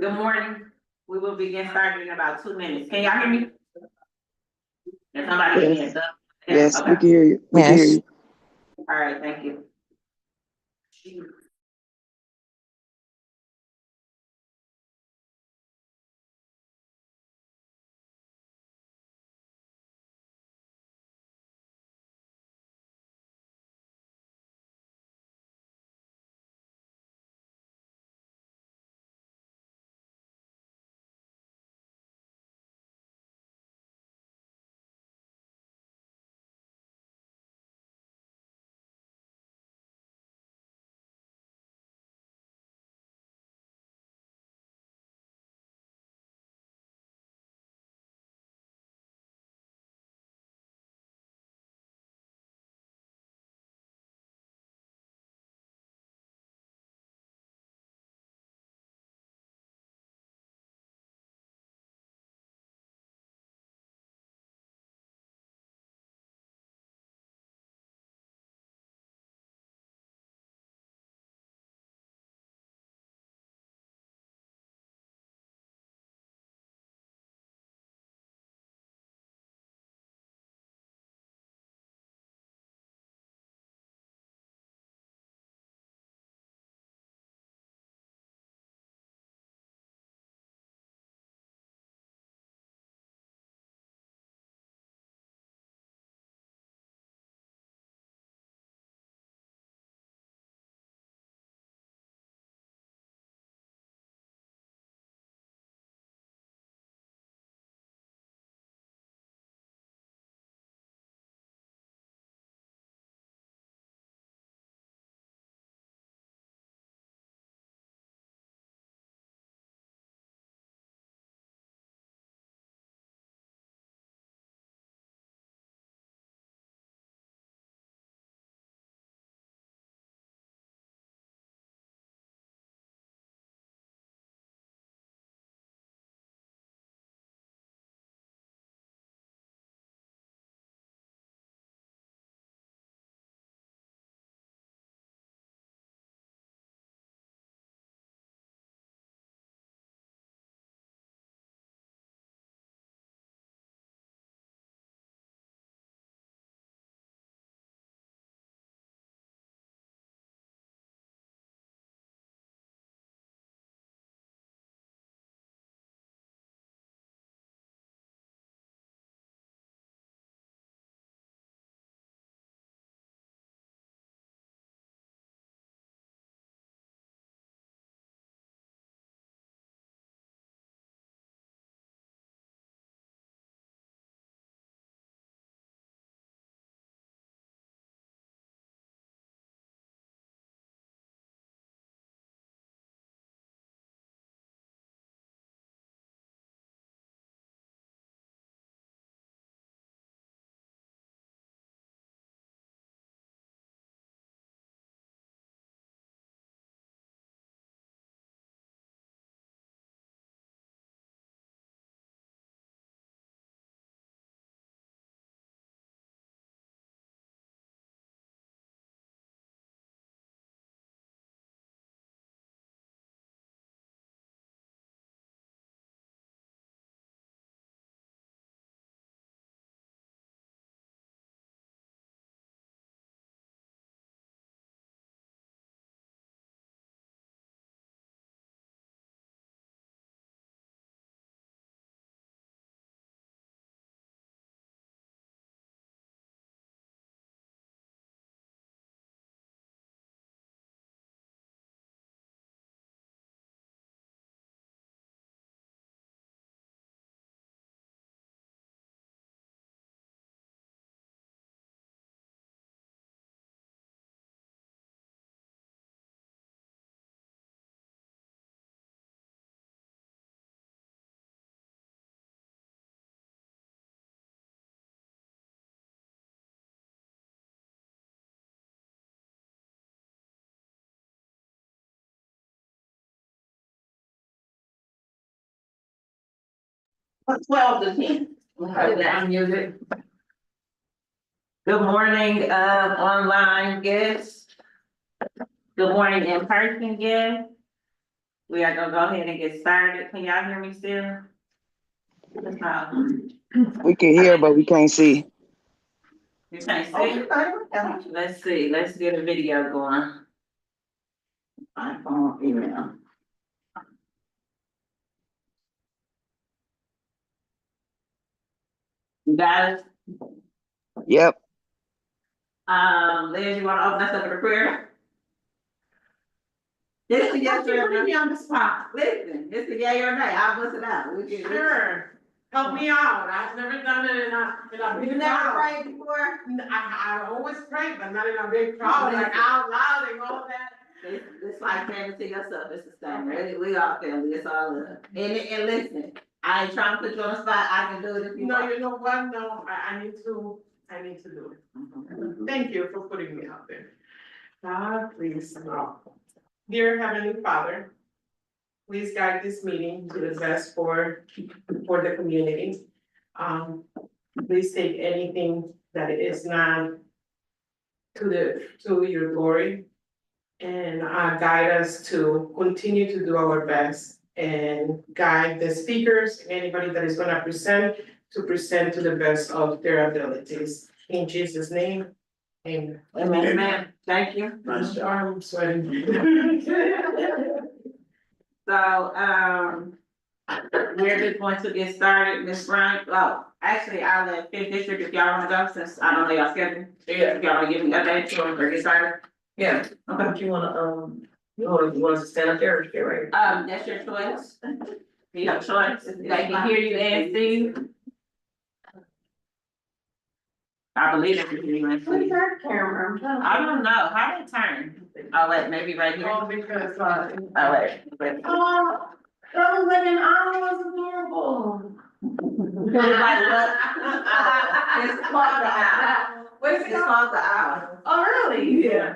Good morning. We will begin starting in about 2 minutes. Can y'all hear me? Is somebody give me a thumbs up? Yes, we Okay. can hear you. We can hear Yes. you. All right, thank you. From 12 to 10. I'm music. Good morning, online guests. Good morning, in-person guests. We are gonna go ahead and get started. Can y'all hear me still? We can hear, but we can't see. You can't see? Let's see, let's get a video going. iPhone, email. You guys, Yep. Liz, you wanna open us up with a prayer? This is yes or no. On the spot. Listen, this is yay or nay. I'll bust it out. We can. Sure, help me out, I've never done it in a You big never crowd. prayed before? I always pray, but not in a big crowd, like out loud and all that. It's like praying to yourself. It's the same. Really, we all family. It's all love. And listen, I ain't trying to put you on the spot. I can do it if you No, want. you know what, no, I need to do it. Thank you for putting me out there. God, please, dear Heavenly Father, please guide this meeting to the best for the community. Please take anything that is not to your glory. And guide us to continue to do our best and guide the speakers, and anybody that is gonna present, to present to the best of their abilities. In Jesus' name, amen. Amen. Thank you. I'm sweating. So, we're just going to get started, Ms. Bryant. Oh, actually, I'll let Fifth District, if y'all wanna go, since I don't know y'all schedule. Yeah, If y'all wanna give me updates or get started. yeah, Okay. do you want us to stand up there or stay right? That's your choice. Your choice. They can hear you and see you. I believe it can hear you and see you. that camera? I don't know, how they turn? Oh, wait, maybe right here. Oh, because, Oh, wait. oh, that was like an hour, was adorable. Like what? It's called the owl. What is it It's called? called the owl. Oh, really? Yeah.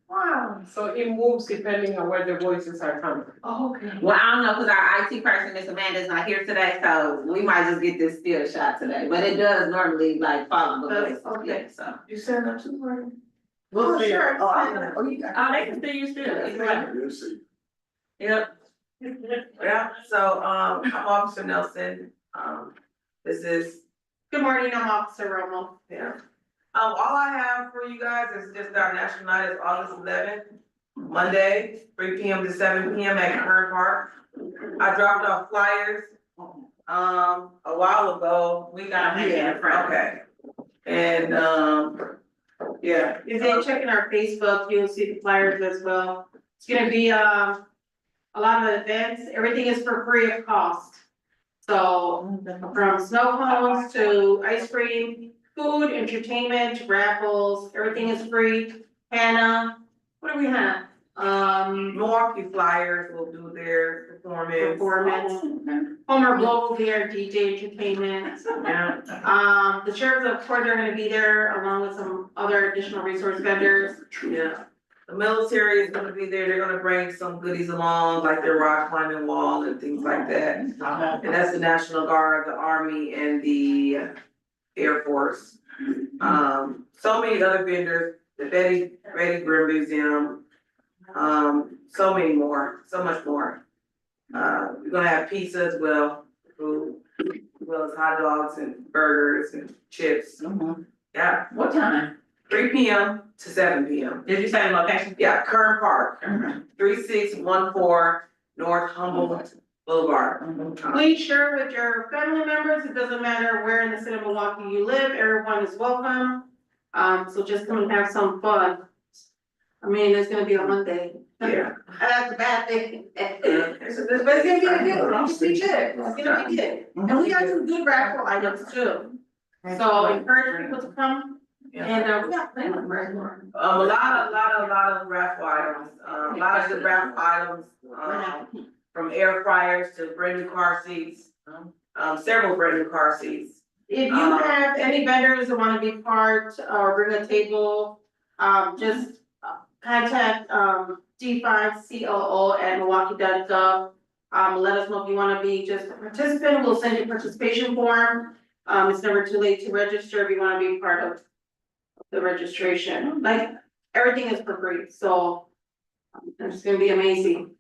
Wow, so it moves depending on where the voices are coming. Oh, okay. Well, I don't know, cause our IT person, Miss Amanda's not here today, so we might just get this still shot today, but it does normally like follow the voice. Okay. So. You stand up too, Marty? Well, sure. You got. Oh, they can see you still, either way. Yep. Yeah, so, I'm Officer Nelson, this is, Good morning, I'm Officer Romo. yeah. All I have for you guys is just our national night is August 11th, Monday, 3 p.m. to 7 p.m. at Kern Park. I dropped off flyers, a while ago. We got them in front. Okay. And, yeah. If they check in our Facebook, you'll see the flyers as well. It's gonna be, a lot of events, everything is for free of cost. So from snow cones to ice cream, food, entertainment, raffles, everything is free. Hannah, what do we have? Milwaukee Flyers will do their Performance. Homer Blow will be our DJ entertainment. Yeah, The sheriffs of course are gonna be there along with some other additional resource vendors. yeah. The military is gonna be there, they're gonna bring some goodies along, like their rock climbing wall and things like that. And that's the National Guard, the Army, and the Air Force. So many other vendors, the Betty Grimm Museum, so many more, so much more. We're gonna have pizza as well, food, as well as hot dogs and burgers and chips. Yeah, What time? 3 p.m. to 7 p.m. Did you say the location? Yeah, Kern Park, 3614 North Humboldt Boulevard. Please share with your family members, it doesn't matter where in the city of Milwaukee you live, everyone is welcome. So just come and have some fun. I mean, it's gonna be a Monday. Yeah. That's a bad thing. But it's gonna be a good, it's gonna be good, it's gonna be good. And we got some good raffle items too. So encourage people to come, and we got plenty of raffle. A lot of raffle items, a lot of good raffle items, from air fryers to brand new car seats, several brand new car seats. If you have any vendors that wanna be part or bring a table, just contact D5COO@milwaukee.gov. Let us know if you wanna be just a participant, we'll send you a participation form. It's never too late to register if you wanna be part of the registration, like, everything is for free, so it's gonna be amazing.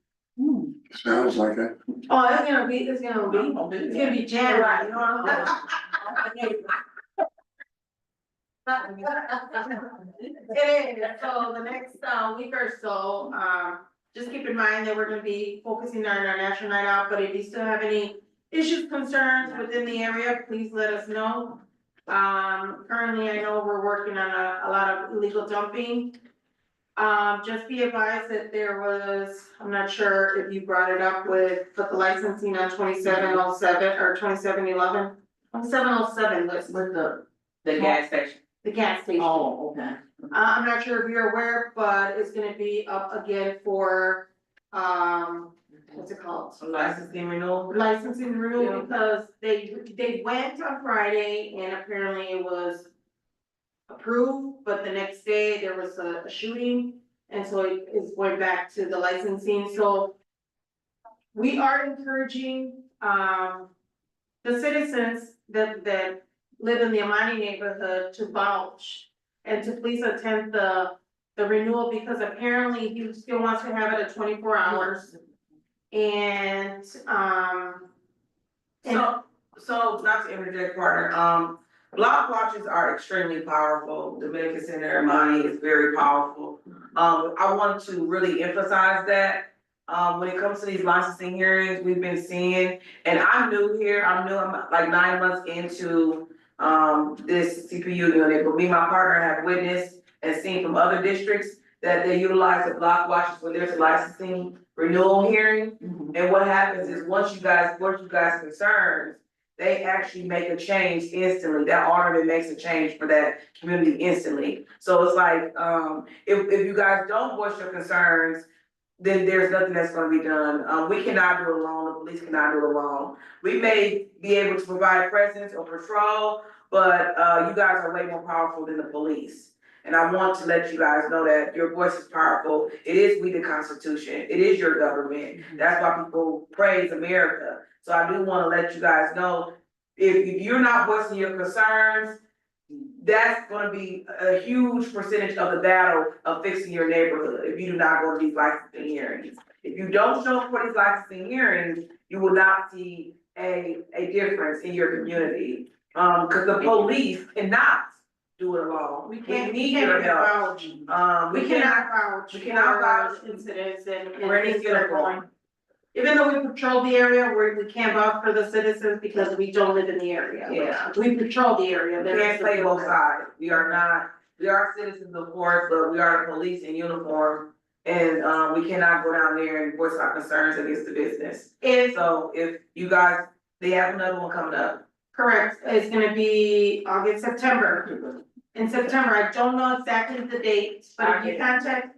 Sounds like it. Oh, it's gonna be jammed, right, you know what I'm saying? It is, so the next week or so, just keep in mind that we're gonna be focusing on our national night out, but if you still have any issues, concerns within the area, please let us know. Currently, I know we're working on a lot of illegal dumping. Just be advised that there was, I'm not sure if you brought it up with, but the licensing on 2707 or 2711. 2707 was With the gas station. the gas station. Oh, okay. I'm not sure if you're aware, but it's gonna be up again for, what's it called? Licensing renewal. Licensing Yeah. renewal, because they went on Friday and apparently it was approved, but the next day there was a shooting, and so it is going back to the licensing, so we are encouraging, the citizens that live in the Amani neighborhood to vouch and to please attend the renewal, because apparently he still wants to have it at 24 hours. And, So not to interject, partner, block watches are extremely powerful. Dominican Center Amani is very powerful. I want to really emphasize that. When it comes to these licensing hearings, we've been seeing, and I'm new here, I'm like 9 months into this CPU unit, but me and my partner have witnessed and seen from other districts that they utilize the block watches when there's a licensing renewal hearing. And what happens is once you guys concerns, they actually make a change instantly. That alderman makes a change for that community instantly. So it's like, if you guys don't voice your concerns, then there's nothing that's gonna be done. We cannot do it alone, the police cannot do it alone. We may be able to provide presence or patrol, but, you guys are way more powerful than the police. And I want to let you guys know that your voice is powerful. It is we the Constitution. It is your government. That's why people praise America. So I do wanna let you guys know, if you're not voicing your concerns, that's gonna be a huge percentage of the battle of fixing your neighborhood, if you do not go to these licensing hearings. If you don't show up for these licensing hearings, you will not see a difference in your community. Cause the police cannot do it alone. we can't, need your help. vouch. We cannot, We we cannot vouch. for incidents and We're in things that are uniform. going. Even though we patrol the area, we can't vouch for the citizens because we don't live in the area. Yeah. We patrol the area. We can't play both sides. We are citizens of course, but we are the police in uniform. And, we cannot go down there and voice our concerns against the business. So if you guys, they have another one coming up. Correct, it's gonna be August, September. In September, I don't know exactly the date, but if you contact,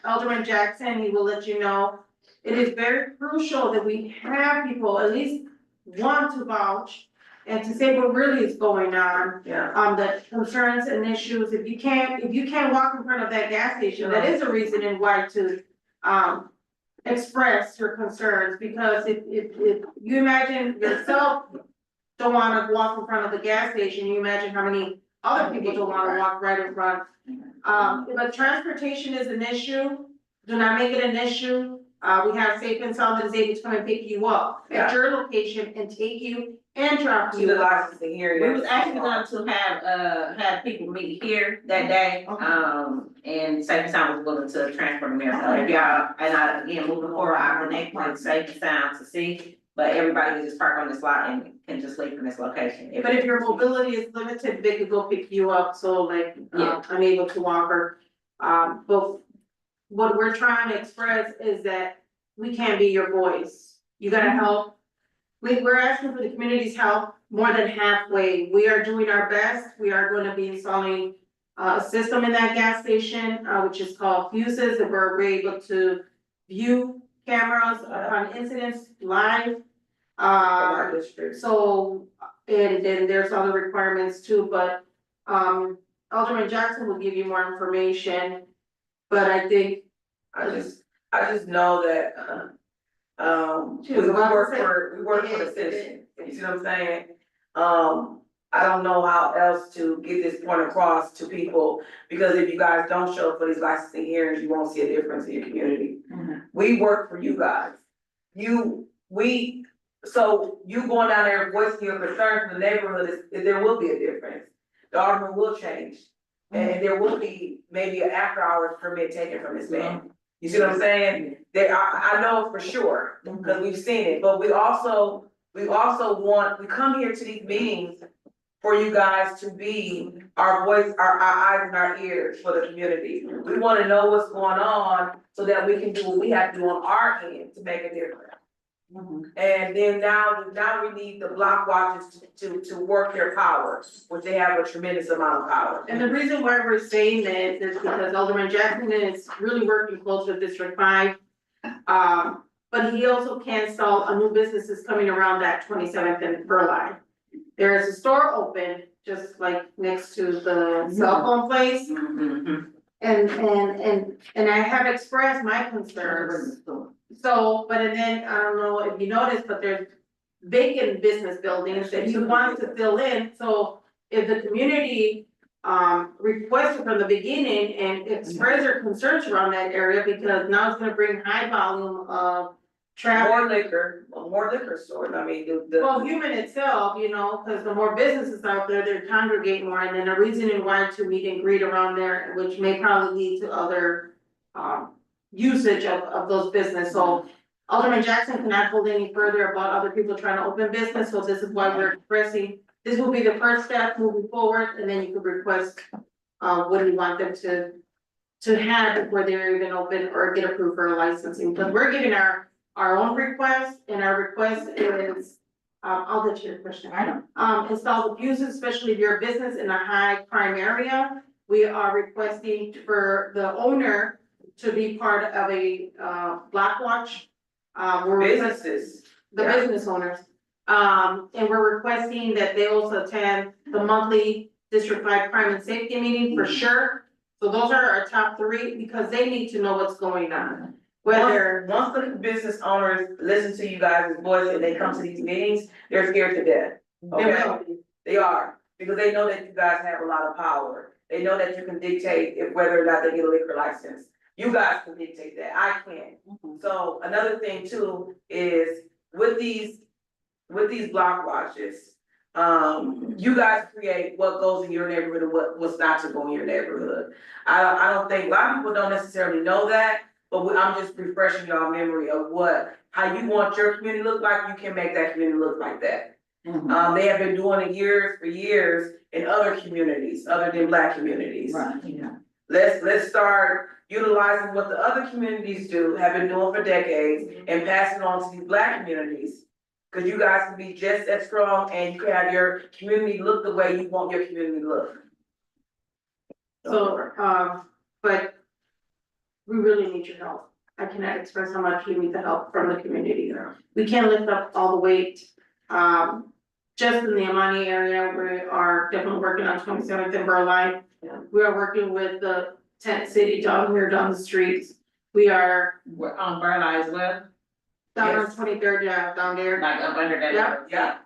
Alderman Jackson, he will let you know. It is very crucial that we have people at least want to vouch and to say what really is going on. Yeah. The concerns and issues, if you can't walk in front of that gas station, that is a reason in why to, express your concerns, because if you imagine yourself don't wanna walk in front of the gas station, you imagine how many other people don't wanna walk right in front. If transportation is an issue, do not make it an issue. We have Safe and Sound that is able to come and pick you up at your location and take you and drop To you. the licensing hearing. We was actually going to have people meet here that day, and Safe and Sound was willing to transport them there. So if y'all, again, moving forward, I connect with Safe and Sound to see, but everybody can just park on this lot and can just leave from this location. But if your mobility is limited, they could go pick you up, so like, unable to walk or, but what we're trying to express is that we can't be your voice. You gotta help. We're asking for the community's help more than halfway. We are doing our best. We are gonna be installing a system in that gas station, which is called fuses, and we're able to view cameras upon incidents live. Our district. So, and then there's other requirements too, but, Alderman Jackson will give you more information. But I think. I just know that, She we was about to work say- for the citizen, you see what I'm saying? I don't know how else to get this point across to people, because if you guys don't show up for these licensing hearings, you won't see a difference in your community. We work for you guys, so you going down there voicing your concern for the neighborhood, there will be a difference. The alderman will change, and there will be maybe an after hours permit taken from this man. You see what I'm saying? I know for sure, because we've seen it, but we also we come here to these meetings for you guys to be our voice, our eyes and our ears for the community. We wanna know what's going on so that we can do what we have to do on our end to make a difference. And then now we need the block watchers to work their power, which they have a tremendous amount of power. And the reason why we're saying this is because Alderman Jackson is really working close with District 5. But he also can't stall a new business is coming around that 27th and Burleigh. There is a store open, just like next to the cell phone place. And I have expressed my concerns. So, but and then, I don't know if you noticed, but there's vacant business buildings that he wants to fill in, so if the community requested from the beginning and express their concerns around that area, because now it's gonna bring high volume of traffic. More liquor stores, I mean, Well, human itself, you know, cause the more businesses out there, they congregate more, and then a reasoning why to meet and greet around there, which may probably lead to other usage of those business, so Alderman Jackson cannot hold any further about other people trying to open business, so this is why we're expressing. This will be the first step moving forward, and then you could request what do you want them to have before they're even open or get approved for a licensing, because we're giving our own request, and our request is, I'll get to your question. I know. Install diffusers, especially if you're a business in a high crime area. We are requesting for the owner to be part of a block watch. businesses. The Yeah. business owners. And we're requesting that they also attend the monthly District 5 Crime and Safety meeting for sure. So those are our top 3, because they need to know what's going on. Whether, Once the business owners listen to you guys' voice and they come to these meetings, they're scared to death. Okay, they are, because they know that you guys have a lot of power. They know that you can dictate if whether or not they get a liquor license. You guys can dictate that, I can't. So another thing too is with these block watches, you guys create what goes in your neighborhood and what's not to go in your neighborhood. I don't think, a lot of people don't necessarily know that, but I'm just refreshing y'all memory of how you want your community to look like, you can make that community look like that. They have been doing it for years in other communities, other than Black communities. Right, yeah. Let's start utilizing what the other communities have been doing for decades and pass it on to these Black communities. Cause you guys can be just as strong and you can have your community look the way you want your community to look. so, but we really need your help. I cannot express how much we need the help from the community. We can't lift up all the weight. Just in the Amani area, we are definitely working on 27th and Burleigh. We are working with the tent city down here, down the streets. We are We're on Burleigh as well, down on Yes. 23rd, yeah, down there. like up under that. Yeah.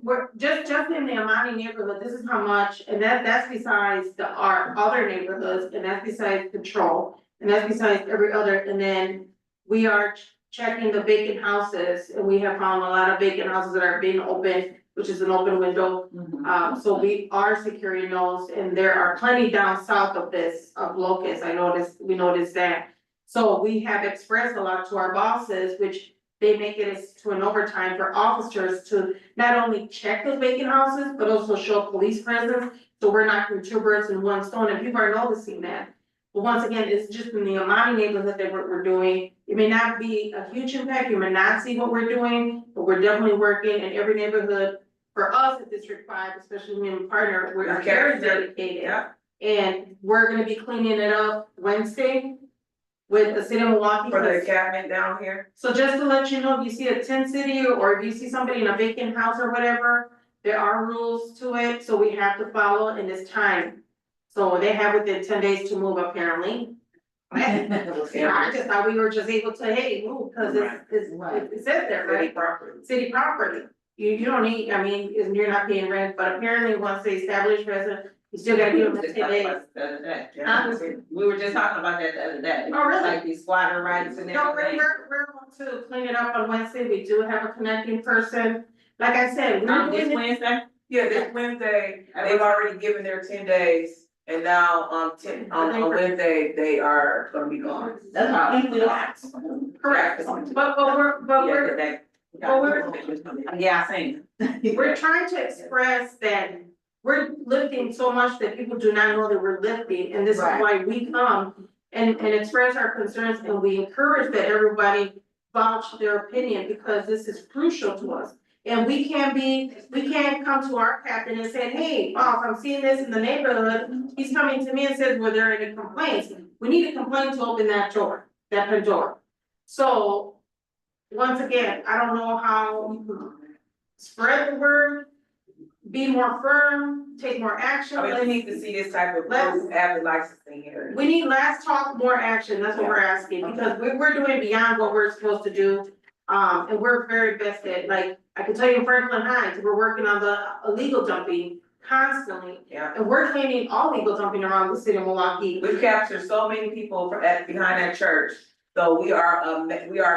We're just in the Amani neighborhood, this is how much, and that's besides our other neighborhoods, and that's besides Control. And that's besides every other, and then we are checking the vacant houses, and we have found a lot of vacant houses that are being open, which is an open window. So we are securing those, and there are plenty down south of this, of Locust, we noticed that. So we have expressed a lot to our bosses, which they make it as to an overtime for officers to not only check those vacant houses, but also show police presence. So we're knocking 2 birds in one stone, and people are noticing that. But once again, it's just in the Amani neighborhood that we're doing. It may not be a huge impact, you may not see what we're doing, but we're definitely working in every neighborhood. For us at District 5, especially me and partner, we're very dedicated. Yeah. And we're gonna be cleaning it up Wednesday with the city of Milwaukee. For the encampment down here. So just to let you know, if you see a tent city or if you see somebody in a vacant house or whatever, there are rules to it, so we have to follow in this time. So they have within 10 days to move apparently. I just thought we were just able to, hey, move, cause it says there, City right? property. City property. You don't need, I mean, you're not paying rent, but apparently once they establish resident, You still gotta give them We the 10 days. We were just talking about that the other day. Oh, really? Like these squatter rights and No, everything. we're going to clean it up on Wednesday, we do have a connecting person, like I said, we're This doing it. Wednesday? Yeah, this Wednesday, they've already given their 10 days, and now, on Wednesday, they are gonna be gone. That's all. Correct, but we're, Yeah, I seen. we're trying to express that we're lifting so much that people do not know that we're lifting, and this is Right. why we come and express our concerns, and we encourage that everybody vouch their opinion, because this is crucial to us. And we can't come to our captain and say, hey, boss, I'm seeing this in the neighborhood, he's coming to me and says, were there any complaints? We need a complaint to open that door, that door. So, once again, I don't know how you can spread the word, be more firm, take more action. I mean, we need to see this type of Let's- proof after licensing here. We need less talk, more action, that's what we're asking, because we're doing beyond what we're supposed to do. And we're very vested, like, I can tell you in Franklin Heights, we're working on the illegal dumping constantly. Yeah. And we're cleaning all illegal dumping around the city of Milwaukee. We've captured so many people behind that church, so we are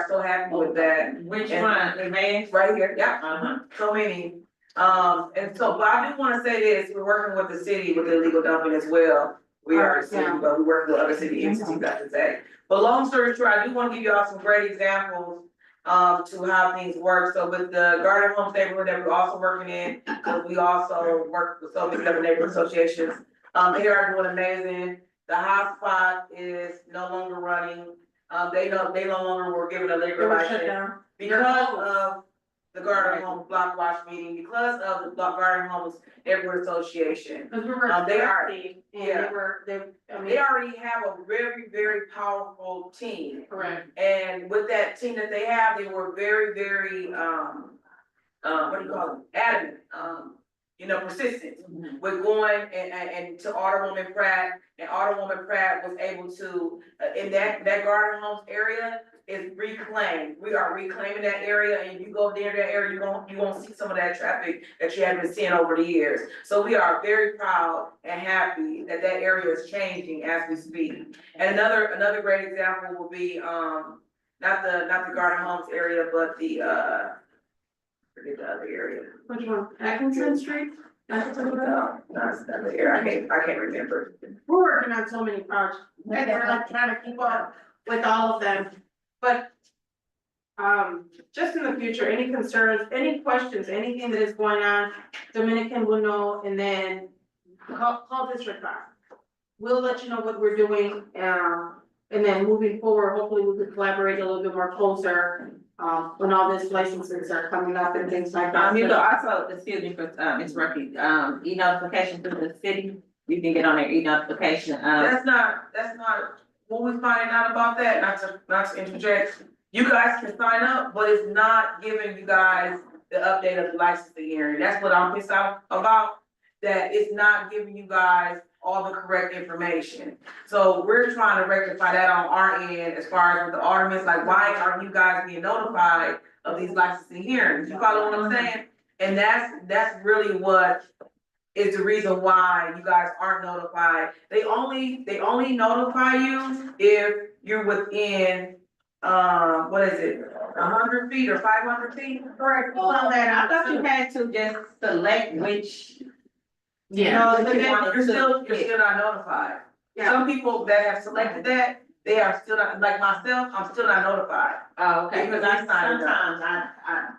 so happy with that. Which And- one, the man? Right here, yeah, Uh-huh. so many. And so, but I do wanna say this, we're working with the city with illegal dumping as well. We are a city, Yeah. but we work with other city entities, I should say. But long story short, I do wanna give y'all some great examples to how things work. So with the Garden Homes neighborhood that we're also working in, we also work with so many other neighborhood associations. They are doing amazing. The hotspot is no longer running. They no longer were given a They liquor were shut license down. because of the Garden Homes Block Watch meeting, because of the Garden Homes Neighborhood Association. Cause we were They are- correcting, and yeah. I mean, They already have a very, very powerful team. correct. And with that team that they have, they were very, very, what do you call it, adamant, persistent with going and to Alderwoman Pratt. And Alderwoman Pratt was able to, in that Garden Homes area is reclaimed. We are reclaiming that area, and if you go near that area, you won't see some of that traffic that you have been seeing over the years. So we are very proud and happy that that area is changing as we speak. And another great example will be, not the Garden Homes area, but the, forget the other area. Which one, Atkinson Street? Atkinson Road? No, that's the other area, I can't remember. We're working on so many projects, and we're like trying to keep up with all of them, but. Just in the future, any concerns, any questions, anything that is going on, Dominican will know, and then call district five. We'll let you know what we're doing, and then moving forward, hopefully we can collaborate a little bit more closer. When all these licenses are coming up and things like that. You know, also, excuse me for, interrupting, e-notification to the city, you can get on their e-notification, That's not, when we finding out about that, not to interject, you guys can sign up, but it's not giving you guys the update of the licensing hearing. That's what I'm pissed off about, that it's not giving you guys all the correct information. So we're trying to rectify that on our end as far as with the aldermen, like, why aren't you guys being notified of these licensing hearings? You follow what I'm saying? And that's really what is the reason why you guys aren't notified. They only notify you if you're within, what is it, 100 feet or 500 feet? Correct. well, I thought you had to just select which. Yeah. No, but then you're still not notified. Yeah. Some people that have selected that, they are still not, like myself, I'm still not notified. Oh, okay, Because because I signed up. sometimes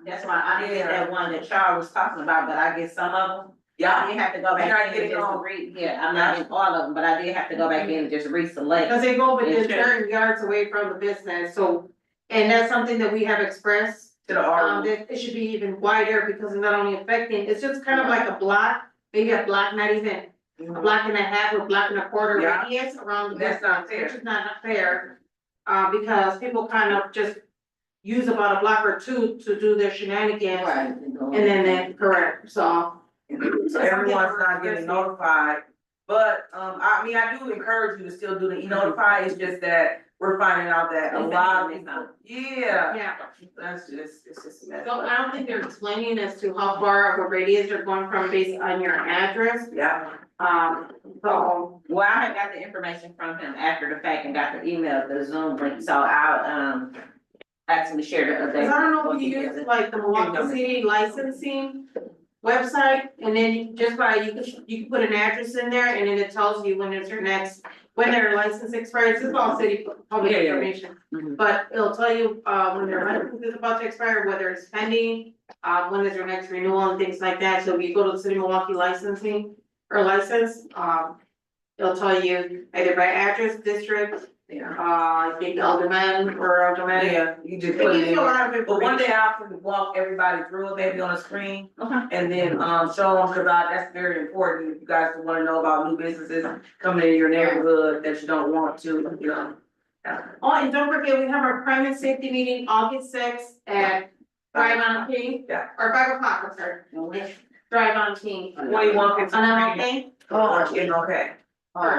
that's why I didn't get that one that Charles was talking about, but I get some of them. I Yeah, did have to go You're not back in getting and just all- read, yeah, I'm not in all of them, but I did have to go back in and just reselect. Cause they go within Yeah, sure. certain yards away from the business, so, and that's something that we have expressed. to the R. That it should be even wider, because it's not only affecting, it's just kind of like a block, maybe a block, not even a block and a half or block and a quarter Yeah. radius around the That's business, not fair. which is not fair. Because people kind of just use about a block or two to do their shenanigans, Right. and then they, correct, so. So everyone's not getting notified, but, I do encourage you to still do the e-notify, it's just that we're finding out that a lot of people, yeah, Yeah, it's just a mess. so I don't think they're explaining as to how far of a radius they're going from based on your address. Yeah, So, Well, I had got the information from him after the fact and got the email, the Zoom link, so I'll, ask him to share the update. cause I don't know if you use like the Milwaukee City licensing website, and then you can put an address in there, and then it tells you when it's your next, when their license expires, this is all city public Yeah, yeah, yeah. information. Mhm. But it'll tell you, when their license is about to expire, whether it's pending, when is their next renewal and things like that, so if you go to the city of Milwaukee licensing or license, it'll tell you either by address, district, Yeah. I think alderman or alderman. Yeah, you just It put it gives in. you a lot of information. But one day I can walk everybody through it, maybe on a screen, Okay. and then, show them, cause that's very important, if you guys wanna know about new businesses coming in your neighborhood that you don't want to, you know. Oh, and don't forget, we have our crime and safety meeting August sixth at Drive on King. Yeah. Or 5 o'clock, I'm sorry. Drive on King. 21 And I'm okay? Oh, yeah, okay.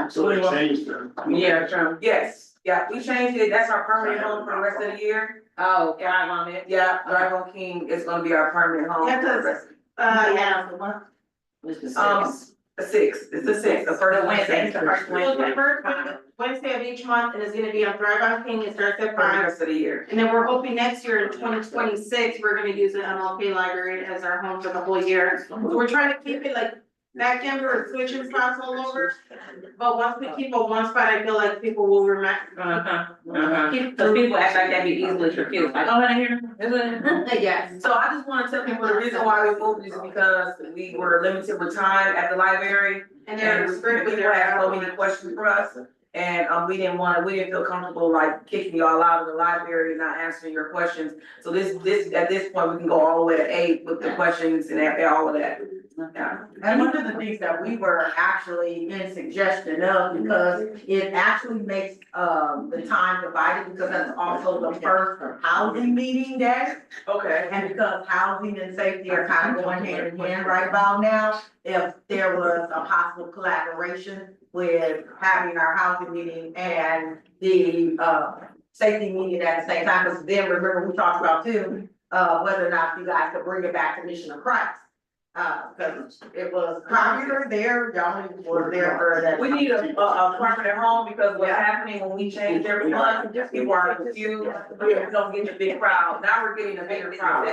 So they changed them. Yeah, true. Yes, yeah, we changed it, that's our permanent home for the rest of the year. Oh, drive on it. Yeah, Drive on King is gonna be our permanent home. Yeah, for the rest- Yeah. It's the sixth. The sixth, it's the sixth, the first Wednesday, it's the first So the Wednesday. first Wednesday of each month, and it's gonna be on Drive on King, it starts at For the 5. rest of the year. And then we're hoping next year in 2026, we're gonna use the MLK library as our home for the whole year. So we're trying to keep it like, back then we were switching spots all over. But once we keep on one spot, I feel like people will remember. Cause people act like they be easily confused, like, oh, I hear, Yes. So I just wanna tell people the reason why we moved is because we were limited with time at the library. And And they're strict with people their. had so many questions for us, and, we didn't feel comfortable like kicking y'all out of the library and not answering your questions. So at this point, we can go all the way to 8 with the questions and all of that. Yeah. And one of the things that we were actually in suggestion of, because it actually makes, the time divided, because that's also the first housing meeting day. Okay. And because housing and safety are kind of going hand in hand right about now, if there was a possible collaboration with having our housing meeting and the, safety meeting at the same time, because then remember we talked about too, whether or not you guys could bring it back to Mission of Christ. Because it was popular there, y'all were there for that. We need a permanent home, because what's happening when we change every month, people are confused, we don't get the big crowd, now we're getting a bigger crowd.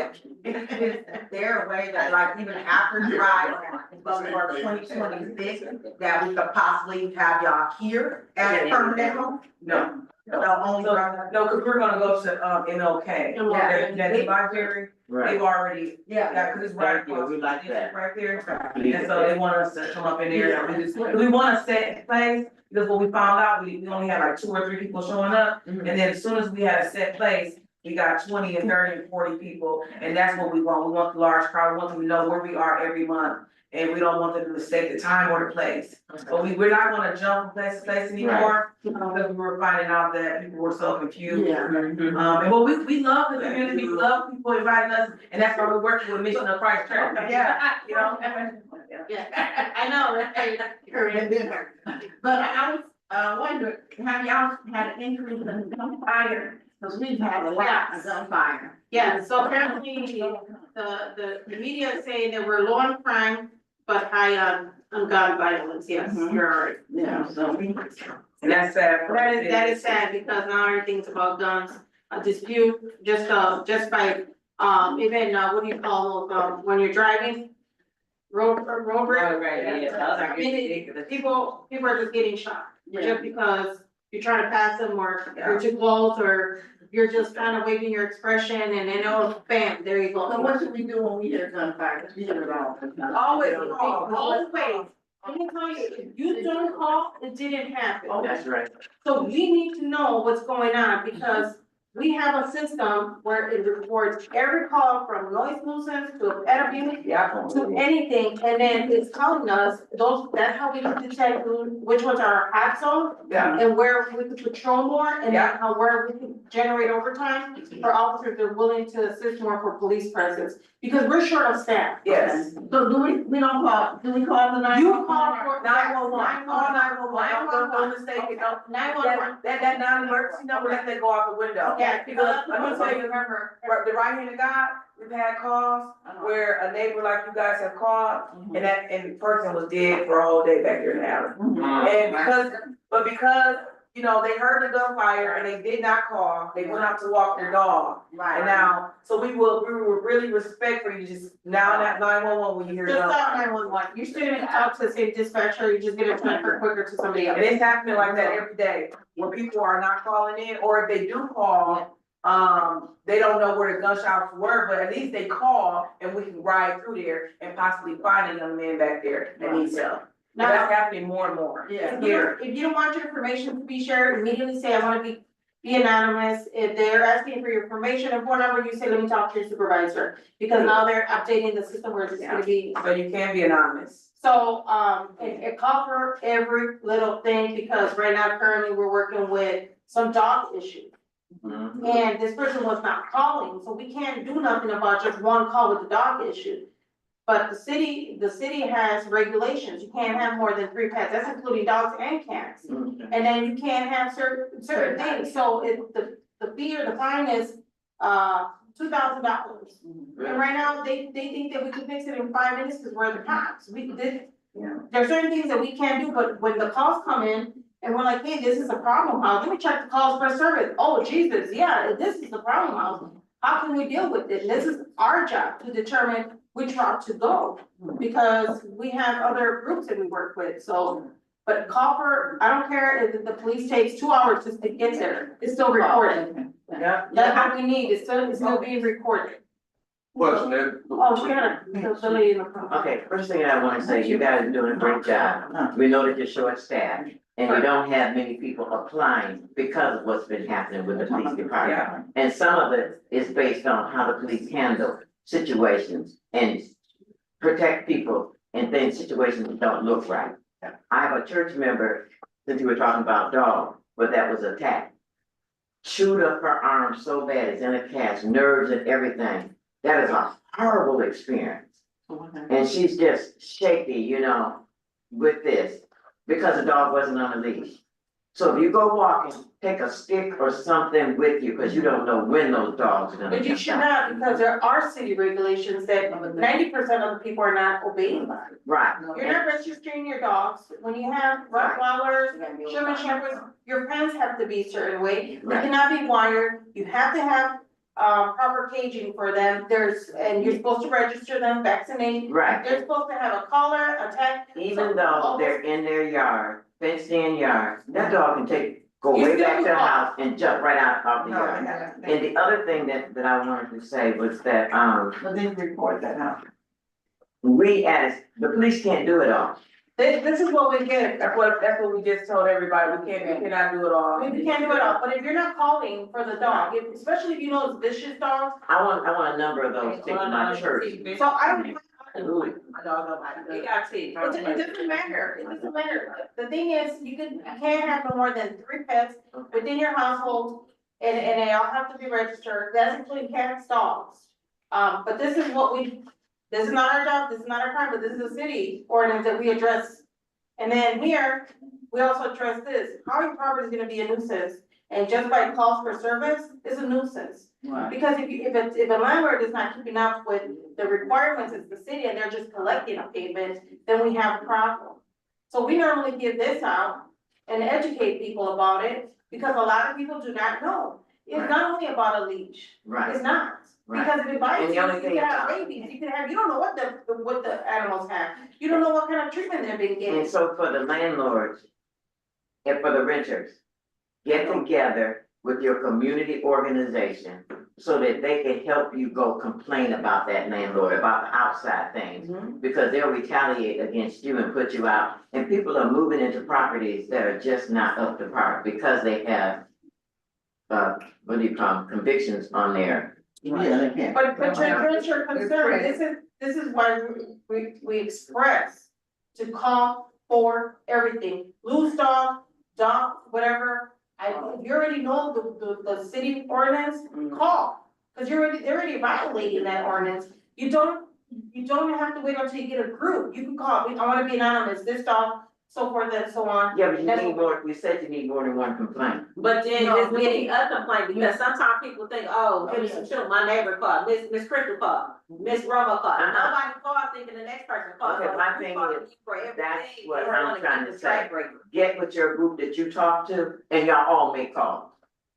Is there a way that like even after drive, but for 2026, that we could possibly have y'all here at permanent home? No, The only. no, cause we're gonna go to, MLK. Yeah. That library, they've already, Yeah. yeah, cause it's right Thank you, across. we like that. Right there, and so they want us to come up in there, and we wanna set place, because what we found out, we only had like 2 or 3 people showing up. And then as soon as we had a set place, we got 20 and 30 and 40 people, and that's what we want the large crowd, we want them to know where we are every month. And we don't want them to mistake the time or the place, but we're not gonna jump from place to place anymore, because we were finding out that people were so confused. And well, we love the community, we love people inviting us, and that's why we're working with Mission of Christ Church. Yeah. You know? Yeah, I know, right? But I was, wondering, have y'all had an increase in gunfire? Because we've had a lot of gunfire. Yeah, so apparently, the media is saying that we're low on crime, but high on gun violence, yes, you're right. Yeah, so. And that's sad. That is sad, because now everything's about guns, a dispute, just by, even, what do you call those, when you're driving? Road rage. Right, yeah, those are ridiculous. People are just getting shot, just because you're trying to pass them, or you're too close, or you're just kind of waving your expression, and then, oh, bam, there you go. So what should we do when we hear gunfire? 'Cause we hear it all the time. Always Always, call. let me tell you, if you don't call, it didn't happen. That's right. So we need to know what's going on, because we have a system where it records every call from noise nuisance to pet abuse to anything, and then it's telling us that's how we can detect which ones are hot zone Yeah. and where we could patrol more, and then Yeah. where we can generate overtime for officers that are willing to assist more for police presence. because we're short of staff. Yes. So do we don't call, do we call the nine? You call for. 911, call 911, don't mistake it, don't. 911. That non-emergency number, let that go out the window. Yeah, Because, I'm gonna tell you, remember. the right hand of God, we've had calls where a neighbor like you guys have called, and the person was dead for a whole day back there in the alley. And because, you know, they heard the gunfire and they did not call, they went out to walk their dog. And now, so we were really respectful, you just, now that 911 when you hear Just gunfire. stop 911. You shouldn't even talk to the same dispatcher, you just get it transferred quicker to somebody else. And it's happening like that every day, where people are not calling in, or if they do call, they don't know where the gunshots were, but at least they call and we can ride through there and possibly find a young man back there that needs help. And that's happening more and more. If you don't want your information to be shared, immediately say, I wanna be anonymous. If they're asking for your information and phone number, you say, let me talk to your supervisor. Because now they're updating the system where it's gonna be. So you can be anonymous. So, it calls for every little thing, because right now currently we're working with some dog issues. And this person was not calling, so we can't do nothing about just one call with the dog issue. But the city has regulations, you can't have more than 3 pets, that's including dogs and cats. And then you can't have certain things, so the fee or the fine is, $2,000. And right now, they think that we can fix it in 5 minutes, because we're the cops, there's certain things that we can't do, but when the calls come in, and we're like, hey, this is a problem house, let me check the calls for service, oh, Jesus, yeah, this is the problem house. How can we deal with it? And this is our job to determine which route to go, because we have other groups that we work with, so. But call for, I don't care if the police takes 2 hours just to get there, it's still recorded. Yeah. That's what we need, it's still being recorded. Question, Ed. Oh, she had the lady in the front. Okay, first thing I wanna say, you guys are doing a great job. We know that you're short staffed and you don't have many people applying because of what's been happening with the police department. And some of it is based on how the police handle situations and protect people in things, situations that don't look right. I have a church member, since you were talking about dog, but that was attacked. Chewed up her arm so bad, it's in a cast, nerves and everything. That is a horrible experience. And she's just shaky, you know, with this, because the dog wasn't on a leash. So if you go walking, take a stick or something with you, because you don't know when those dogs are gonna But you come should out. not, because there are city regulations that 90% of the people are not obeying by. Right. You're not registering your dogs, when you have Rottweilers, German Shepherds, your pens have to be a certain way. They Right. cannot be wired, you have to have, proper caging for them, and you're supposed to register them, vaccinate. Right. They're supposed to have a collar, a tag. Even though they're in their yard, fenced in yard, that dog can go You way still back to the walk. house and jump right out of the yard. And the other thing that I wanted to say was that, But then report that out. the police can't do it all. This is what we get. That's what we just told everybody, we cannot do it all. We can't do it all, but if you're not calling for the dog, especially if you know it's vicious dogs, I want a number of those to my church. so I don't. I don't know, it got teeth. It doesn't matter, it doesn't matter. The thing is, you can't have no more than 3 pets within your household, and they all have to be registered, that's including cats, dogs. But this is this is not our job, this is not our crime, but this is a city ordinance that we address. And then here, we also address this, hiring property is gonna be a nuisance, and just by calls for service is a nuisance. Because if a landlord is not keeping up with the requirements of the city and they're just collecting a payment, then we have a problem. So we normally give this out and educate people about it, because a lot of people do not know. It's not only about a leash, Right, it's not. right. Because if it bites And the you, only you thing can have about- rabies, you don't know what the animals have. You don't know what kind of treatment they're being And given. so for the landlords and for the renters, get together with your community organization so that they can help you go complain about that landlord, about the outside things. Because they'll retaliate against you and put you out. And people are moving into properties that are just not up to par because they have, what do you call them, convictions on their. Yeah, they can't. But your concern, this is why we express to call for everything, loose dog, whatever. If you already know the city ordinance, call, cause they're already violating that ordinance. You don't have to wait until you get a group, you can call, I wanna be anonymous, this dog, so forth and so on. Yeah, but you That's need what- more, you said you need more than one complaint. But then No, it's getting a complaint, because sometimes people think, oh, Oh, some shit, my neighbor called, Miss Crystal called, Miss Roma called. Uh-huh. Nobody called thinking the next person called. Okay, So my you thing calling is, me for everything, that's you what don't I'm wanna trying keep to the say. track record. Get with your group that you talk to, and y'all all make calls.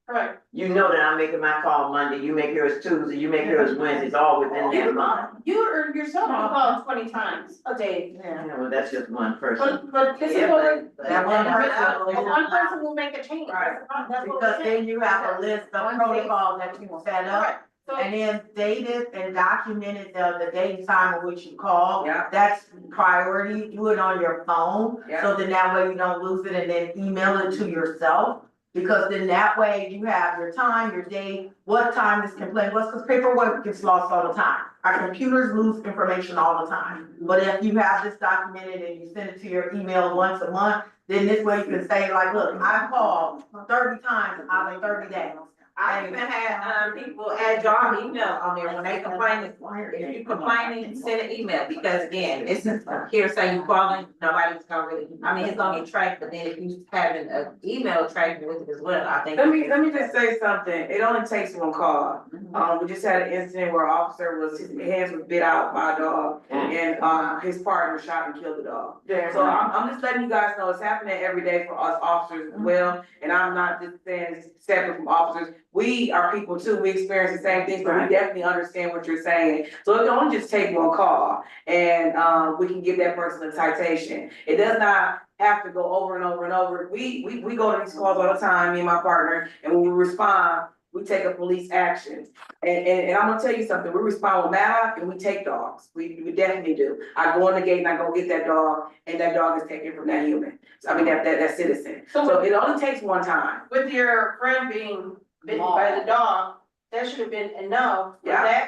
Correct. You know that I'm making my call Monday, you make yours Tuesday, you make yours Wednesday, it's all within that month. You or yourself can call 20 times a day. Yeah, well, that's just one person. But this is Yeah, what, but that one person but one person will make a change. Right. That's what Because we're saying. then you have a list of protocols that you set up. Correct. So, And then dated and documented the date and time in which you call. Yeah. That's priority, do it on your phone. Yeah. So then that way you don't lose it and then email it to yourself. Because then that way you have your time, your date, what time this complaint was, because paperwork gets lost all the time. Our computers lose information all the time. But if you have this documented and you send it to your email once a month, then this way you can say like, look, I called 30 times out of 30 days. I even had, people add y'all email on there when they complaining, if you complaining, send an email, because again, it's hearsay, you calling, nobody's gonna really, I mean, it's gonna get tracked, but then if you having an email tracking with it as well, I think. Let me just say something, it only takes one call. We just had an incident where an officer his hands was bit out by a dog, and, his partner shot and killed the dog. So I'm just letting you guys know, it's happening every day for us officers as well, and I'm not just saying it's separate from officers. We are people too, we experience the same things, but we definitely understand what you're saying. So it can only just take one call, and, we can give that person a citation. It does not have to go over and over and over. We go to these calls all the time, me and my partner, and when we respond, we take a police action. And I'm gonna tell you something, we respond with MADA and we take dogs, we definitely do. I go in the gate and I go get that dog, and that dog is taken from that human, that citizen. So it only takes one time. with your friend being bitten by the dog, that should have been enough. For Yeah.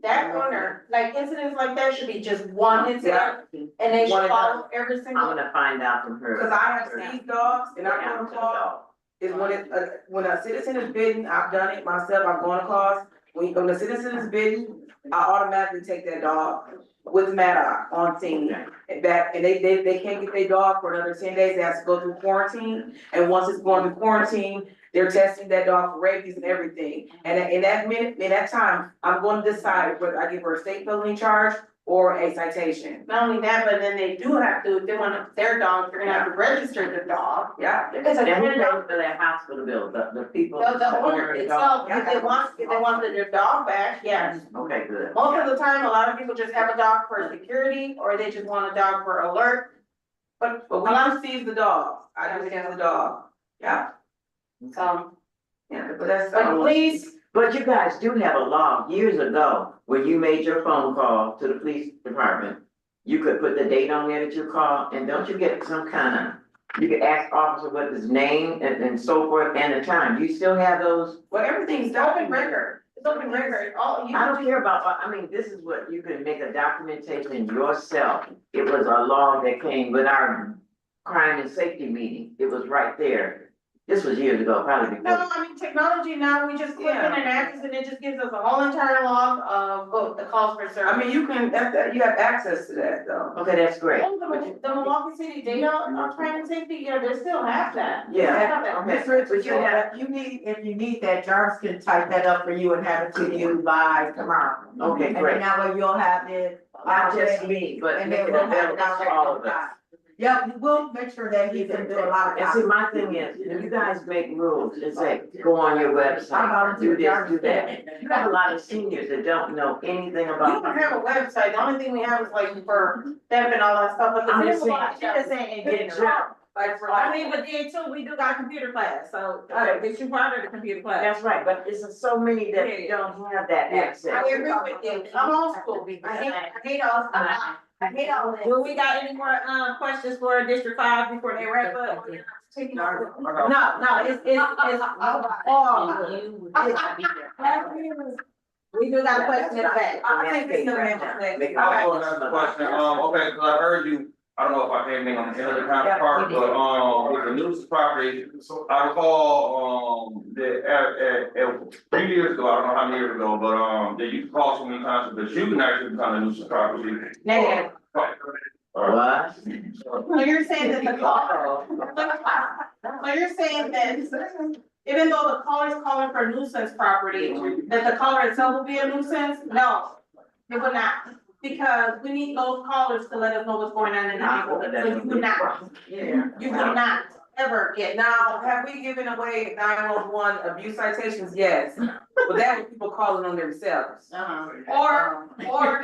That owner, like incidents like that should be just one incident, and they One should and follow every I'm single. gonna find out from her. Cause I have seized dogs and I go to call, is when a citizen is bitten, I've done it myself, I've gone to calls. When the citizen is bitten, I automatically take that dog with Maddox on scene. And they can't get their dog for another 10 days, they have to go through quarantine. And once it's going through quarantine, they're testing that dog for rabies and everything. And in that minute, in that time, I'm going to decide whether I give her a state felony charge or a citation. Not only that, but then they do have to, if they want their dog, they're gonna have to register the dog. Yeah, It's a And who $10. pays for that hospital bill, the people? The owner the itself, dog? if they wanted their dog back, yes. Okay, good. Most of the time, a lot of people just have a dog for security, or they just want a dog for alert. But but we don't seize the dog, I just seize the dog, yeah, yeah, but that's. But please, But you guys do have a law years ago, when you made your phone call to the police department. You could put the date on there that you called, and don't you get some kind of, you could ask officer what his name and so forth and the time, you still have those? Well, everything's it's open documented. record, it's open record, all, you. I don't care about, I mean, this is what, you can make a documentation yourself. It was a law that came with our crime and safety meeting, it was right there. This was years ago, probably before. No, I mean, technology now, we just click in Yeah. and access, and it just gives us a whole entire log of the calls for service. I mean, you have access to that though. Okay, that's great. Oh, the Milwaukee City data on crime and safety, yeah, they still have that. They Yeah. have that. Okay. Ms. Richards, But you have- if you need that, Jarvis can type that up for you and have it to you by tomorrow. Okay, And then great. that way you'll have it. Not just me, but And make then it we'll have it available out to all of us. Yeah, we'll make sure that he can do a lot of. And see, my thing is, you guys make rules, it's like, go on your website, do this, do that. You have a lot of seniors that don't know anything We about. don't have a website, the only thing we have is like for them and all that stuff, but the I'm thing just saying, about. she's just saying in general. Like for. I mean, but then too, we do got a computer class, so, but you part of the computer class. That's right, but it's so many that don't have that access. I agree with you, I'm old school, I hate all, I hate all that. Do we got any more, questions for District 5 before they wrap up? No, it's we do got a question in the back. I think it's still in. Make it I all want to ask a question, okay, cause I heard you, I don't know if I came in on the end of the county part, but, with the nuisance property, I recall, that a few years ago, I don't know how many years ago, but, they used to call so many times, but you can actually become a nuisance property. Negative. What? So you're saying that the caller, so you're saying that even though the caller's calling for nuisance property, that the caller itself will be a nuisance? No, it would not. Because we need those callers to let us know what's going on in the neighborhood, so you would not, Yeah. you would not ever get. Now, have we given away 911 abuse citations? Yes, but that was people calling on themselves. Or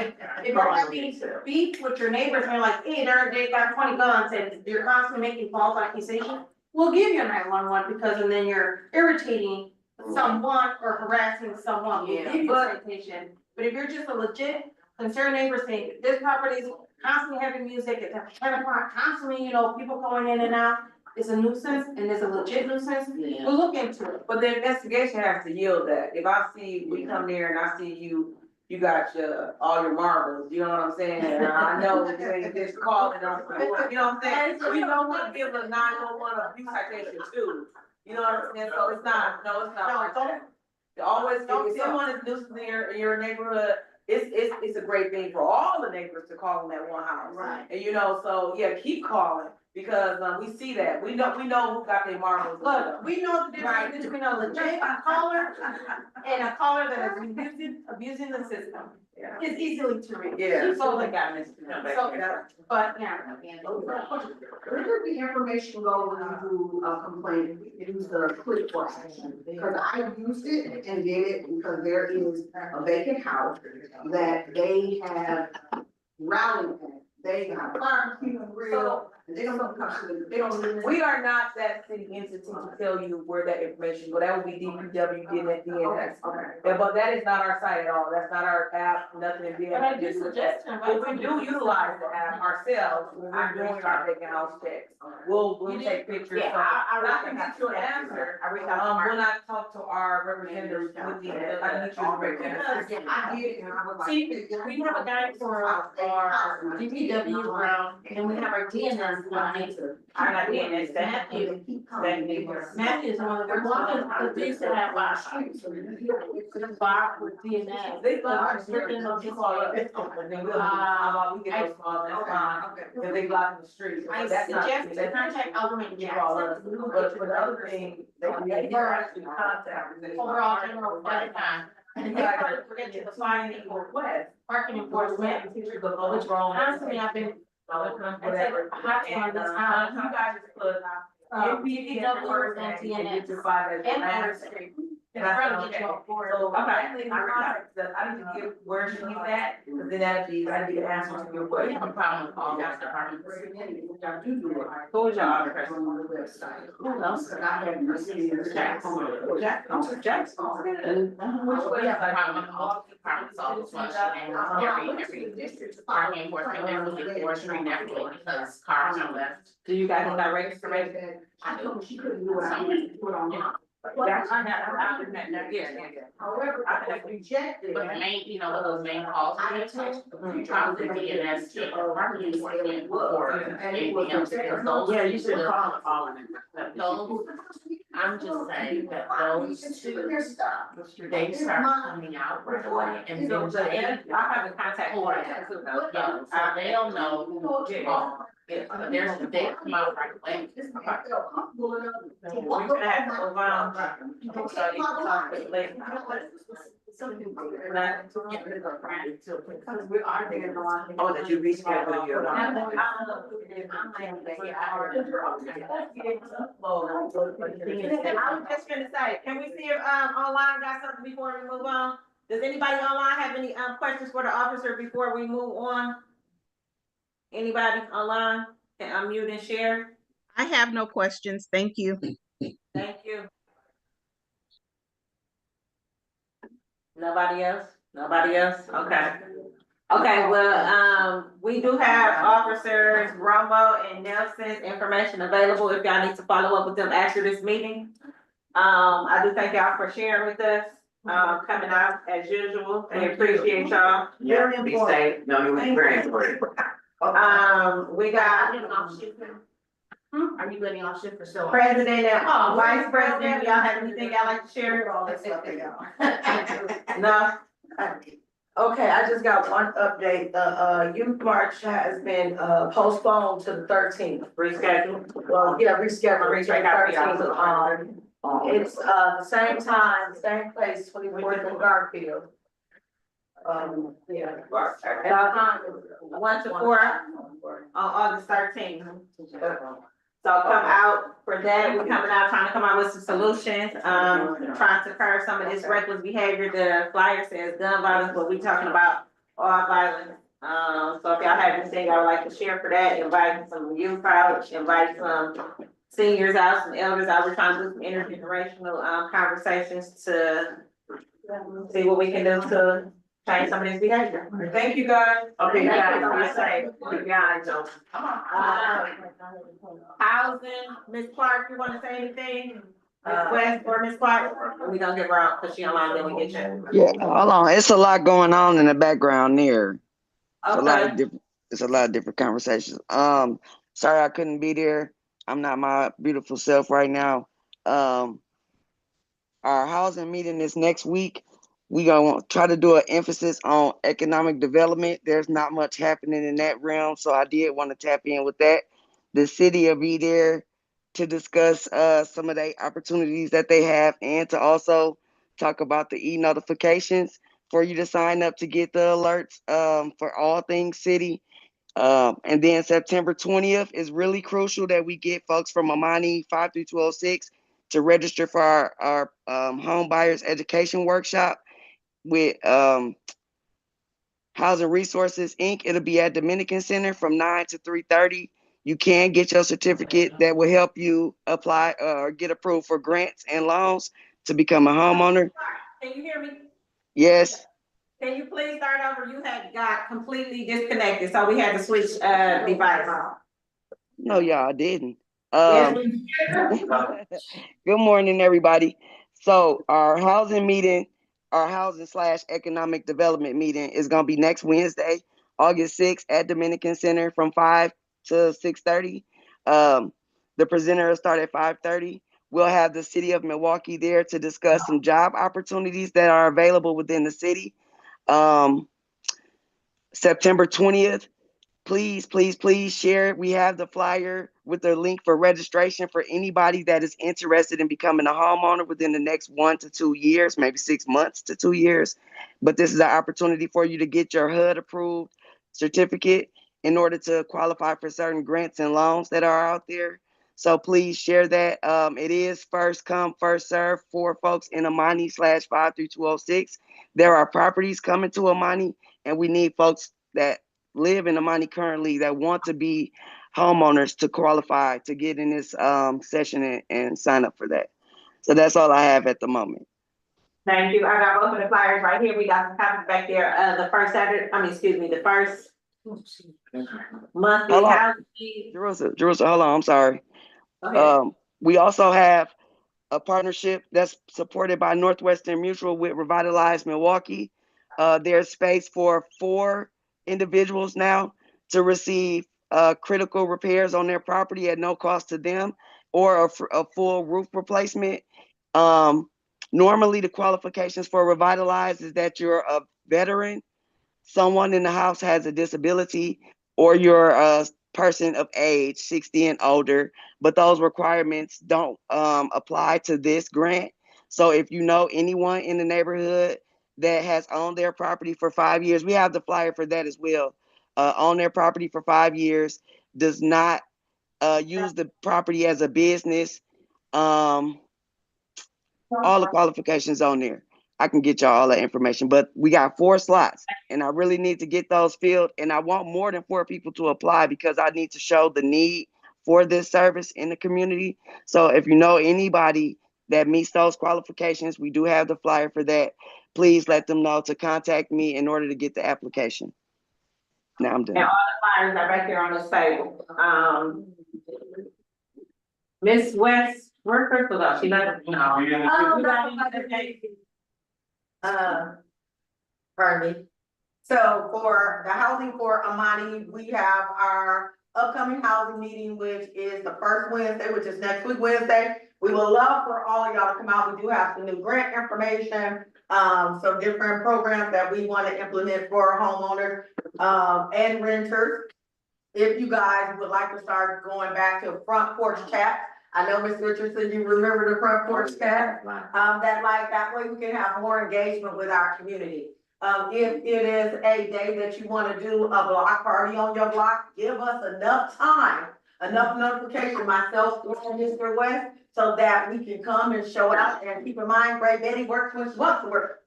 if you're having beef with your neighbors, and you're like, hey, they got 20 guns and you're constantly making false accusations, we'll give you a 911 because and then you're irritating someone or harassing someone, we'll give you a citation. But if you're just a legit concerned neighbor saying, this property is constantly having music, it's at 10 o'clock, constantly, people going in and out, it's a nuisance and it's a legit nuisance, we'll look into it. But the investigation has to yield that. If I see, we come there and I see you got all your marbles, you know what I'm saying? And I know that they just calling on, you know what I'm saying? We don't want to give a 911 abuse citation too. You know what I'm saying? So it's not like that. Always, if someone is nuisance in your neighborhood, it's a great thing for all the neighbors to call in that one house. Right. And so, yeah, keep calling, because, we see that, we know who got their marbles. Look, we know the difference between a legit caller and a caller that is abusing the system. Yeah. It's easily to read. Yeah. So like, but yeah. Where did the information go when you do a complaint, use the quick question? Because I used it and did it because there is a vacant house that they have rallied at. They got barbecue and grill, and they don't come to the, they don't. We are not that city entity to tell you where that information go, that would be DPW getting that DNS. Yeah, but that is not our site at all, that's not our app, nothing. But I do suggest. But we do utilize the app ourselves when we're doing our vacant house checks. We'll take pictures. Yeah, So I can get you an I answer. reached out to When I talk to our representatives with the, I can get you a representative. I did, and I was like. See, we have a guy for our DPW ground, and we have our DNS line. I got DNS, that Matthew is one of the ones that they used to have last year. Bob with DNS. They block restricting those people, and then we'll, we get those calls, that's fine, if they block the street. I That's not- suggest to that's- contact Alderman you call us. Jackson. But for the other thing, they're actually contacting. Overall general fund time. And And then then I I forget to the define finding request. parking enforcement, which constantly I've been, Whatever. hot on this house. You guys just put. DPW and TNS and Orange Street. And I'm trying to get you up for it. So, I need to get where she's at, because then that'd be, I need to answer to your question. have a problem with all that departments. Who was your other person? Who else? I haven't received the checks. Jackson. Which way? We have a problem with all the departments, all the flushing and every district. Parking enforcement, they're looking for street everywhere because cars are left. Do you guys direct information? I told her she couldn't do it, I wanted to put on. That's, I have, yeah. However, I was rejected. But the main, those main calls, we try to get DNS to parking enforcement or anything else, because those. Yeah, you should call all Those, I'm just saying that those two, they start coming out right away and then. I have a contact for that too, though. Yeah, so they'll know, but they come out right away. We're gonna have to move on. So you can talk to later. Oh, that you rescheduled your. I was just gonna say, can we see if, online got something before we move on? Does anybody online have any, questions for the officer before we move on? Anybody online can unmute and share? I have no questions. Thank you. Thank you. Nobody else? Nobody else? Okay. Okay, well, we do have officers Romo and Nelson's information available if y'all need to follow up with them after this meeting. I do thank y'all for sharing with us, coming out as usual. We appreciate y'all. Yeah, be safe, no, you was very important. We got Are you letting off shift for sure? president and vice president. Y'all have anything y'all like to share? All that stuff they got. No? Okay, I just got one update. The youth march has been postponed to the 13th. Reschedule. Well, yeah, rescheduled to the Rescheduled. 13th. It's the same time, same place, 24th and Garfield. Yeah. One to four on August 13th. So come out for that. We're coming out, trying to come out with some solutions, trying to curb some of this reckless behavior. The flyer says gun violence, but we talking about all violence. So if y'all have anything y'all would like to share for that, invite some youth out, invite some seniors out, some elders out. We're trying to do some intergenerational, conversations to see what we can do to change some of this behavior. Thank you, guys. Okay, you guys be safe. You guys don't. Housing, Ms. Clark, you wanna say anything? Ms. West or Ms. Clark? We gonna give her out, cause she online, then we get you. Yeah, hold on. It's a lot going on in the background there. It's a lot of Okay, different, it's a lot of different conversations. Sorry I couldn't be there. I'm not my beautiful self right now. Our housing meeting is next week. We gonna try to do an emphasis on economic development. There's not much happening in that realm, so I did want to tap in with that. The city will be there to discuss some of the opportunities that they have and to also talk about the e-notifications for you to sign up to get the alerts for all things city. And then September 20th is really crucial that we get folks from Amani 5 through 206 to register for our home buyers education workshop with Housing Resources Inc. It'll be at Dominican Center from 9 to 3:30. You can get your certificate that will help you apply or get approved for grants and loans to become a homeowner. can you hear me? Yes. Can you please start over? You had got completely disconnected, so we had to switch, device. No, y'all didn't. Yes, we did. Good morning, everybody. So our housing meeting, our housing/economic development meeting is gonna be next Wednesday, August 6th at Dominican Center from 5 to 6:30. The presenter will start at 5:30. We'll have the city of Milwaukee there to discuss some job opportunities that are available within the city. September 20th, please, please, please share it. We have the flyer with the link for registration for anybody that is interested in becoming a homeowner within the next 1 to 2 years, maybe 6 months to 2 years. But this is an opportunity for you to get your HUD approved certificate in order to qualify for certain grants and loans that are out there. So please share that. It is first come, first serve for folks in Amani /5 through 206. There are properties coming to Amani, and we need folks that live in Amani currently that want to be homeowners to qualify to get in this session and sign up for that. So that's all I have at the moment. Thank you. I got both of the flyers right here. We got some copies back there. The first Saturday, the first monthly Hold on. housing. Jerusalem, hold on, I'm sorry. Okay. We also have a partnership that's supported by Northwestern Mutual with Revitalize Milwaukee. There's space for 4 individuals now to receive critical repairs on their property at no cost to them or a full roof replacement. Normally, the qualifications for Revitalize is that you're a veteran, someone in the house has a disability, or you're a person of age, 60 and older, but those requirements don't apply to this grant. So if you know anyone in the neighborhood that has owned their property for 5 years, we have the flyer for that as well. Own their property for 5 years, does not use the property as a business. All the qualifications on there. I can get y'all all that information, but we got 4 slots and I really need to get those filled. And I want more than 4 people to apply because I need to show the need for this service in the community. So if you know anybody that meets those qualifications, we do have the flyer for that. Please let them know to contact me in order to get the application. Now I'm done. And all the flyers are right there on this table. Miss West, where's Crystal though? She left. No. You got anything? Pardon me. So for the housing for Amani, we have our upcoming housing meeting, which is the first Wednesday, which is next week Wednesday. We would love for all of y'all to come out. We do have some new grant information, some different programs that we want to implement for homeowners, and renters. If you guys would like to start going back to front porch chat, I know Ms. Richardson, you remember the front porch chat? That way we can have more engagement with our community. If it is a day that you wanna do a block party on your block, give us enough time, enough notification, myself or Mr. West, so that we can come and show out. And keep in mind, Great Betty works when she wants to work.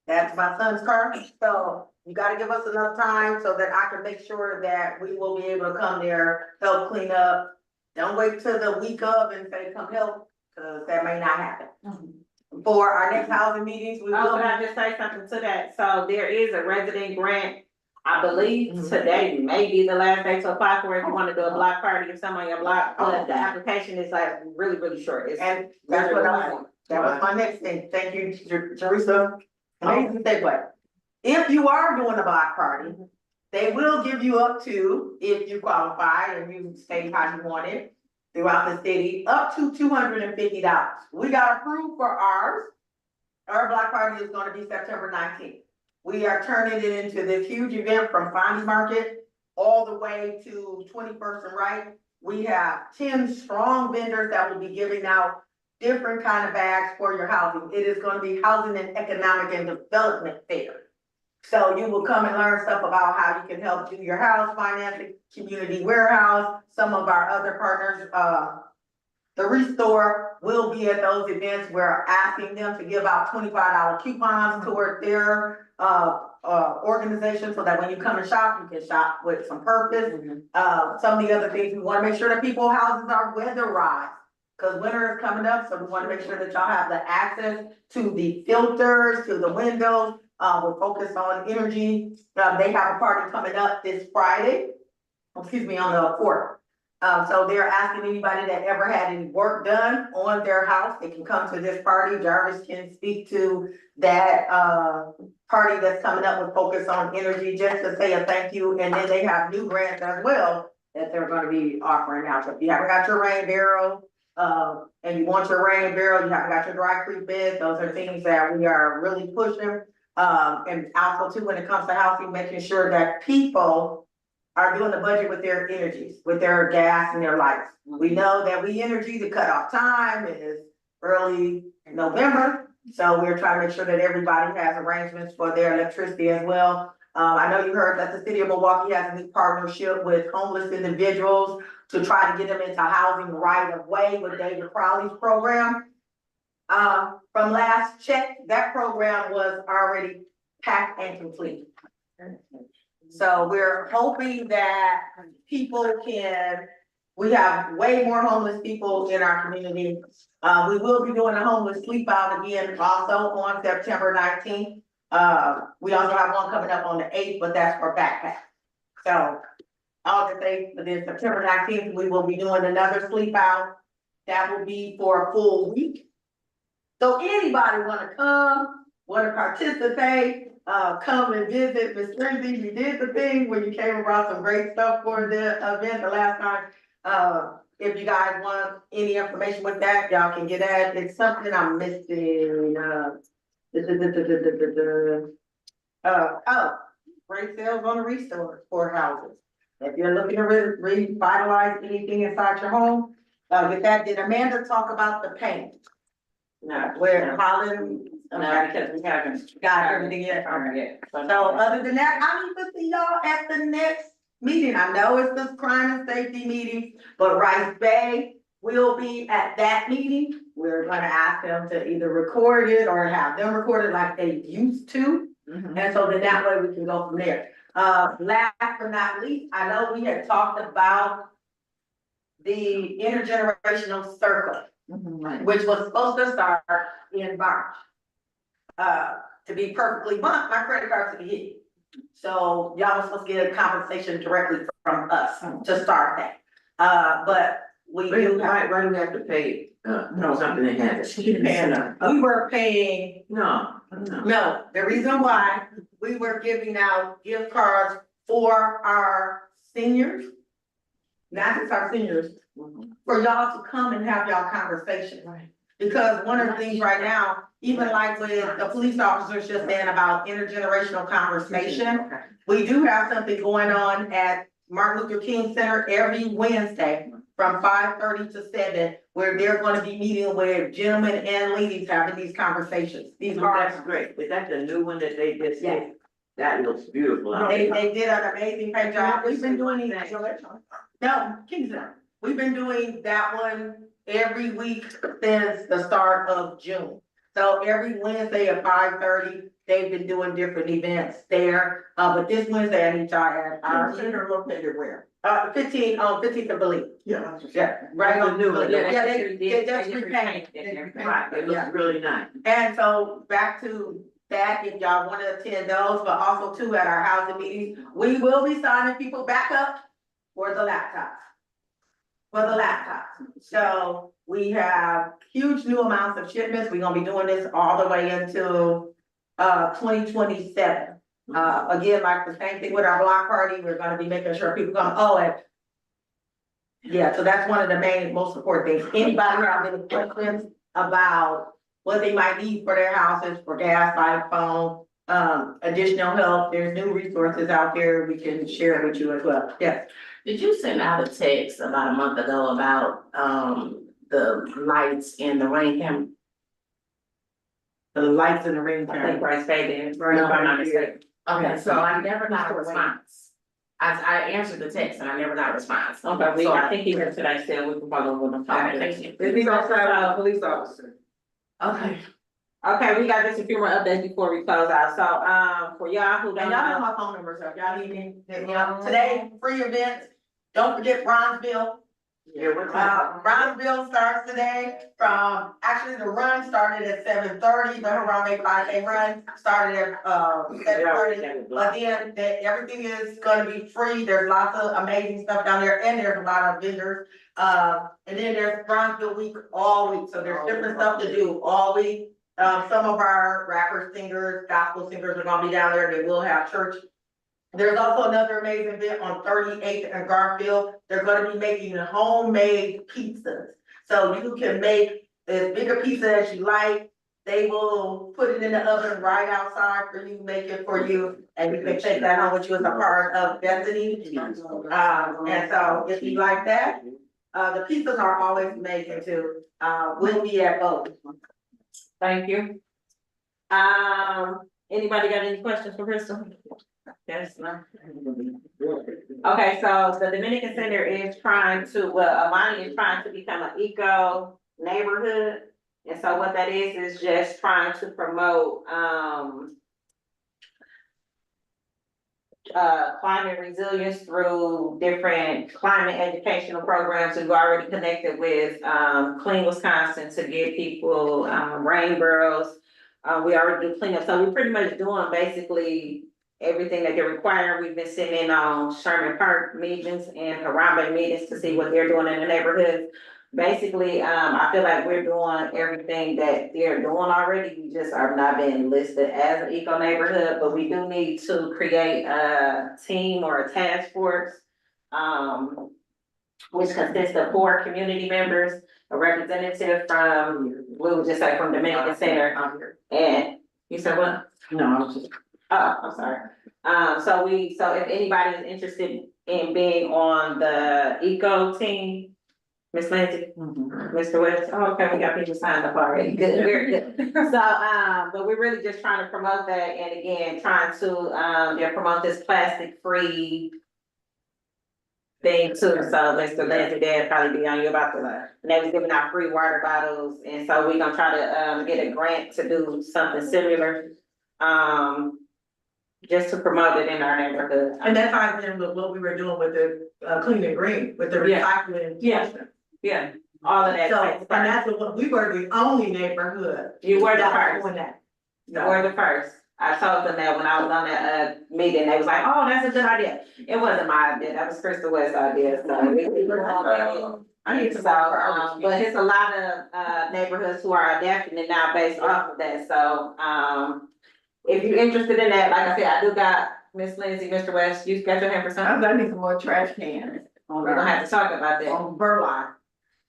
That's my son's car, so you gotta give us enough time so that I can make sure that we will be able to come there, help clean up. Don't wait till the week of and say, come help, cause that may not happen. For our next housing meetings, we Oh, will. can I just say something to that? So there is a resident grant. I believe today may be the last day to apply for it if you wanna do a block party or something on your block, but the application is like really, really short. It's And that's what I want. That was my next thing. Thank you, Teresa. Amazing segue. If you are doing a block party, they will give you up to, if you qualify and you stay how you want it throughout the city, up to $250. We got approved for ours. Our block party is gonna be September 19th. We are turning it into this huge event from Farmers Market all the way to 21st and Wright. We have 10 strong vendors that will be giving out different kind of bags for your housing. It is gonna be housing and economic and development fair. So you will come and learn stuff about how you can help do your house financing, community warehouse, some of our other partners, the Restore will be at those events. We're asking them to give out $25 coupons toward their, organization, so that when you come and shop, you can shop with some purpose. Some of the other things, we wanna make sure that people's houses are weatherized, cause winter is coming up, so we wanna make sure that y'all have the access to the filters, to the windows. We're focused on energy. They have a party coming up this Friday, on the 4th. So they're asking anybody that ever had any work done on their house, they can come to this party. Jarvis can speak to that, party that's coming up with focus on energy, just to say a thank you. And then they have new grants as well that they're gonna be offering out. So if you haven't got your rain barrel, and you want your rain barrel, you haven't got your dry creek bed, those are things that we are really pushing. And also too, when it comes to housing, making sure that people are doing the budget with their energies, with their gas and their lights. We know that the cutoff time is early November. So we're trying to make sure that everybody has arrangements for their electricity as well. I know you heard that the city of Milwaukee has a new partnership with homeless individuals to try to get them into housing right of way with David Crowley's program. From last check, that program was already packed and complete. So we're hoping that we have way more homeless people in our community. We will be doing a homeless sleep out again also on September 19th. We also have one coming up on the 8th, but that's for backpack. So August 8th, but then September 19th, we will be doing another sleep out. That will be for a full week. So anybody wanna come, wanna participate, come and visit Miss Lindsay. You did the thing when you came and brought some great stuff for the event the last time. If you guys want any information with that, y'all can get that. It's something I'm missing, great sales on the Restore for houses. If you're looking to revitalize anything inside your home, with that, did Amanda talk about the paint? No, Where Holland? no, because we haven't Got everything yet? yet. So other than that, I need to see y'all at the next meeting. I know it's the crime and safety meeting, but Rice Bay will be at that meeting. We're gonna ask them to either record it or have them record it like they used to. And so then that way we can go from there. Last but not least, I know we had talked about the intergenerational circle, which was supposed to start in March. To be perfectly blunt, my credit card's to be hit. So y'all was supposed to get a compensation directly from us to start that. But we do have. Why do we have to pay something that happened. We were paying, No. no, the reason why, we were giving out gift cards for our seniors. Not just our seniors, for y'all to come and have y'all conversation. Because one of the things right now, even like with the police officers just saying about intergenerational conversation, we do have something going on at Martin Luther King Center every Wednesday from 5:30 to 7, where they're gonna be meeting with gentlemen and ladies having these conversations. These That's are, great. Is that the new one that they just did? That looks beautiful. out they, there. they did an amazing great job. We've been doing these. No, Kingston. We've been doing that one every week since the start of June. So every Wednesday at 5:30, they've been doing different events there. But this Wednesday, I need y'all at our center located where? 15th of Belize. Yeah. Yeah, right on new Belize. one. Yeah, they just repainted. Right, it looks really nice. And so back to that, if y'all wanna attend those, but also too at our housing meetings, we will be signing people back up for the laptops. So we have huge new amounts of shipments. We're gonna be doing this all the way until 2027. Again, like the same thing with our block party, we're gonna be making sure people come, and yeah, so that's one of the main, most important things. Anybody have any questions about what they might need for their houses, for gas, light, phone, additional help? There's new resources out there we can share with you as well. Yes. Did you send out a text about a month ago about, the lights in the rain camera? The lights in the ring. I think Bryce paid it, if Right. I'm not mistaken. Okay, so I never got a response. I answered the text and I never got a response. Okay, So I think he here today still, we can follow with him. Okay, thank you. He's outside, police officer. Okay. Okay, we got just a few more updates before we close out, so, for y'all who And don't y'all know know. my phone number, so if y'all need me, today, free events. Don't forget Bronzeville. Yeah, what time? Bronzeville starts today from, actually, the run started at 7:30, the Harambe 5K run started at, 7:30. But then, everything is gonna be free, there's lots of amazing stuff down there, and there's a lot of vendors. And then there's Bronzeville week all week, so there's different stuff to do all week. Some of our rappers, singers, gospel singers are gonna be down there, they will have church. There's also another amazing event on 38th and Garfield. They're gonna be making homemade pizzas. So you can make as big a pizza as you like. They will put it in the oven right outside for you, make it for you, and you can take that home with you as a part of Destiny. And so if you like that, the pizzas are always amazing too. We'll be at both. Thank you. Anybody got any questions for Crystal? Yes, no. Okay, so the Dominican Center is trying to, Amani is trying to become an eco neighborhood. And so what that is just trying to promote, climate resilience through different climate educational programs. We've already connected with, Clean Wisconsin to give people, rain barrels. We already do cleanup, so we're pretty much doing basically everything that they're requiring. We've been sitting in on Sherman Park meetings and Harambe meetings to see what they're doing in the neighborhood. Basically, I feel like we're doing everything that they're doing already, we just are not being listed as an eco neighborhood, but we do need to create a team or a task force. Which consists of 4 community members, a representative from, we would just say from Dominican Center. And you said what? No, I was just. Oh, I'm sorry. So if anybody is interested in being on the eco team, Ms. Lindsay, Mr. West, oh, okay, we got people signed up already, good, very good. So, but we're really just trying to promote that, and again, trying to, promote this plastic-free thing too, so Mr. Lindsay, they'll probably be on you about the, and they was giving out free water bottles, and so we're gonna try to, get a grant to do something similar. Just to promote it in our neighborhood. And that ties in with what we were doing with the clean and green, with the Yeah. recycling. Yeah. Yeah, all of that. So, takes and part. that's what, we were the only neighborhood. You were the that was first. doing that. You were the first. I told them that when I was on that, meeting, they was like, oh, that's a good idea. It wasn't my idea, that was Crystal West's idea, so we were on that. I need to. So, but it's a lot of, neighborhoods who are adapting it now based off of that, so, if you're interested in that, like I said, I do got Miss Lindsay, Mr. West, you got your hand for something? I need some more trash cans We're gonna have to talk about that. on Burlock.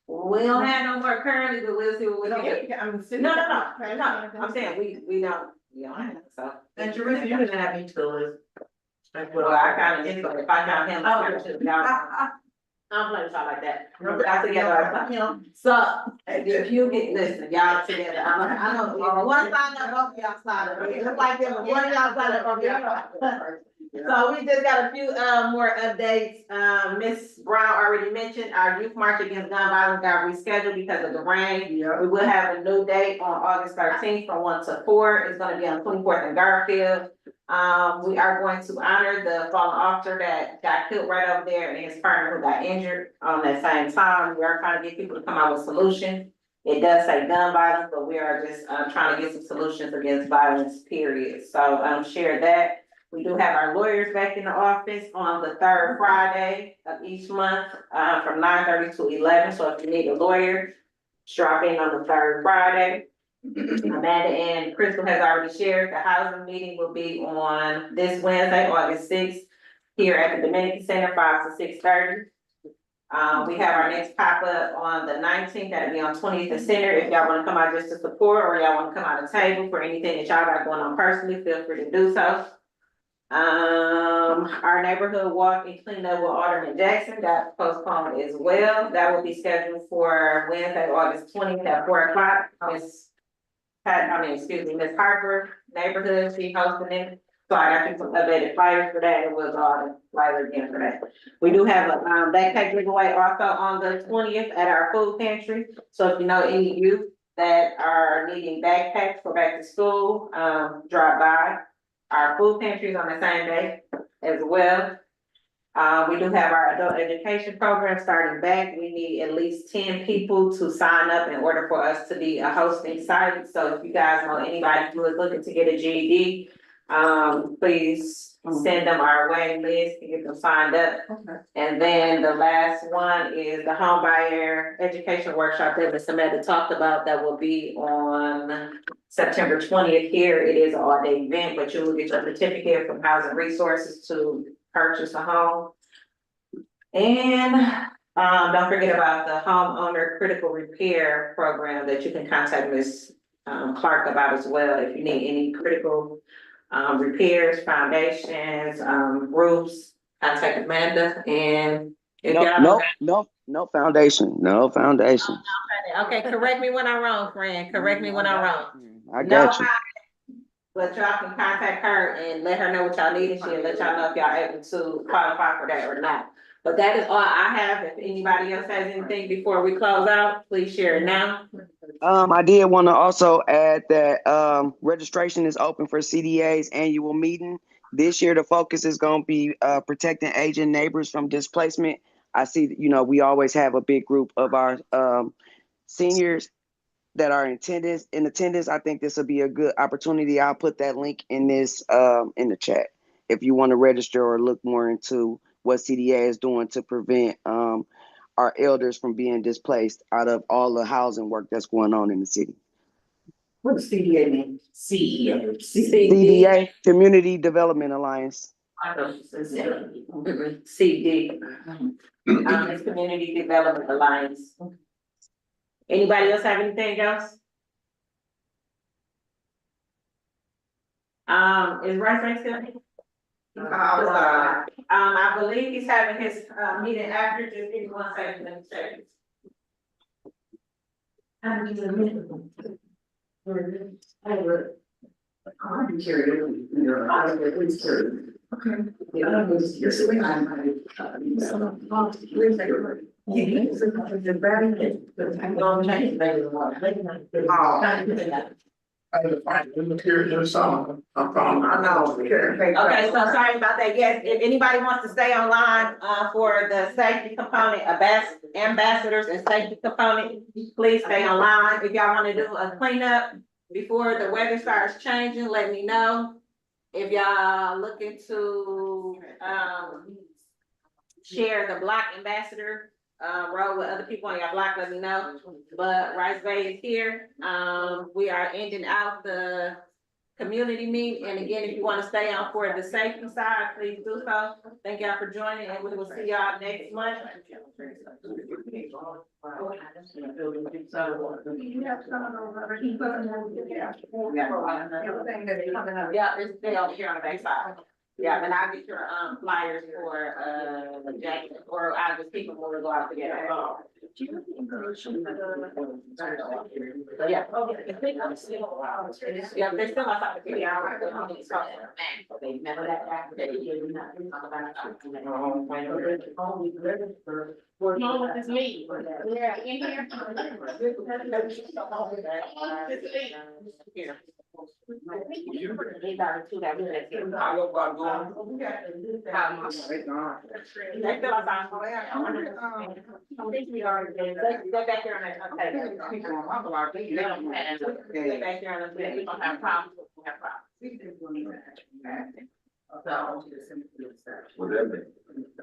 We don't have no more currently, but we'll see what we can do. I'm sitting. No, I'm saying, we don't have, it, so. And Teresa, you didn't have me to it. Well, I kind of, if I count him, I kinda should have. I don't play with y'all like that. Y'all together. So, if you get, listen, y'all together, I know, if one side up, y'all side up. It look like them, but one of y'all side up, y'all side up. So we just got a few, more updates. Ms. Brown already mentioned our youth march against gun violence got rescheduled because of the rain. Yeah. We will have a new date on August 13th from 1 to 4. It's gonna be on 24th in Garfield. We are going to honor the fallen officer that got killed right over there and his partner who got injured on that same time. We are trying to get people to come out with solutions. It does say gun violence, but we are just, trying to get some solutions against violence, period. So, share that. We do have our lawyers back in the office on the third Friday of each month, from 9:30 to 11. So if you need a lawyer, drop in on the third Friday. Amanda and Crystal has already shared, the housing meeting will be on this Wednesday, August 6th, here at the Dominican Center, 5 to 6:30. We have our next pop-up on the 19th, that'll be on 20th and Center. If y'all wanna come out just to support, or y'all wanna come out to table for anything that y'all got going on personally, feel free to do so. Our neighborhood walk and cleanup with Alderman Jackson got postponed as well. That will be scheduled for Wednesday, August 20th at 4 o'clock. Miss Harper, neighborhood, she hosting it. So I got you some updated flyers for that, and we'll go on the flyer again for that. We do have a, backpack giveaway also on the 20th at our food pantry. So if you know any youth that are needing backpacks for back to school, drop by. Our food pantry is on the same day as well. We do have our adult education program starting back. We need at least 10 people to sign up in order for us to be a hosting site. So if you guys know anybody who is looking to get a GED, please send them our way, Liz, to get them signed up. Okay. And then the last one is the home buyer education workshop that Ms. Samantha talked about, that will be on September 20th here. It is an all-day event, but you will get your certificate from Housing Resources to purchase a home. And, don't forget about the homeowner critical repair program that you can contact Ms. Clark about as well, if you need any critical repairs, foundations, roofs, contact Amanda. And if y'all No foundation, no foundation. okay, correct me when I'm wrong, friend, correct me when I'm wrong. I got you. But y'all can contact her and let her know what y'all need, and she'll let y'all know if y'all able to qualify for that or not. But that is all I have. If anybody else has anything before we close out, please share it now. I did want to also add that registration is open for CDA's annual meeting. This year, the focus is going to be protecting aging neighbors from displacement. I see, we always have a big group of our seniors that are in attendance. I think this will be a good opportunity. I'll put that link in this in the chat if you want to register or look more into what CDA is doing to prevent our elders from being displaced out of all the housing work that's going on in the city. What does CDA mean? CEA. CDA, Community Development Alliance. CD. It's Community Development Alliance. Anybody else have anything else? Is Rice still? I believe he's having his meeting after, just give me 1 second, let me check. Okay, so sorry about that. Yes, if anybody wants to stay online, for the safety component, ambassadors and safety component, please stay online. If y'all wanna do a cleanup before the weather starts changing, let me know. If y'all looking to, share the block ambassador road with other people on your block, let me know. But Rice Bay is here. We are ending out the community meeting. And again, if you want to stay on for the safety side, please do so. Thank y'all for joining, and we will see y'all next month. Yeah, it's, they over here on the back side. Yeah, and I'll get your, flyers for, Jack, or I'll just keep them when we go out together. Yeah. Yeah, they're still outside the city. Remember that back day, you did not talk about No, it's me. Yeah, in here. These are the two that we let get. I go by going. They still outside. We already did. They're back here on that, okay. They don't have, they're back here on the, we don't have problems, we have problems.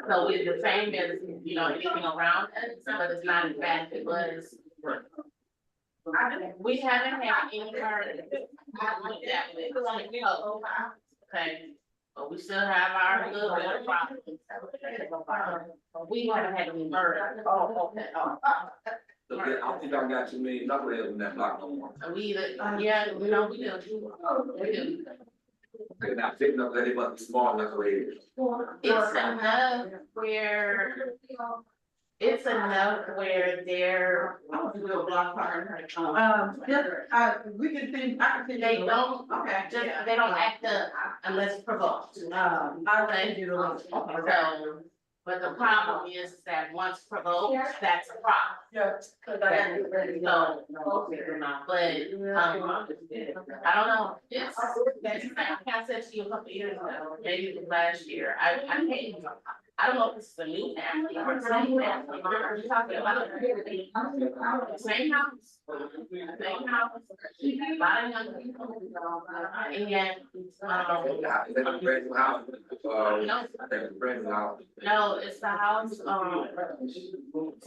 So it's the same as, you know, anything around us, but it's not as bad as it was. We haven't had any hurt. Okay, but we still have our little bit of problems. We haven't had any murder. Oh, okay. I don't think I got too many knuckleheads in that block no more. We either, yeah, no, we do. We do. They're not big enough that they must be small knuckleheads. It's enough where. It's enough where they're. We can think, I can think. They don't, Okay. just, they don't act up unless provoked. Okay. So, but the problem is that once provoked, that's a problem. Yeah. So, but, I don't know, it's, I said to you a couple years ago, maybe it was last year, I can't. I don't know if this is a new family or the same family, we're talking about the same house. Same house, a lot of young people, and yet, Is that a brand new house? no. I think it's a brand new house. No, it's the house, so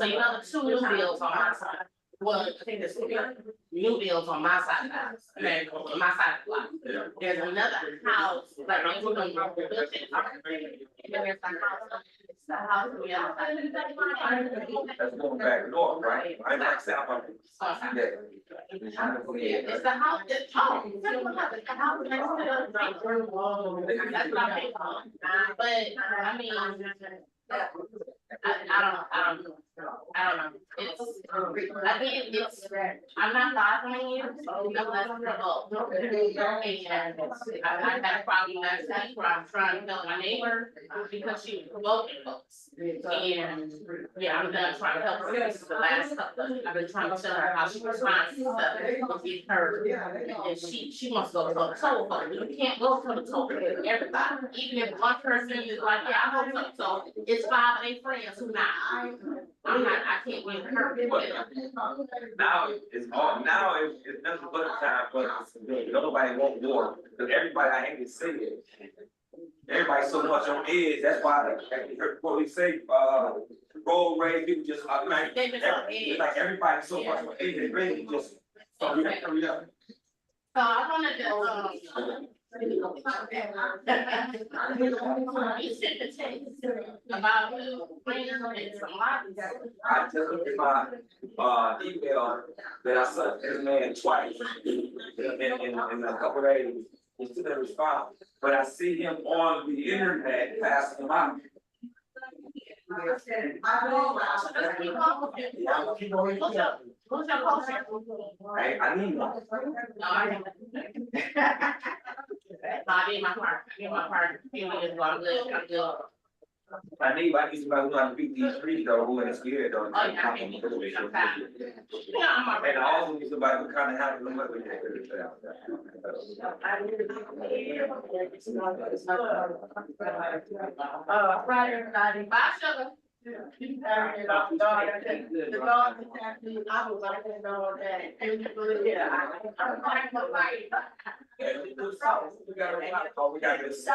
you know the two new builds on my side. Well, I think there's new builds on my side of the house, okay, on my side of the block. Yeah. There's another house, like, I'm gonna go build it. And then there's the house, it's the house on the other side. That's going back north, right? I like South. It's the house that, it's the house next to the. That's what I'm paying for. But, I mean, I don't know. It's, I think it's, I'm not bothering you, unless provoked. And I had a problem last night where I'm trying to help my neighbor because she was provoking folks. And, yeah, I'm done trying to help her. This is the last couple, I've been trying to tell her how she responds to stuff, to get her. And she wants to go toe to toe with her. You can't go toe to toe with everybody, even if one person is like, yeah, I go toe to toe, it's 5 of their friends who not. I'm not, I can't win her. Now it's nothing but a time, but nobody won't war, because everybody, I hate to say it. Everybody's so much on edge, that's why you heard what we say, road rage, people just, like, it's like everybody's so much on edge, they really just. So I wanted to, you sent the text about the plans and some lots. I just looked at my, email that I sent this man twice in a couple days, he still didn't respond, but I see him on the internet passing them out. Who's your poster? I need one. No, I didn't. I did my part, few years ago, I'm good. I need somebody who knows how to beat these streets though, who ain't scared though. Oh, yeah, I can't be sometimes. Yeah, I'm And I also need somebody who kind of has them up with that. Friday, everybody. Bye, sugar. The dog attacked me, I was like, know that. I'm Oh, we got this.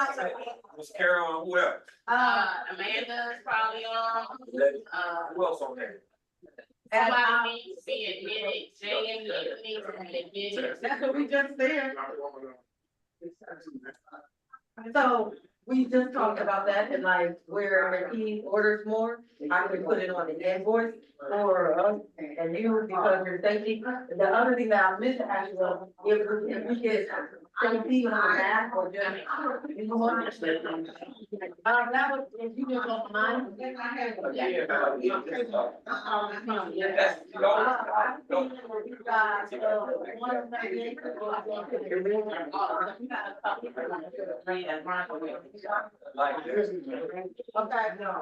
Miss Carol, who else? Amanda's probably on, Who else on there? somebody needs to be admitted, Jay and needs to be admitted. That's what we just said. So we just talked about that and like where he orders more, I could put it on the invoice for us and you because you're safety. The other thing that I missed actually was if we get safety on the back or just. That was, if you just don't mind. Okay,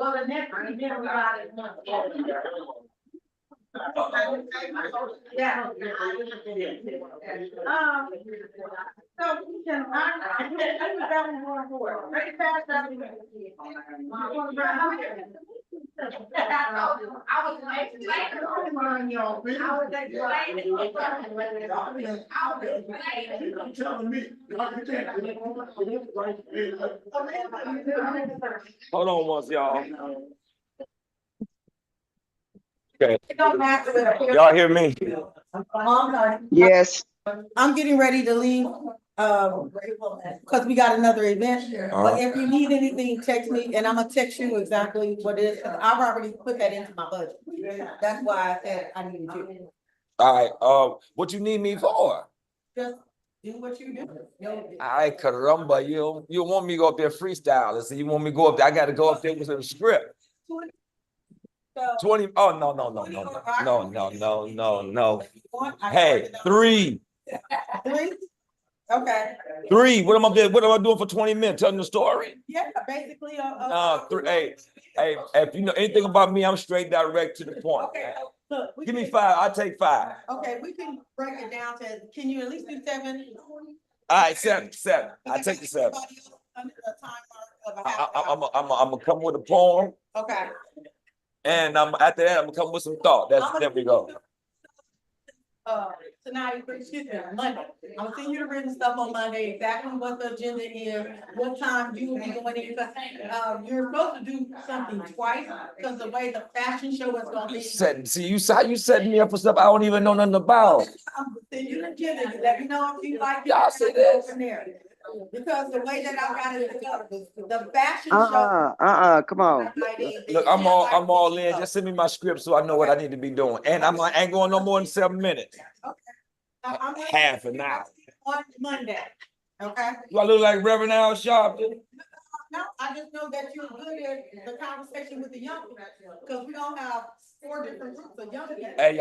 well, the next event we got is month. Yeah. So we can, right fast, I was Hold on once, y'all. It don't matter with. Y'all hear me? Yes. I'm getting ready to leave, cause we got another event. But if you need anything, text me and I'm gonna text you exactly what it is. 'Cause I've already put that into my budget. That's why I said I needed you. All right, what you need me for? Just do what you do. Ay, caramba, you want me to go up there freestyle, and so you want me to go up there, I gotta go up there with a script. 20, oh, no. Hey, three, Okay. what am I doing for 20 minutes, telling the story? Yeah, basically. Hey, if you know anything about me, I'm straight direct to the point. Okay, look. Give me 5, I'll take 5. Okay, we can break it down to, can you at least do 7? All right, 7, I take the 7. Under a time mark of a half hour. I'm gonna come with a poem, Okay. and after that, I'm gonna come with some thought, there we go. Tonight, excuse me, Monday. I'm gonna send you the written stuff on Monday, exactly what the agenda is, what time you will be going in, because, you're supposed to do something twice, because the way the fashion show is gonna be. See, how you setting me up for stuff I don't even know nothing about. I'm gonna send you the agenda, you let me know if you like it. Y'all see this? From there. Because the way that I got it together, the fashion show. Come on. Look, I'm all in. Just send me my script so I know what I need to be doing. And I ain't going no more than 7 minutes. I'm Half an hour. on Monday, okay? Do I look like Reverend Al Sharpton? No, I just know that you're good at the conversation with the young people, because we don't have 4 different groups of young people. Hey,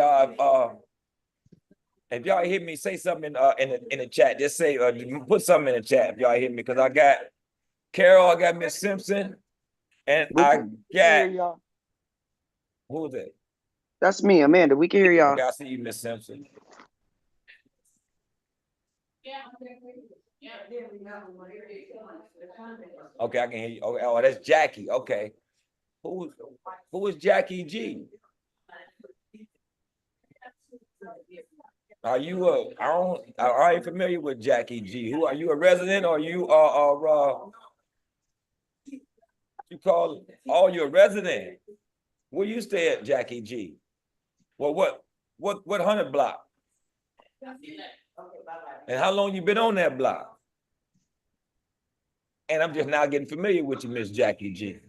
if y'all hear me, say something in the chat. Just say put something in the chat if y'all hear me, because I got Carol, I got Miss Simpson, and I got who is it? That's me, Amanda. We can hear y'all. Okay, I see you, Miss Simpson. Okay, I can hear you. Okay, oh, that's Jackie. Okay, who is Jackie G? Are you I ain't familiar with Jackie G. Who are you, a resident, or you you call you're a resident? Where you stay at, Jackie G? Well, what 100 block? And how long you been on that block? And I'm just now getting familiar with you, Miss Jackie G.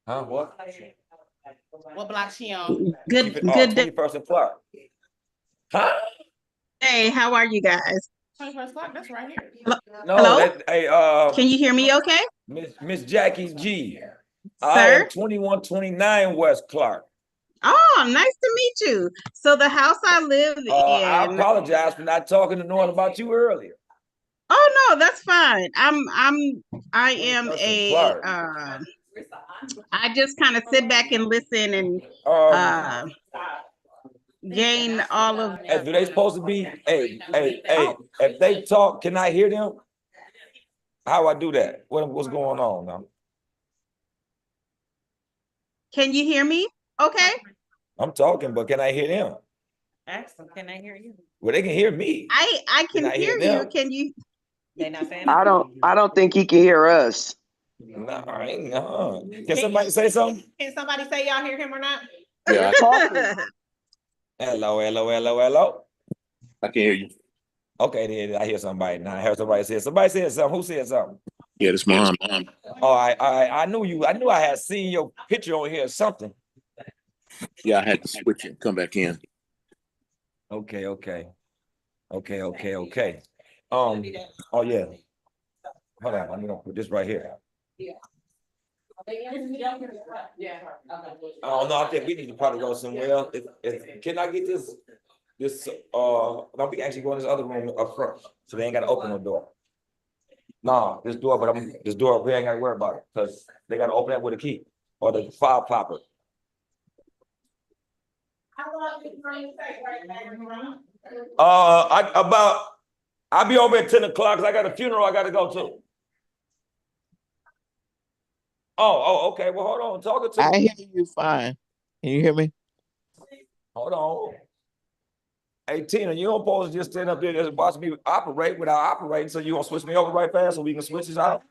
Huh, what? What block she on? Good 21st and Clark. Huh? day. How are you guys? 21st block, that's right here. No, Hello? Can you hear me okay? Miss Jackie G. Sir? I am 2129 West Clark. Oh, nice to meet you. So the house I live in. I apologize for not talking to no one about you earlier. Oh no, that's fine. I am I just kind of sit back and listen and gain all of. Hey, do they supposed to be? Hey, if they talk, can I hear them? How I do that? What's going on now? Can you hear me? Okay. I'm talking, but can I hear them? Ask them, can I hear you? Well, they can hear me. I can hear you. them? Can you? They not saying I don't think he can hear us. No, I ain't, no. Can somebody say something? Can somebody say y'all hear him or not? Yeah, Talking. Hello. I can hear you. Okay, then I hear somebody now. I heard somebody say something. Who said something? Yeah, this mom. Oh, I knew you. I knew I had seen your picture on here or something. Yeah, I had to switch it and come back in. Okay. Oh yeah. Hold on, I'm gonna put this right here. Oh no, I think we need to probably go somewhere else. Can I get this? No, we can actually go in this other room up front, so they ain't gotta open the door. No, this door, but this door, we ain't gotta worry about it, cause they gotta open that with a key or the file popper. I'll be over at 10 o'clock, cause I got a funeral I gotta go to. Okay, well, hold on, talking to I me. hear you fine. Can you hear me? Hold on. Hey, Tina, you don't supposed to just stand up there and watch me operate without operating, so you gonna switch me over right fast so we can switch this out?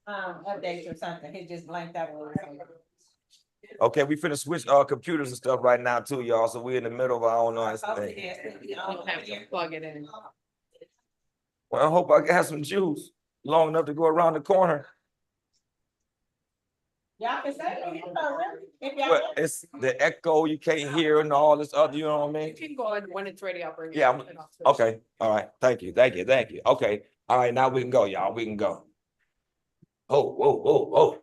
Updates or something, he just blanked out. Okay, we finna switch computers and stuff right now too, y'all, so we in the middle of our own nice thing. Plug it in. Well, I hope I got some juice long enough to go around the corner. Y'all can say it, really, if y'all But want. it's the echo, you can't hear and all this other, you know what I mean? You can go and when it's ready, I'll bring it. Yeah, okay, all right, thank you. Okay, all right, now we can go, y'all, we can go. Oh.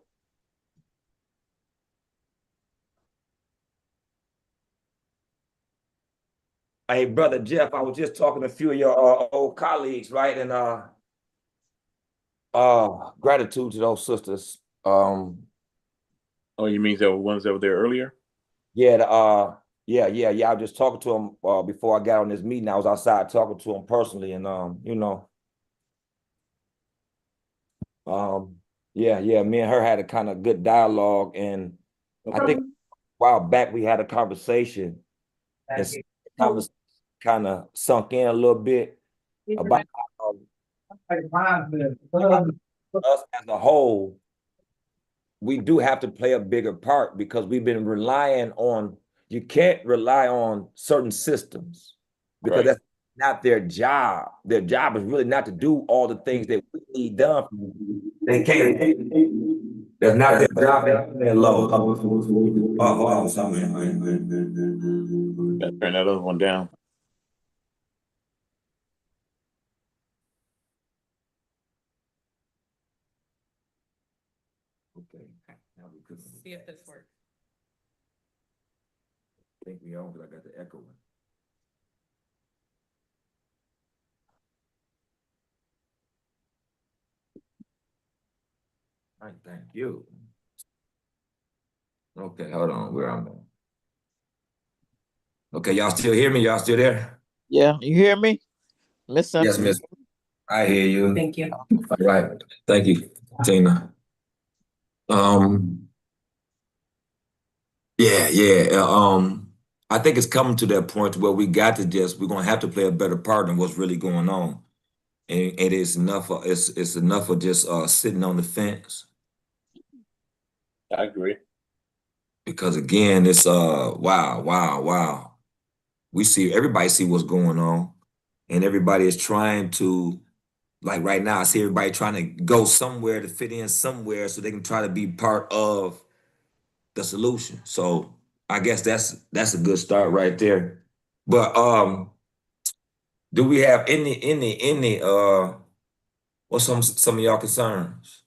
Hey, brother Jeff, I was just talking to a few of your old colleagues, right? And gratitude to those sisters. Oh, you mean there were ones that were there earlier? Yeah, yeah. I was just talking to them before I got on this meeting. I was outside talking to them personally, and yeah, me and her had a kind of good dialogue, and I think a while back we had a conversation, and kind of sunk in a little bit about us as a whole. We do have to play a bigger part because we've been relying on, you can't rely on certain systems because that's not their job. Their job is really not to do all the things that we need done. They can't. That's not their job. They're low. Hold on, something. Turn that other one down. Okay. Now we could See if this works. think we on because I got the echo. All right, thank you. Okay, hold on, where I'm at. Okay, y'all still hear me? Y'all still there? Yeah, you hear me? Listen. Yes, miss. I hear you. Thank you. All right, thank you, Tina. Yeah. I think it's coming to that point where we're gonna have to play a better part in what's really going on. And it is enough it's enough of just sitting on the fence. I agree. Because again, it's wow. Everybody see what's going on, and everybody is trying to, like right now, I see everybody trying to go somewhere to fit in somewhere so they can try to be part of the solution. So I guess that's a good start right there. But do we have any what's some of y'all concerns?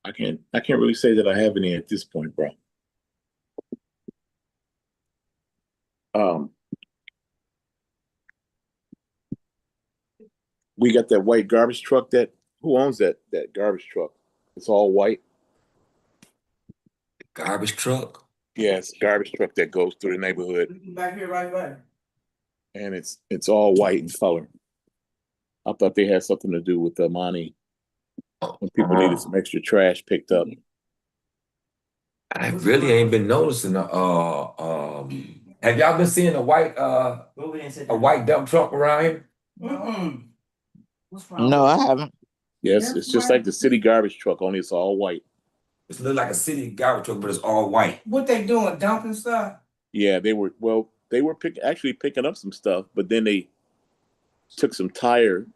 I can't really say that I have any at this point, bro. We got that white garbage truck who owns that garbage truck? It's all white. Garbage truck? Yeah, it's a garbage truck that goes through the neighborhood. Back here, right. And it's all white in color. I thought they had something to do with the money when people needed some extra trash picked up. I really ain't been noticing Have y'all been seeing a white dump truck around here? No, I haven't. Yes, it's just like the city garbage truck, only it's all white. It looks like a city garbage truck, but it's all white. What they doing, dumping stuff? Yeah, they were actually picking up some stuff, but then they took some tires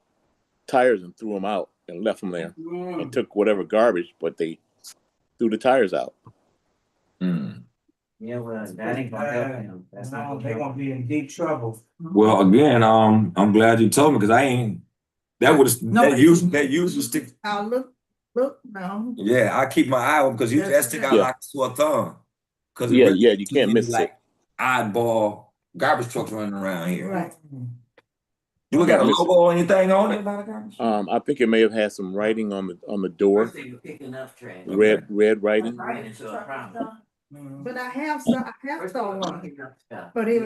and threw them out and left them there and took whatever garbage, but they threw the tires out. Yeah, well, that ain't gonna help him. That's not gonna help. Be in deep trouble. Well, again, I'm glad you told me because I ain't. That would that usually stick. Look now. Yeah, I keep my eye on because usually that stick out like a sore thumb. Because you can't miss like it. oddball garbage trucks running around here. Right. Do we got a logo or anything on it? I think it may have had some writing on the door. First thing you're picking up trash. Red writing. Right into a problem. But I have one, Picking up stuff. but he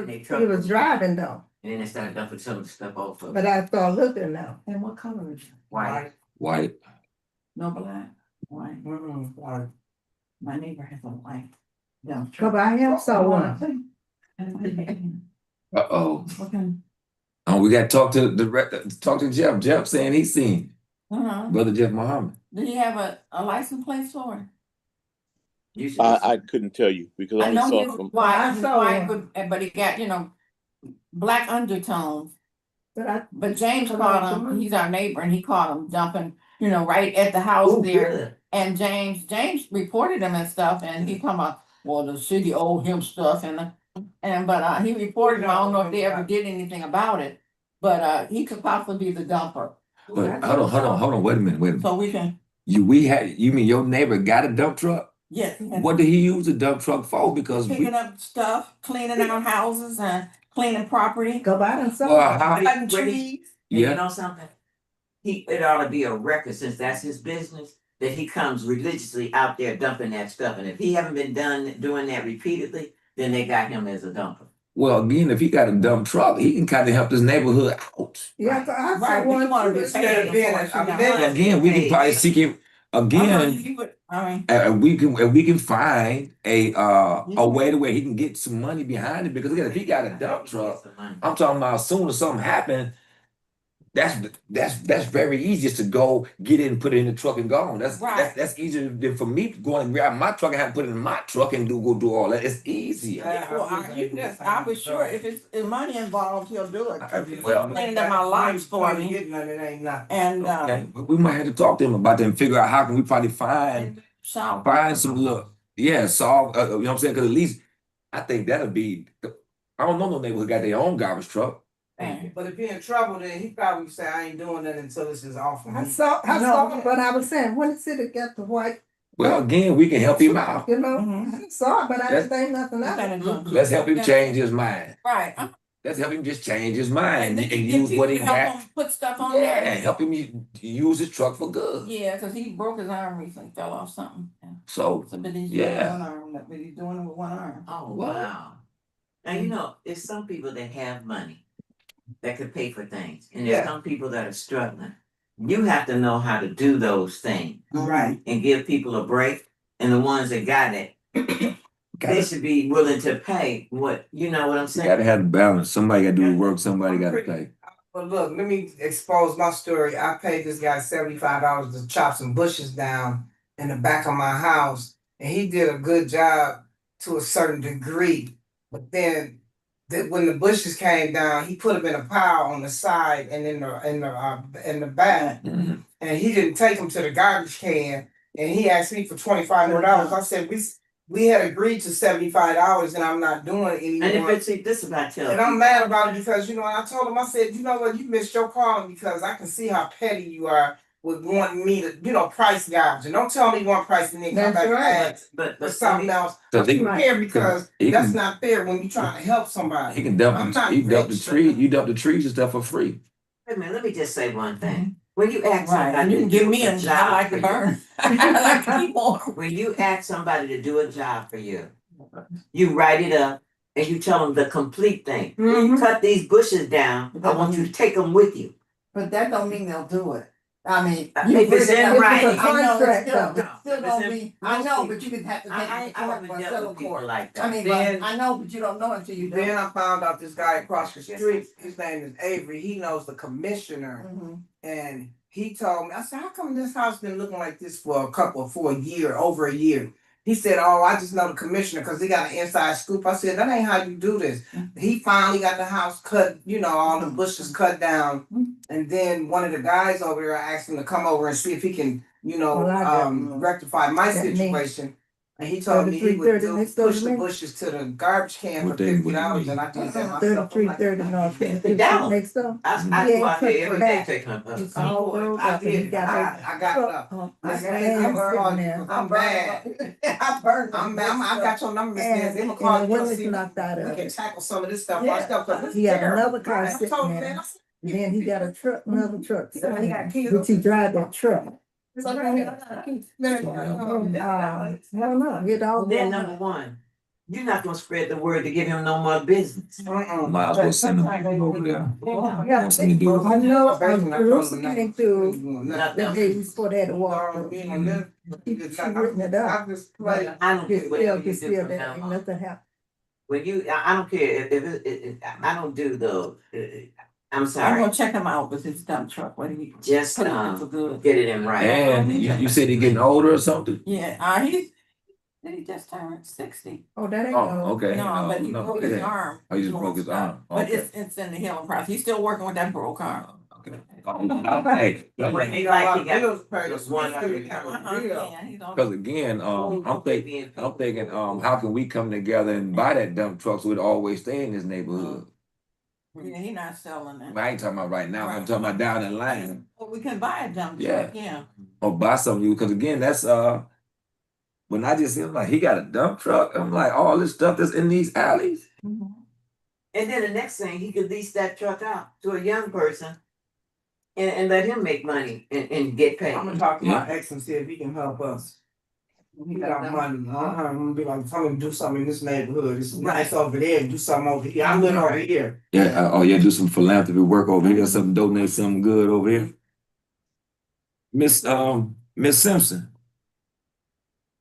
was driving though, And then they started dumping some of the stuff off of. but I started looking now. And what color is it? White. White. No black, white. White. My neighbor has a white dump Cause truck. I have saw one. Uh-oh. What kind? Oh, we got to talk to Jeff. Jeff saying he's seen Uh-huh. Brother Jeff Muhammad. Do you have a license plate for I couldn't tell you because I I only know saw he was from. white, saw white, one. but he got, black undertones. But But James But caught I- him, he's our neighbor, and he caught him dumping, right at the house Oh, there. good. And James reported him and stuff, and he come up, well, the city owed him stuff, but he reported him. I don't know if they ever did anything about it, but he could possibly be the dumper. But hold on, wait a minute. So we can, You mean your neighbor got a dump truck? yes, What did he use the dump truck for? Because picking up stuff, cleaning our houses and cleaning property. go by and saw. Well, how- Cutting trees. And Yeah. you know something? It ought to be a record, since that's his business, that he comes religiously out there dumping that stuff. And if he haven't been doing that repeatedly, then they got him as a dumper. Well, again, if he got a dump truck, he can kind of help his neighborhood out. Yeah, I saw Right, we one wanna too. be Instead paid of being for a it, you know. vendor. Again, we can probably seek him again. He would, We can find a way to where he can get some money behind it, because again, if he got a dump truck, I'm talking about as soon as something happened, that's very easy, just to go get it and put it in the truck and go on. Right. That's easier than for me going and grab my truck and have to put it in my truck and go do all that. It's easier. well, I was sure if money involved, he'll do it. Well, Cleaning up my lives for me. And, okay, we might have to talk to him about that and figure out how can we probably find some look. Yeah, solve. You know what I'm saying? Because at least I think that'll be. I don't know no neighbor who got their own garbage truck. But if he in trouble, then he probably say, I ain't doing that until this is off. I saw, but I was saying, when the city got the white, Well, again, we can help him out. you know, I saw it, but I didn't think nothing of it. Let's help him change his mind. Right. Let's help him just change his mind and If use you what he can help got. him put stuff on Yeah, there. help him use his truck for good. Yeah, cause he broke his arm recently, fell off something. So, So, but he's yeah. one arm, but he's doing it with one arm. Oh, What? wow. Now, there's some people that have money that could pay for things, and there's some people that are struggling. You have to know how to do those things. Right. And give people a break, and the ones that got it, they should be willing to pay what, you know what I'm You saying? gotta have the balance. Somebody gotta do the work, somebody gotta pay. Well, look, let me expose my story. I paid this guy $75 to chop some bushes down in the back of my house, and he did a good job to a certain degree. But then, when the bushes came down, he put them in a pile on the side and in the back, Mhm. and he didn't take them to the garbage can. And he asked me for $2,500. I said we had agreed to $75, and I'm not doing it And anymore. if it's, this is about telling. And I'm mad about it because, and I told him, I said, you know what, you missed your calling because I can see how petty you are with wanting me to, price gouge. And don't tell me you want price and then come That's back and right. ask But for something else. So I'm he- fair because he that's can- not fair when you're trying to help somebody. He can I'm dump not the rich. tree, you dump the trees and stuff for free. Wait a minute, let me just say one thing. When you ask Right, somebody and you to can give do me a a, job I like for to you, burn. I like to keep on. when you ask somebody to do a job for you, you write it up and you tell them the complete thing. You cut these bushes down, I want you to take them with you. But that don't mean they'll do it. I mean. If it's in writing. I know, Contract, still, though. still don't be, I know, but you can have to take I it to court haven't for dealt civil with people court. like I that. mean, Then- but I know, but you don't know until you do. Then I found out this guy across the street, his name is Avery, he knows the commissioner. Mhm. And he told me, I said, how come this house been looking like this for a year, over a year? He said, oh, I just know the commissioner because he got an inside scoop. I said, that ain't how you do this. He finally got the house cut, all the bushes cut down. And then one of the guys over there asked him to come over and see if he can, rectify my situation. And he told me he would push the bushes to the garbage can for What day would it $50, be? and I did that myself. $50. Next door. I go out there every day taking a It's all rolled I up and he did. got I got truck. up. I got I'm hands sitting there. mad. I'm mad. I got your number, Miss Nancy. I'm gonna And call the you and windows see knocked out we of can it. tackle some of this stuff ourselves, because this He is had terrible. another car I sitting told him, there. man, I said, Then he got a truck, another truck, So he got killed. which he drive that truck. I don't know, get all. Then number one, you're not gonna spread the word to give him no more business. Might as well send them over there. Yeah, Have something to do. I know, Bruce came through the Nothing. day before they had to walk. She written it up. I don't care whatever you do Still, from that now ain't on. nothing happened. When you, I don't care if I don't do I'm I'm sorry, gonna check him out with his dump truck, what he. just, put it in for good. get it in writing. And you said he getting older or something? Yeah, he just turned 60. Oh, that ain't. Oh, okay. No, but he broke his arm. Oh, he just broke his arm. But Okay. it's in the healing process. He's still working with that broke arm. Okay. Hey, He like he got Just one. Yeah, he's on. because again, I'm thinking, how can we come together and buy that dump truck so it always stay in this neighborhood? Yeah, he not selling that. I ain't talking about right now. I'm talking about down the line. Well, we can buy a dump Yeah. truck, yeah. Or buy something, because again, that's when I just see him like he got a dump truck. I'm like, all this stuff that's in these alleys. Mm-hmm. And then the next thing, he could lease that truck out to a young person and let him make money and get paid. I'm gonna talk to my ex and see if he can help us. He got money. I'm gonna be like, tell him to do something in this neighborhood. It's nice over there. Do something over here. I live over here. Yeah, do some philanthropy work over here, something, donate something good over here. Miss Simpson,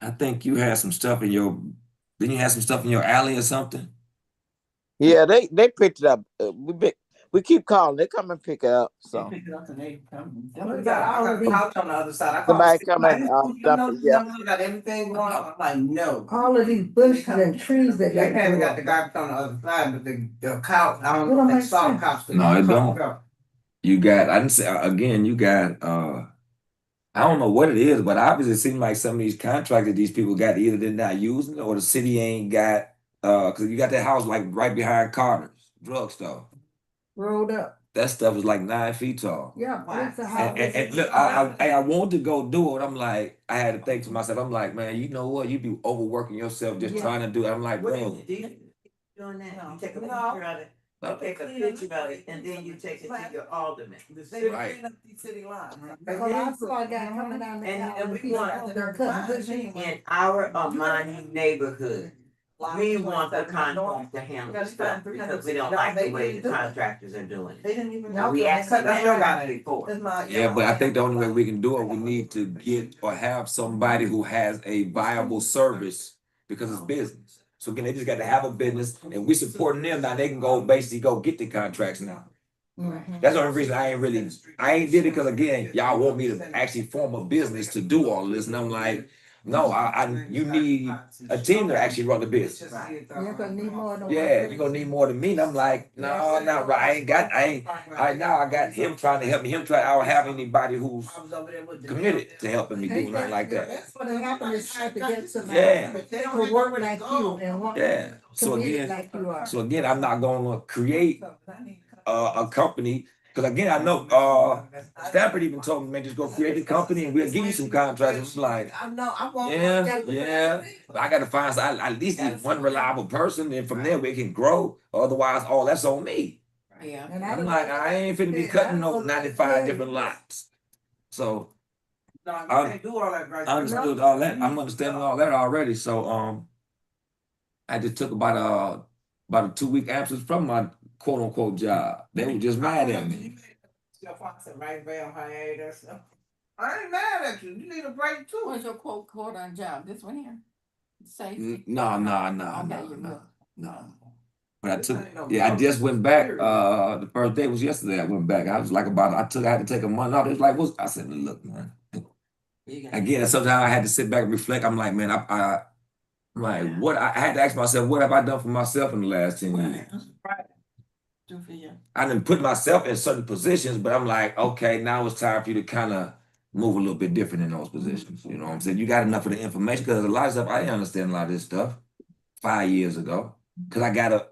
I think you had some stuff in your, didn't you have some stuff in your alley or something? Yeah, they picked it up. We keep calling. They come and pick it up. So We got a house on the other side. I somebody called, come and dump it. Yeah. you got everything going on. I'm like, no. All of these bushes and trees that They they haven't grew got the up. garbage on the other side, but the cow, I don't Well, know if they makes saw sense. cops. No, it don't. You got, I didn't say, again, you got, I don't know what it is, but obviously it seems like some of these contractors these people got, either they're not using it or the city ain't got, because you got that house like right behind Carter's drugstore. Rolled up. That stuff is like 9 feet tall. Yeah, it's a house. And look, I wanted to go do it. I'm like, I had to think to myself, I'm like, man, you know what? You be overworking yourself just trying to do it. I'm like, bro. Doing that, you take a picture of it, you take a picture of it, and then you take it to your alderman. Right. City lines. Well, I saw a guy coming down the alley. And we He was want out there cutting bushes. in our Amani neighborhood, we want the contract to handle the stuff because we don't like the way the contractors are doing it. They didn't even And we asked them that before. Yeah, but I think the only way we can do it, we need to get or have somebody who has a viable service because it's business. So again, they just got to have a business and we supporting them. Now they can basically go get the contracts now. That's the only reason I ain't did it, because again, y'all want me to actually form a business to do all this. And I'm like, no, you need a team to actually run the business. You're gonna need more than one. Yeah, you're gonna need more than me. And I'm like, no, not right. I got him trying to help me. I don't have anybody who's committed to helping me do nothing like that. That's what happened, is hard to get somebody. Yeah. To work like you and want. Yeah. So committed again, like you are. I'm not gonna create a company. Because again, I know Stafford even told me, man, just go create a company and we'll give you some contracts. It's like, I know, I want. yeah. But I gotta find at least one reliable person, and from there we can grow. Otherwise, all that's on me. Yeah. And I'm like, I ain't finna be cutting no 95 different lots. So No, you can't do all that, right? I understood all that. I'm understanding all that already. So I just took about a 2-week absence from my quote unquote job. They were just mad at me. Right there on hiatus. I ain't mad at you. You need a break too. What's your quote on job? This one here? Safe? No. Okay, No. But I took, I just went back, the first day was yesterday, I went back, I was like I had to take a month off, it was like, I said, look, man. Again, sometimes I had to sit back and reflect, I'm like, man, I'm like, what, I had to ask myself, what have I done for myself in the last 10 years? I didn't put myself in certain positions, but I'm like, okay, now it's time for you to kind of move a little bit different in those positions, you know what I'm saying? You got enough of the information, because a lot of stuff, I didn't understand a lot of this stuff 5 years ago. Cause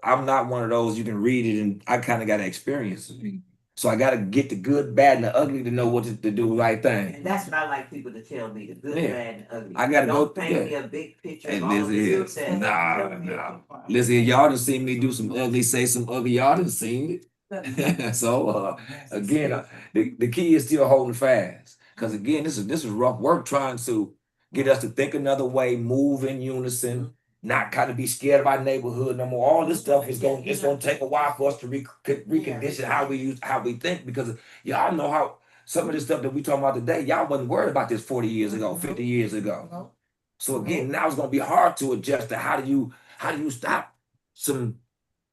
I'm not one of those, you can read it and I kind of got to experience it. So I got to get the good, bad, and the ugly to know what to do the right thing. And that's what I like people to tell me, the good, Yeah. bad, and ugly. I gotta Don't go, paint me a big picture Hey, of all the good listen, that. nah. Listen, y'all done seen me do some ugly, say some ugly, y'all done seen it. So, again, the key is still holding fast. Cause again, this is rough work trying to get us to think another way, move in unison, not kind of be scared of our neighborhood no more. All this stuff it's gonna take a while for us to recondition how we think, because y'all know how some of the stuff that we talking about today, y'all wasn't worried about this 40 years ago, 50 years ago. So again, now it's gonna be hard to adjust to how do you stop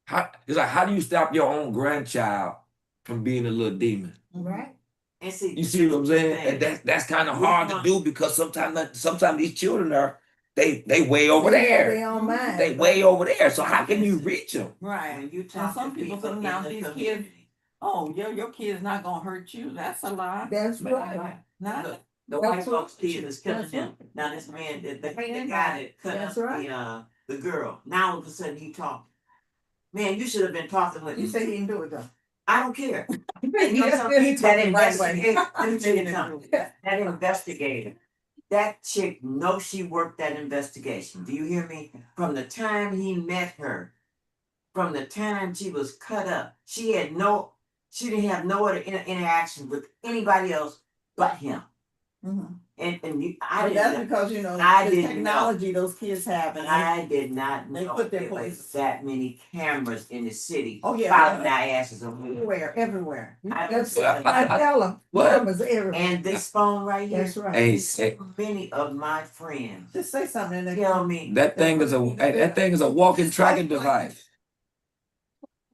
how do you stop your own grandchild from being a little demon? Right. And see, You see what I'm saying? And that's kind of hard to do, because sometimes these children they way over there. They way over there. So how can you reach them? Right. When you And talk some to people people say in now the these kids, community, oh, your kid's not gonna hurt you. That's a lie. That's right. Not. the white folks kids is killing That's them. Now this man, the guy that cut That's up right. the girl, now all of a sudden he talking. Man, you should have been talking with You me. say he didn't do it though. I don't care. And you know something, that investigator, let me tell you something, that investigator, that chick knows she worked that investigation. Do you hear me? From the time he met her, from the time she was cut up, she didn't have no other interaction with anybody else but him. Mhm. And you, But that's because, you know, I the didn't technology those kids have, and I did not they know put their there was places. that many cameras in the city. Oh, yeah. Following our asses on. Everywhere. That's I tell them. Cameras everywhere. And this phone right here. That's right. Hey, So many of my friends Just say something and they tell me that thing is a walking tracking device.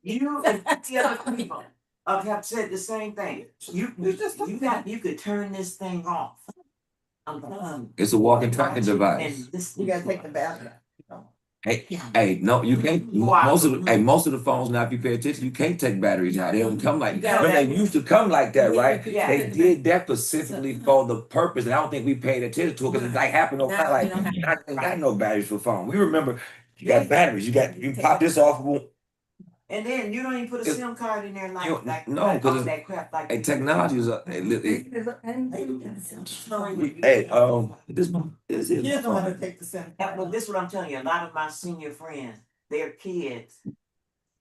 you and the other people have said the same thing. You could turn this thing off. I'm telling you. It's a walking tracking device. And this, You gotta take the battery. Hey, no, you can't. Most of the phones now, if you pay attention, you can't take batteries out. They don't come like that. When they used to come like that, right? Yeah. They did that specifically for the purpose, and I don't think we paid attention to it, because it like happened over like I ain't got no batteries for phone. We remember you got batteries. You can pop this off. and then you don't even put a SIM card in there like No, all because that crap like hey, technology is this is Kids don't wanna take the center. Well, this is what I'm telling you. A lot of my senior friends, their kids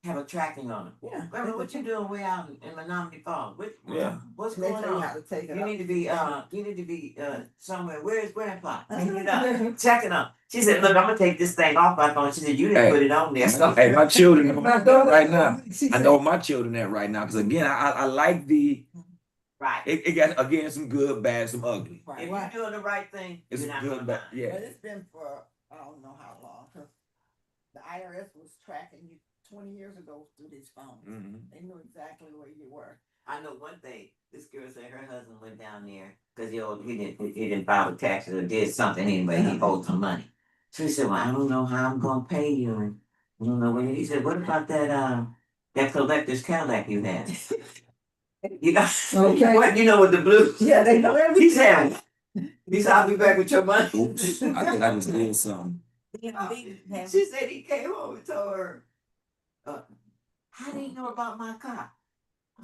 have a tracking on them. Yeah. Remember what you doing way out in Menominee Falls? Yeah. What's They going tell you on? how to take it You off. need to be somewhere. Where's grandpa? Picking it up, checking them. She said, look, I'm gonna take this thing off my phone. She said, you didn't put it on there. So Hey, my children know right now. I know my children that right now, because again, I like the right. it got again some good, bad, some ugly. If you're doing the right thing, It's you're not good, gonna bad, mind. yeah. But it's been for, I don't know how long, 'cause the IRS was tracking you 20 years ago through these phones. They knew exactly where you were. I know one thing. This girl said her husband went down there because he didn't file the taxes or did something anyway. He owed some money. So he said, "Well, I don't know how I'm gonna pay you." And I don't know when. He said, "What about that collector's Cadillac you had?" You know, Okay. what you know with the blues? Yeah, they know everything. He said, "I'll be back with your money." Oops, I think I just did something. She said he came home and told her, "How do you know about my car?"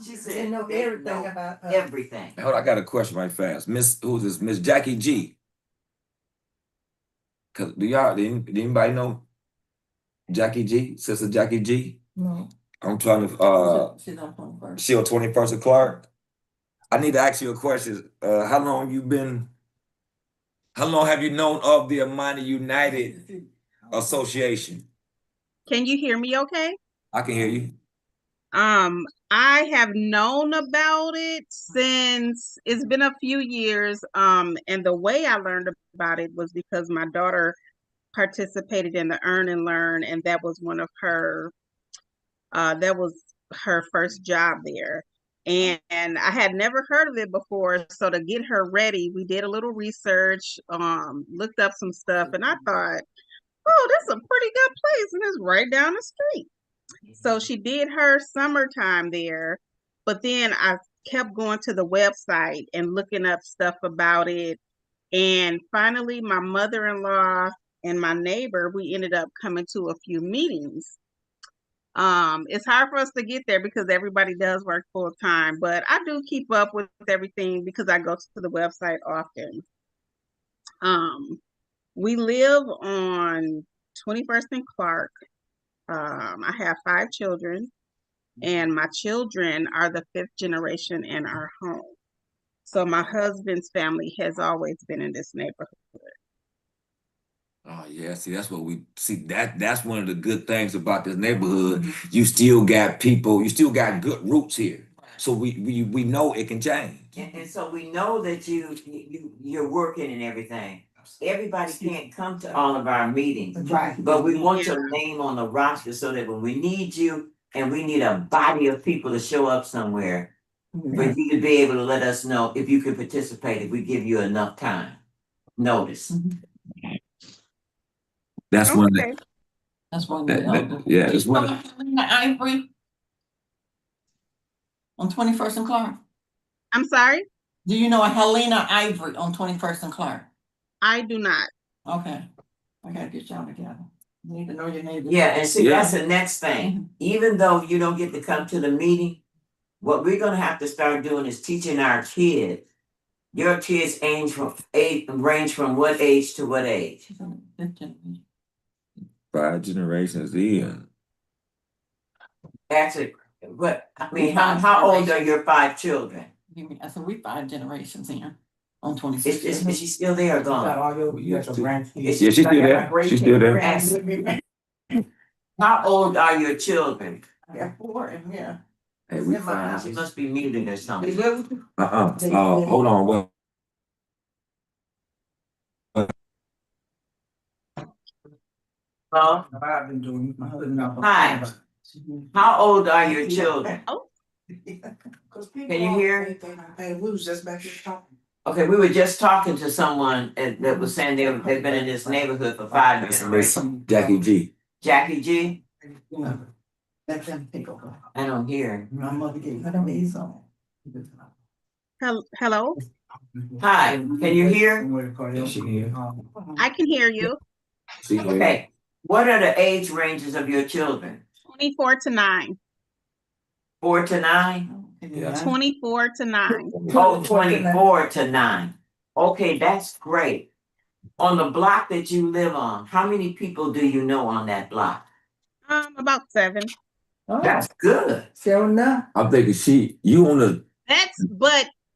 She said, They know everything about us. everything. Hold on, I got a question right fast. Who's this? Miss Jackie G. Cause do anybody know Jackie G? Sister Jackie G? No. I'm trying to She's on 21st. she on 21st of Clark. I need to ask you a question. How long have you known of the Amani United Association? Can you hear me okay? I can hear you. I have known about it since it's been a few years. And the way I learned about it was because my daughter participated in the Earn and Learn, and that was one of her that was her first job there. And I had never heard of it before. So to get her ready, we did a little research, looked up some stuff, and I thought, oh, that's a pretty good place, and it's right down the street. So she did her summertime there, but then I kept going to the website and looking up stuff about it. And finally, my mother-in-law and my neighbor, we ended up coming to a few meetings. It's hard for us to get there because everybody does work full time, but I do keep up with everything because I go to the website often. We live on 21st and Clark. I have 5 children, and my children are the 5th generation in our home. So my husband's family has always been in this neighborhood. Oh yeah, see that's what we see that's one of the good things about this neighborhood. You still got people, you still got good roots here. So we know it can change. And so we know that you're working and everything. Everybody can't come to all of our meetings. Right. But we want your name on the roster so that when we need you and we need a body of people to show up somewhere, for you to be able to let us know if you can participate, if we give you enough time, notice. That's one of the, That's one of the. yeah, it's one of, Helena Ivory on 21st and Clark. I'm sorry? Do you know a Helena Ivory on 21st and Clark? I do not. Okay, I gotta get y'all together. You need to know your neighbors. Yeah, and see, that's the next thing. Even though you don't get to come to the meeting, what we're gonna have to start doing is teaching our kids. Your kids range from what age to what age? 5 generations in. Actually, how old are your 5 children? I said we 5 generations in on 26th. Is she still there or gone? Yeah, she's still there. She's still there. How old are your children? Yeah, 4 and yeah. Hey, we fine. She must be muted or something. Hold on. What? Hello? I've been doing my husband. Hi. How old are your children? Can you hear? Hey, we was just back here talking. Okay, we were just talking to someone that was saying they've been in this neighborhood for 5 years. Jackie G. Jackie G? Let them take over. I don't hear. My mother gave her the song. Hello? Hi, can you hear? Yeah, she here. I can hear you. Okay, what are the age ranges of your children? 24 to 9. 4 to 9? Yeah. 24 to 9. Oh, 24 to 9. Okay, that's great. On the block that you live on, how many people do you know on that block? About 7. Oh, that's good. Sure enough. I'm thinking you on the. That's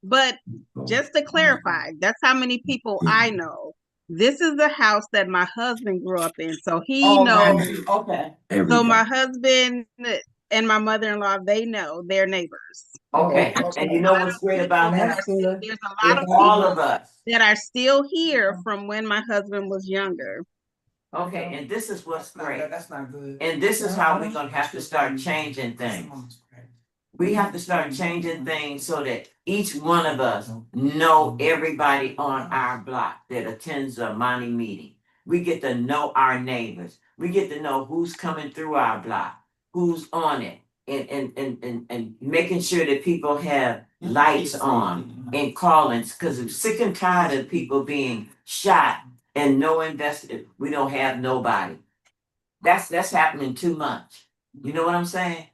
but just to clarify, that's how many people I know. This is the house that my husband grew up in, so he knows. Okay. So my husband and my mother-in-law, they know their neighbors. Okay, and you know what's great about that? There's a lot of all people of us that are still here from when my husband was younger. Okay, and this is what's great. That's not good. And this is how we're gonna have to start changing things. We have to start changing things so that each one of us know everybody on our block that attends a Amani meeting. We get to know our neighbors. We get to know who's coming through our block, who's on it, and making sure that people have lights on and callings, because I'm sick and tired of people being shot and no invested. We don't have nobody. That's happening too much. You know what I'm saying?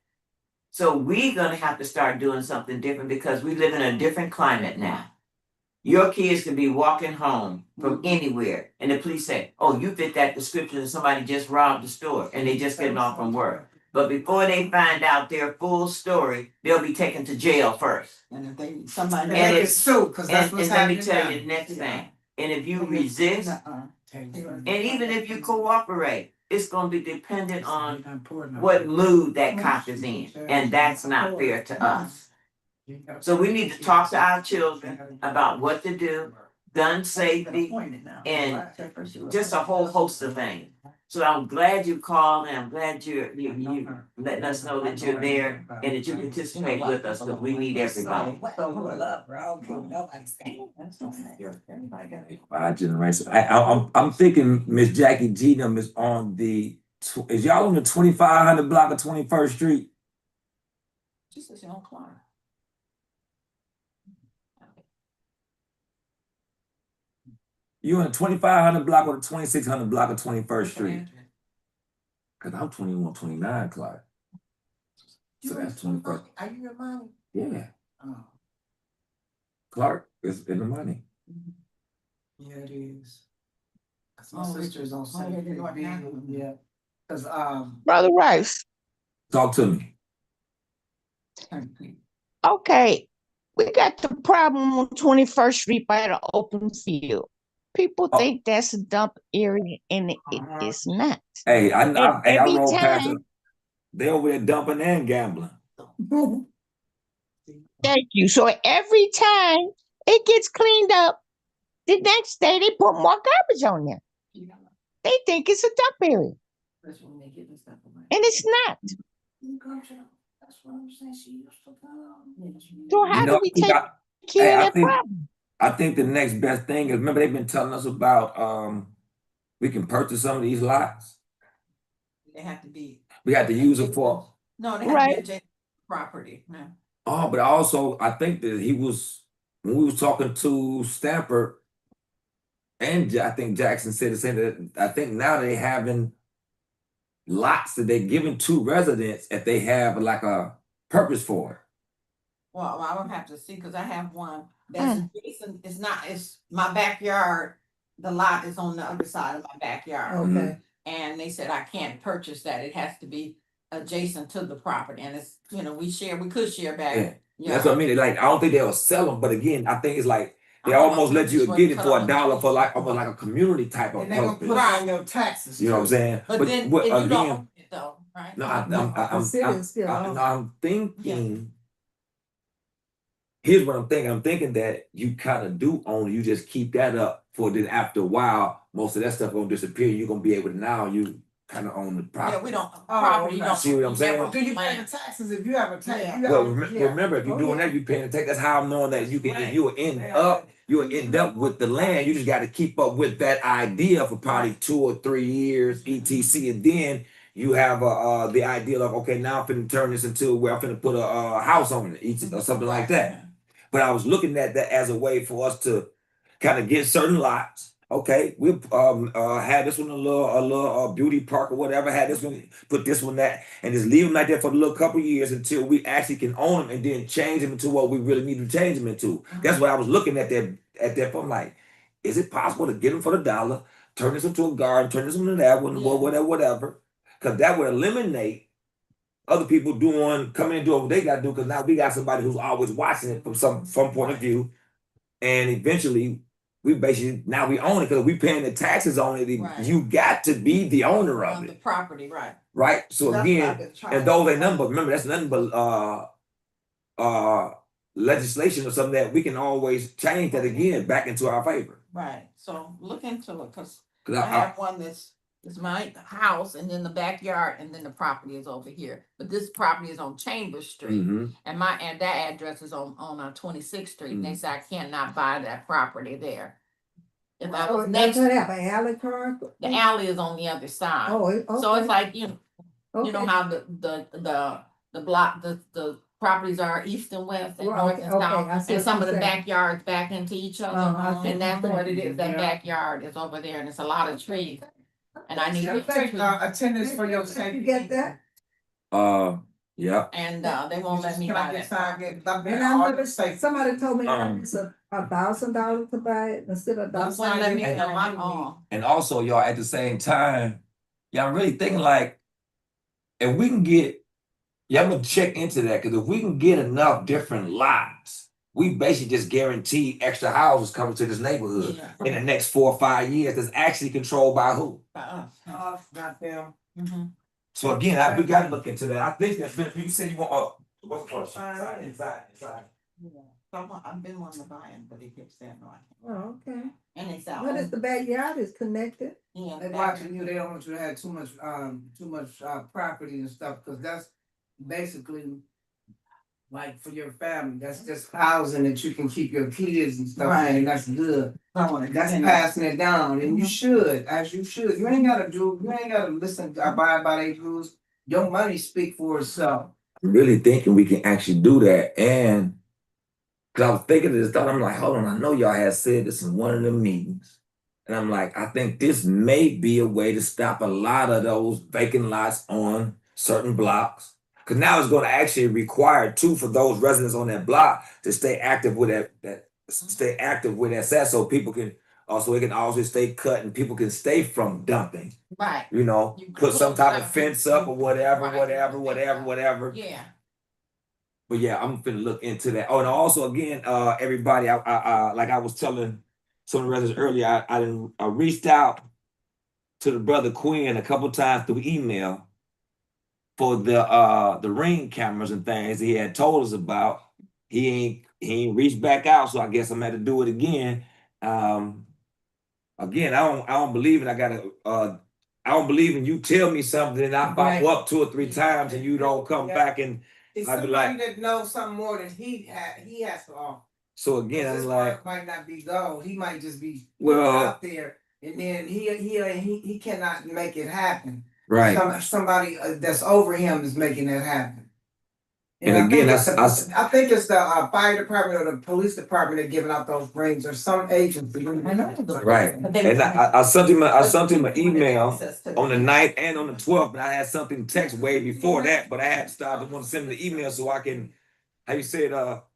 So we're gonna have to start doing something different because we live in a different climate now. Your kids can be walking home from anywhere and the police say, oh, you fit that description and somebody just robbed the store and they just getting off from work. But before they find out their full story, they'll be taken to jail first. And if somebody And it's so, because that's what's let me happening tell now. you the next thing. And if you resist, and even if you cooperate, it's gonna be dependent on what mood that cop is in, and that's not fair to us. So we need to talk to our children about what to do, gun safety, and just a whole host of things. So I'm glad you called, and I'm glad you letting us know that you're there and that you participate with us, because we need everybody. Five generations. I'm thinking Miss Jackie G them is on the, is y'all on the 2500 block of 21st Street? She says she on Clark. You on the 2500 block or the 2600 block of 21st Street? Cause I'm 2129 Clark. So that's 21st. Are you your mommy? Yeah, Oh, Clark is in the money. yeah, it is. 'Cause my Oh, sister's on oh, yeah, Saint they go Big, now. yeah. Cause, Brother Rice, Talk to me. okay, we got the problem on 21st Street by the open field. People Oh. think that's a dump area and it is not. Hey, I And I every roll past it. time, They over there dumping and gambling. thank you. So every time it gets cleaned up, the next day they put more garbage on there. They think it's a dump area. And it's not. So how do we take care of that problem? I think the next best thing is, remember they've been telling us about we can purchase some of these lots. They have to be. We have to use it for. No, they have to be adjacent property, no. Oh, but also I think that when we was talking to Stanford, and I think Jackson said the same, that I think now they having lots that they're giving to residents if they have like a purpose for it. Well, I don't have to see, because I have one that's adjacent, it's my backyard, the lot is on the other side of my backyard. okay. And they said I can't purchase that, it has to be adjacent to the property, and it's, we could share back. Yeah. That's what I mean. Like, I don't think they'll sell them, but again, I think it's like they almost let you get it for $1 for like almost like a community type of And they're gonna purpose. put it on your taxes. You know what I'm saying? But then, but and you don't again, own it though, right? no, I'm thinking. Yeah. Here's what I'm thinking. I'm thinking that you kind of do own it. You just keep that up for then after a while, most of that stuff gonna disappear. You're gonna be able to now you kind of own the property. Yeah, we don't, property, you don't. See what I'm saying? Do you pay the taxes if you have a tax? Yeah. Well, remember, if you're doing that, you're paying the tax. That's how I'm knowing that you can. If you'll end up with the land. You just got to keep up with that idea for probably 2 or 3 years, etc. And then you have the idea of, okay, now I'm finna turn this into where I'm finna put a house on it, or something like that. But I was looking at that as a way for us to kind of get certain lots. Okay, we had this one a little beauty park or whatever. Had this one, put this one that, and just leave them like that for a little couple years until we actually can own them, and then change them into what we really need to change them into. That's what I was looking at that. I'm like, is it possible to get them for $1, turn this into a garden, turn this into that one, whatever? Because that would eliminate other people coming and doing what they got to do. Because now we got somebody who's always watching it from some point of view, and eventually. We basically now we own it because we paying the taxes on it. Right. You got to be the owner of it. The property, right. Right. So again, and those ain't nothing but, remember, that's nothing but legislation or something that we can always change that again back into our favor. Right. So look into it, because I have one that's my house, and then the backyard, and then the property is over here. But this property is on Chambers Street, and that address is on 26th Street. And they say I cannot buy that property there. If I was next, have an alley card? the alley is on the other side. Oh, okay. So it's like, you know how the block, the properties are east and west and north and south, and some of the backyards back into each other. And that's what it is. That backyard is over there, and it's a lot of trees. And I need attendance for your safety. You get that? Yeah. And they won't let me buy that. Somebody told me it's $1,000 to buy it instead of $1,000. And also, y'all, at the same time, y'all really thinking like, if we can get, I'm gonna check into that, because if we can get enough different lots we basically just guarantee extra houses coming to this neighborhood in the next 4 or 5 years. That's actually controlled by who? By us. Oh, not them. So again, we gotta look into that. I think that's been, you said you want, inside. Yeah. I've been wanting to buy him, but he keeps saying no. Oh, okay. And it's out. What is the backyard is connected? Yeah. They watching you, they don't want you to have too much property and stuff, cause that's basically like for your family, that's just housing that you can keep your kids and stuff in, and that's good. That's passing it down, and you should, as you should. You ain't gotta listen, abide by their rules. Your money speak for itself. I'm really thinking we can actually do that. And cause I was thinking of this thought, I'm like, hold on, I know y'all had said this in one of the meetings. And I'm like, I think this may be a way to stop a lot of those vacant lots on certain blocks. Cause now it's gonna actually require too for those residents on that block to stay active with that set, so people can also, it can also stay cut and people can stay from dumping. Right. You know, You put some type of stuff. fence up or whatever. Yeah. But yeah, I'm finna look into that. Oh, and also again, everybody, I like I was telling some of the residents earlier, I reached out to the brother Quinn a couple times through email for the ring cameras and things he had told us about. He ain't reached back out, so I guess I'm gonna have to do it again. Again, I don't believe it. I don't believe in you tell me something and I follow up 2 or 3 times and you don't come back and It's I'd be somebody like, that knows something more than he has to offer. so again, I'm His like, work might not be gold, he might just be well, out there, and then he cannot make it happen. right. Somebody that's over him is making that happen. And I again, think it's the fire department or the police department that giving out those rings, or some agency. I know. Right. And I sent him an email on the 9th and on the 12th, but I had something text way before that, but I had to stop and want to send him the email so I can, how you said,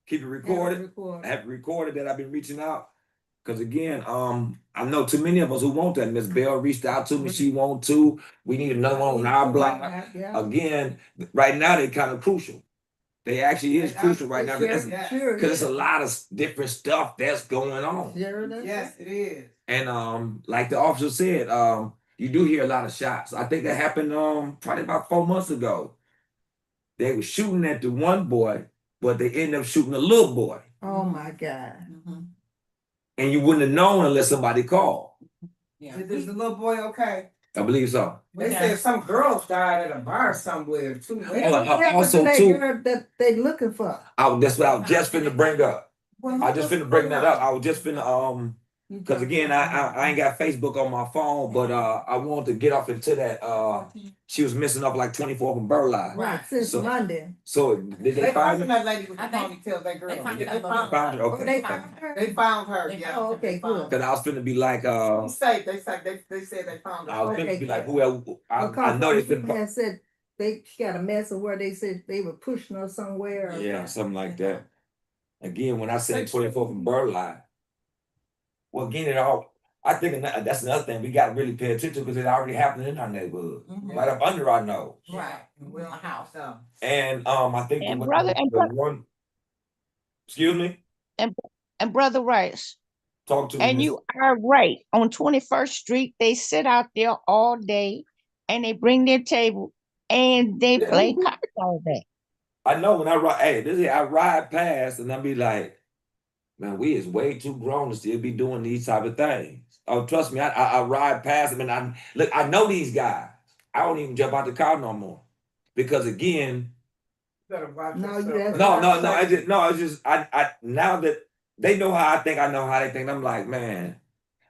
keep it recorded. I have recorded that I've been reaching out. Cause again, I know too many of us who want that. Miss Bell reached out to me, she want to. We need another one on our block. Again, right now they're kind of crucial. They actually is crucial right now, because it's a lot of different stuff that's going on. Yes, it is. And like the officer said, you do hear a lot of shots. I think that happened probably about 4 months ago. They were shooting at the one boy, but they ended up shooting the little boy. Oh my God. And you wouldn't have known unless somebody called. Yeah. Is the little boy okay? I believe so. They said some girls died at a bar somewhere too. Also too, That they looking for. that's what I was just finna bring up. I just finna bring that up. I was just finna because again, I ain't got Facebook on my phone, but I wanted to get off into that. She was missing up like 24 from Burleigh. Right, since Monday. So did they find her? that lady with the ponytail, that girl. They found They found her. Okay. They found her? They found her, yeah. Oh, okay, good. Cause I was finna be like, He's safe, they said they found I her. was finna Okay, be like, good. whoever. I know they people finna. had said she got a message where they said they were pushing her somewhere. Or Yeah, something like that. Again, when I said 24 from Burleigh, well, again, I think that's another thing we got to really pay attention to, because it already happened in our neighborhood, right up under our nose. Right. We're in a house. And I think And the brother, one, excuse me, and Brother Rice, talk to me. and Miss. you are right. On 21st Street, they sit out there all day and they bring their table and they play cards all day. I know when I ride past and I be like, man, we is way too grown to still be doing these type of things. Oh, trust me, I ride past them and I know these guys. I don't even jump out the car no more, because again, it's just I now that they know how I think, I know how they think. I'm like, man,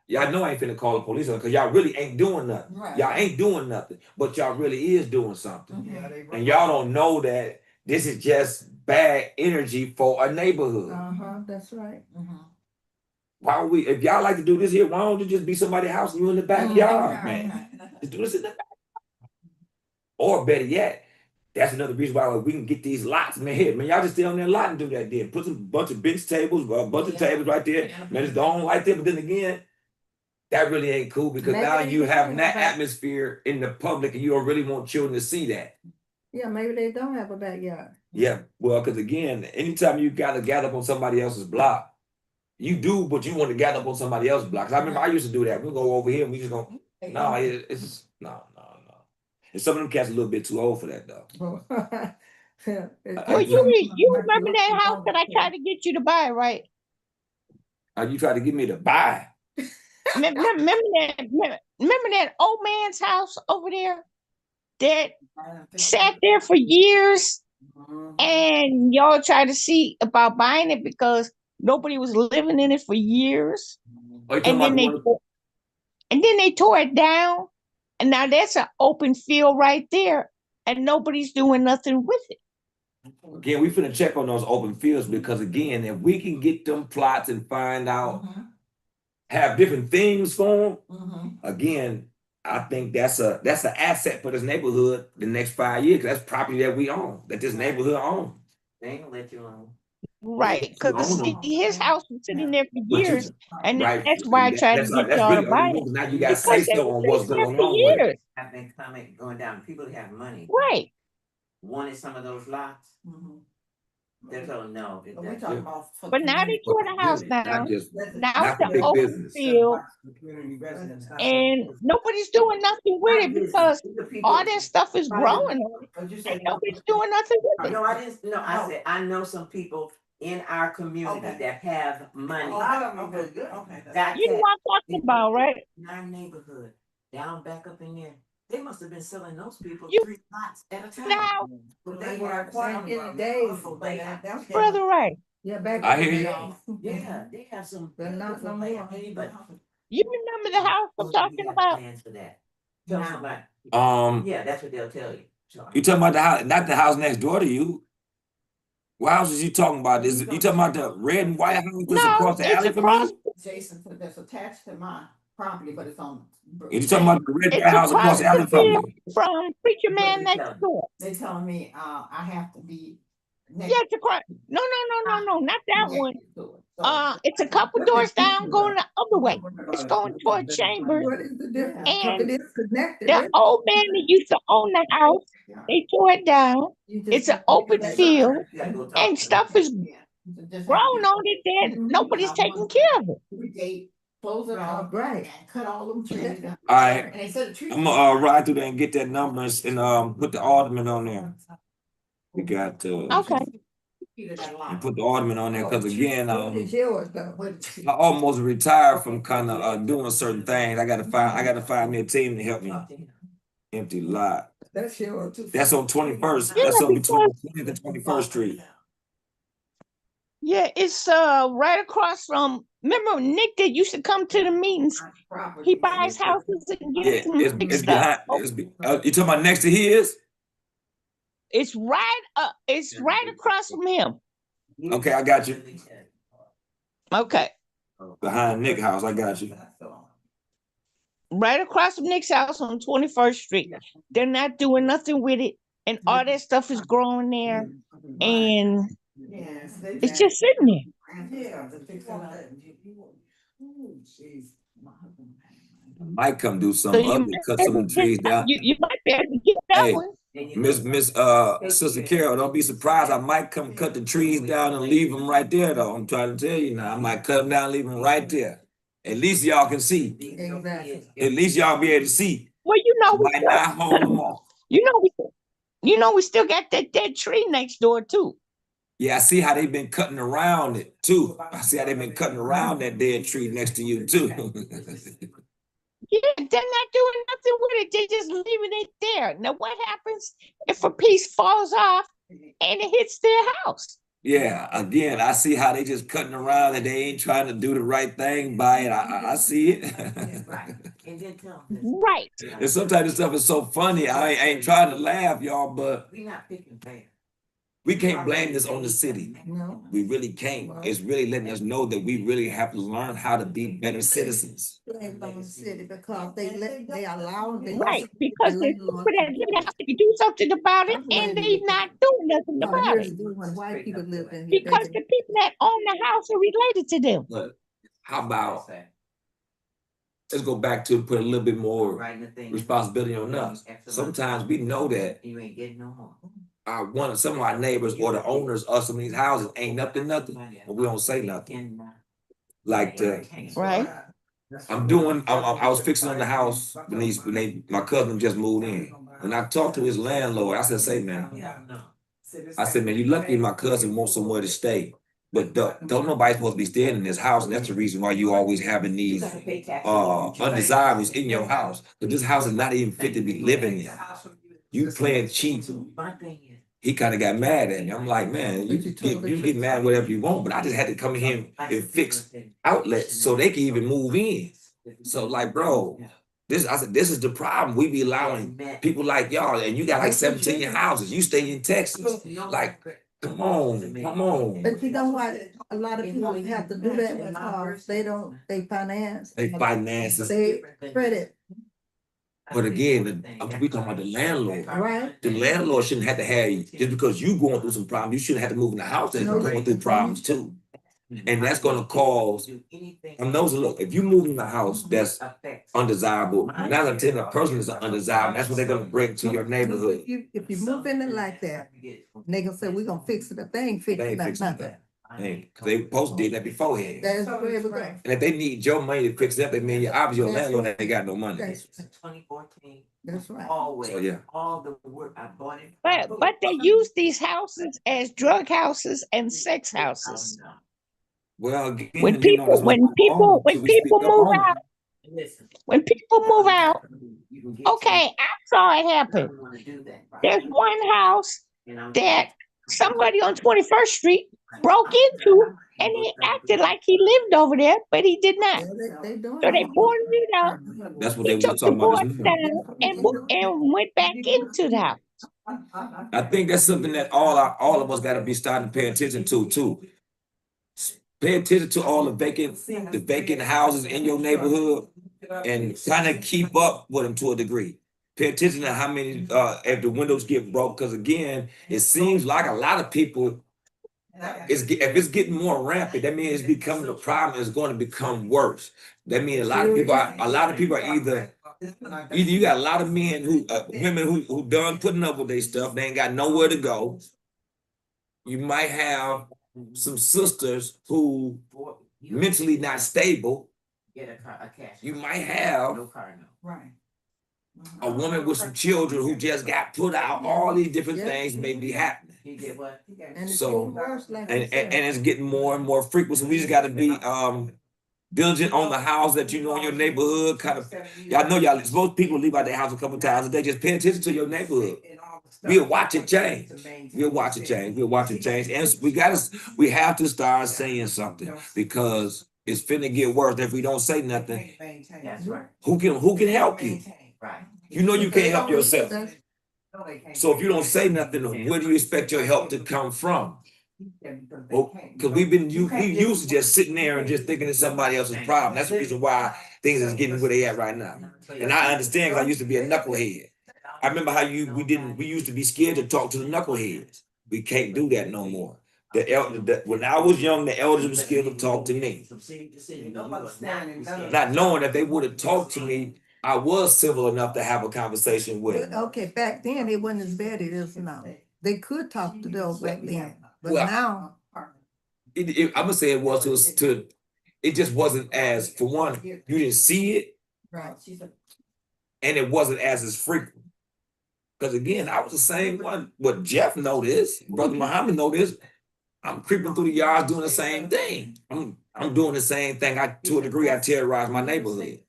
y'all know I ain't finna call the police on, because y'all really ain't doing nothing. Right. Y'all ain't doing nothing, but y'all really is doing something. And y'all don't know that this is just bad energy for a neighborhood. That's right. Why don't we, if y'all like to do this here, why don't it just be somebody's house and you in the backyard, man? Just do this in the back. Or better yet, that's another reason why we can get these lots, man. Here, man, y'all just stay on that lot and do that then. Put some bunch of bench tables, a bunch of tables right there. Man, it's the only right there. But then again, that really ain't cool, because now you have that atmosphere in the public and you don't really want children to see that. Yeah, maybe they don't have a backyard. Yeah, well, because again, anytime you gotta gather up on somebody else's block, you do, but you want to gather up on somebody else's block. 'Cause I remember I used to do that. We go over here and we just go, no, it's just, no. And some of them cats a little bit too old for that though. Well, you remember that house that I tried to get you to buy, right? You tried to get me to buy. Remember that old man's house over there that sat there for years, and y'all tried to see about buying it because nobody was living in it for years, and then they tore it down, and now that's an open field right there, and nobody's doing nothing with it. Again, we finna check on those open fields because again, if we can get them plots and find out, have different things for them, again, I think that's an asset for this neighborhood the next 5 years. 'Cause that's property that we own, that this neighborhood owns. They ain't gonna let you alone. Right, because his house was sitting there for years, and Right, that's why I tried to get that's y'all to really buy only it. now you got to say Because they so were on what's sitting there going for on with it. years. Have been going down. People that have money Right. wanted some of those lots. They're telling no. We talking about. But now they tore the house down. Not just, Now not it's for an big open business. field, and nobody's doing nothing with it because all that stuff is growing on it, and nobody's doing nothing with it. No, I didn't. No, I said I know some people in our community that have money. Got You know what I'm talking about, right? in our neighborhood, down back up in there. They must have been selling those people You 3 lots at a time. now, But they were quite in the days. Brother Ray, Yeah, back. I in hear the you. day. Yeah, they have some. But not no more. But you remember the house I'm talking about? plans for that. Tell somebody. Yeah, that's what they'll tell you. You talking about the house, not the house next door to you. What house is you talking about? Is you talking about the red and white house that's No, across the it's alley from across. you? Jason, that's attached to my property, but it's on. You talking about the red and It's white house across across the the alley from field you? from Preacher Man next door. They telling me, I have to be. Yeah, it's across. No, not that one. It's a couple doors down going the other way. It's going toward Chambers. What is the difference? And It is connected. the old man that used to own the house, they tore it down. It's an open field, and stuff is growing on it that nobody's taking care of it. Close it off, Right. and cut all them trees down. All right, And they said the trees. I'm gonna ride through there and get that number and put the alderman on there. We got Okay. and put the alderman on there because again, It's yours though. I almost retired from kind of doing certain things. I gotta find me a team to help me. Empty lot. That's yours. That's on 21st. Yeah, That's on between because- 20th and 21st Street. Yeah, it's right across from. Remember Nick that used to come to the meetings? He buys houses and Yeah, gets some big it's stuff. behind. You talking about next to his? It's right up. It's right across from him. Okay, I got you. Okay, Behind Nick house, I got you. right across from Nick's house on 21st Street. They're not doing nothing with it, and all that stuff is growing there, and it's just sitting there. I might come do So something you ugly, cut some of the trees down. you might be able to get that Hey, one. Miss Sister Carol, don't be surprised. I might come cut the trees down and leave them right there, though. I'm trying to tell you now. I might cut them down, and leave them right there. At least y'all can see. Exactly. At least y'all be able to see. Well, you know, Might not hold them off. you know, we still got that dead tree next door too. Yeah, I see how they've been cutting around it too. I see how they've been cutting around that dead tree next to you too. Yeah, they're not doing nothing with it. They're just leaving it there. Now, what happens if a piece falls off and it hits their house? Yeah, again, I see how they just cutting around and they ain't trying to do the right thing by it. I see it. Right. And sometimes this stuff is so funny. I ain't trying to laugh, y'all, but We not picking fair. we can't blame this on the city. No. We really can't. It's really letting us know that we really have to learn how to be better citizens. Blame on the city because they allow them. Right, because the people that live in the house, they can do something about it, and they not doing nothing about it. When white people live in here. Because the people that own the house are related to them. But how about let's go back to put a little bit more Writing the thing. responsibility on us. Sometimes we know that You ain't getting no more. some of our neighbors or the owners of some of these houses ain't up to nothing, but we don't say nothing. Like Right. I was fixing on the house when my cousin just moved in. When I talked to his landlord, I said, "Say man, you lucky my cousin wants somewhere to stay. But don't nobody supposed to be staying in this house, and that's the reason why you always having these undesirables in your house. But this house is not even fit to be living in. You playing cheap." He kind of got mad at me. I'm like, man, you get mad whatever you want, but I just had to come in here and fix outlets so they can even move in. So like, bro, this is the problem. We be allowing people like y'all, and you got like 17 houses. You stay in Texas. Like, come on. But you know what, a lot of people have to do that because they finance. They finances. They credit. But again, we talking about the landlord. Right. The landlord shouldn't have to have you, just because you going through some problems, you shouldn't have to move in the house that's going through problems too. And that's gonna cause, look, if you move in a house that's undesirable, 9 out of 10 a person is undesirable, that's what they're gonna bring to your neighborhood. If you move in it like that, they gonna say, we're gonna fix it, if they ain't fixing nothing. Hey, they supposed to did that beforehand. That's where we go. And if they need your money to fix it up, they mean your obviously your landlord ain't got no money. That's right. So yeah. But they use these houses as drug houses and sex houses. Well, again, When people move out, okay, I saw it happen. There's one house that somebody on 21st Street broke into, and they acted like he lived over there, but he did not. So they boarded it out. That's what they He were took the talking about. board down and went back into the house. I think that's something that all of us got to be starting to pay attention to too. Pay attention to all the vacant houses in your neighborhood and kind of keep up with them to a degree. Pay attention to how many if the windows get broke, because again, it seems like a lot of people. If it's getting more rampant, that means it's becoming a problem. It's going to become worse. That means a lot of people are either you got a lot of women who done putting up with their stuff. They ain't got nowhere to go. You might have some sisters who mentally not stable. You might have a woman with some children who just got put out. All these different things may be happening. So and it's getting more and more frequent. So we just got to be diligent on the house that you know in your neighborhood. Kind of, y'all know most people leave out their house a couple times a day. Just pay attention to your neighborhood. We'll watch it change. We'll watch it change. And we have to start saying something, because it's finna get worse. If we don't say nothing, who can help you? You know you can't help yourself. So if you don't say nothing, where do you expect your help to come from? Because we used to just sitting there and just thinking it's somebody else's problem. That's the reason why things is getting where they at right now. And I understand, because I used to be a knucklehead. I remember how we used to be scared to talk to the knuckleheads. We can't do that no more. When I was young, the elders were scared to talk to me. Not knowing that they would have talked to me, I was civil enough to have a conversation with them. Okay, back then it wasn't as bad as it is now. They could talk to those back then, but now. I'm gonna say it just wasn't as, for one, you didn't see it. Right. And it wasn't as frequent. Because again, I was the same one. What Jeff noticed, Brother Muhammad noticed, I'm creeping through the yards doing the same thing. I'm doing the same thing. To a degree, I terrorize my neighborhood.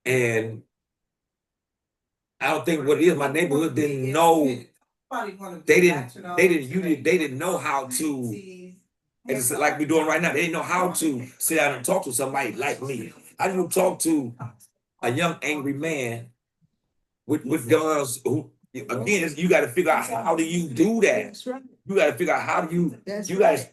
And I don't think what it is, my neighborhood didn't know. They didn't know how to, it's like we're doing right now. They didn't know how to sit down and talk to somebody like me. I didn't talk to a young angry man with guns who, again, you got to figure out how do you do that. You got to figure out how do you guys,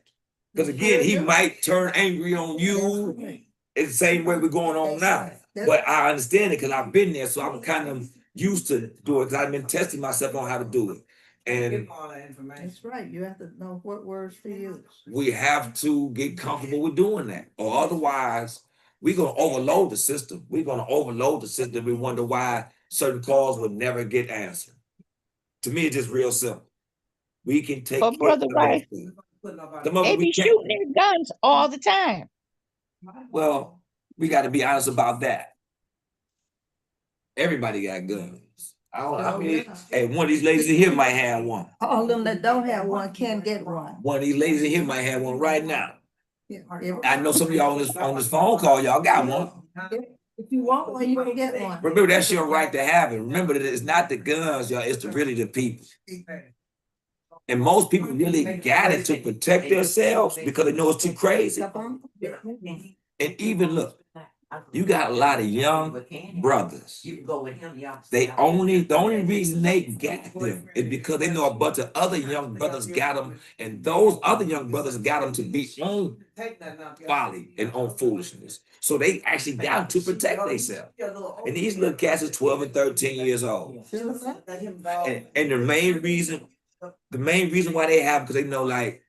because again, he might turn angry on you. It's the same way we're going on now. But I understand it because I've been there, so I'm kind of used to do it because I've been testing myself on how to do it. And that's right. You have to know what words to use. We have to get comfortable with doing that, or otherwise, we're gonna overload the system. We're gonna overload the system. We wonder why certain calls would never get answered. To me, it's just real simple. We can take But care brother of that Rice, stuff. Some of they it we be can't. shooting their guns all the time. Well, we gotta be honest about that. Everybody got guns. I mean, hey, one of these ladies in here might have one. All them that don't have one can get one. One of these ladies in here might have one right now. Yeah. I know some of y'all on this phone call, y'all got one. If you want one, you can get one. Remember, that's your right to have it. Remember that it's not the guns, y'all, it's really the people. And most people really got it to protect themselves because they know it's too crazy. And even look, you got a lot of young brothers. The only reason they got them is because they know a bunch of other young brothers got them, and those other young brothers got them to be on folly and on foolishness. So they actually got them to protect themselves. And these little cats are 12 and 13 years old. And the main reason why they have, because they know like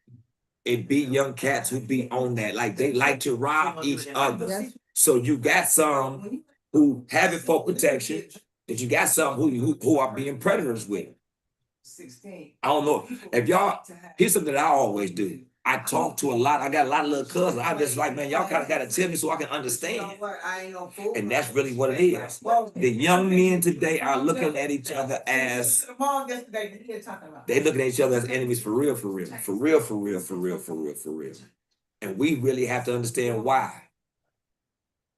it be young cats who be on that, like they like to rob each other. So you got some who have it for protection, and you got some who are being predators with it. I don't know if y'all. Here's something that I always do. I talk to a lot. I got a lot of little cousins. I just like, man, y'all kind of got to tell me so I can understand. And that's really what it is. The young men today are looking at each other as they looking at each other as enemies for real, for real, for real, for real, for real, for real, for real. And we really have to understand why.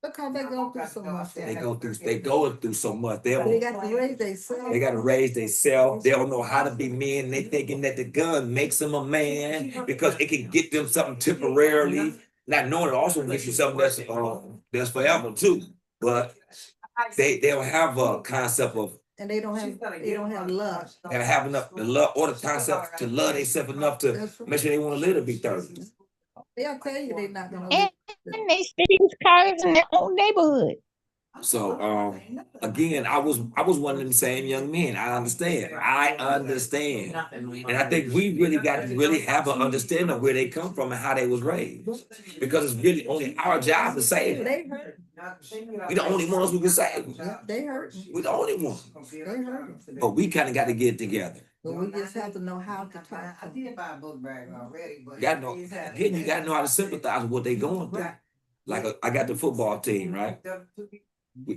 Look how they go through so much. They going through so much. They got to raise themselves. They got to raise themselves. They don't know how to be men. They thinking that the gun makes them a man because it can get them something temporarily. Not knowing it also makes you something that's forever too. But they don't have a concept of. And they don't have love. They don't have enough the love or the concept to love themselves enough to make sure they want to live to be 30. They'll tell you they're not gonna And they still use cars in their own neighborhood. So again, I was one of them same young men. I understand. And I think we really got to really have an understanding of where they come from and how they was raised. Because it's really only our job to save them. We the only ones who can save them. They hurt. We the only ones. They hurt. But we kind of got to get it together. But we just have to know how to talk. I did buy a book bag already, but. You gotta know how to sympathize with what they going through. Like I got the football team, right?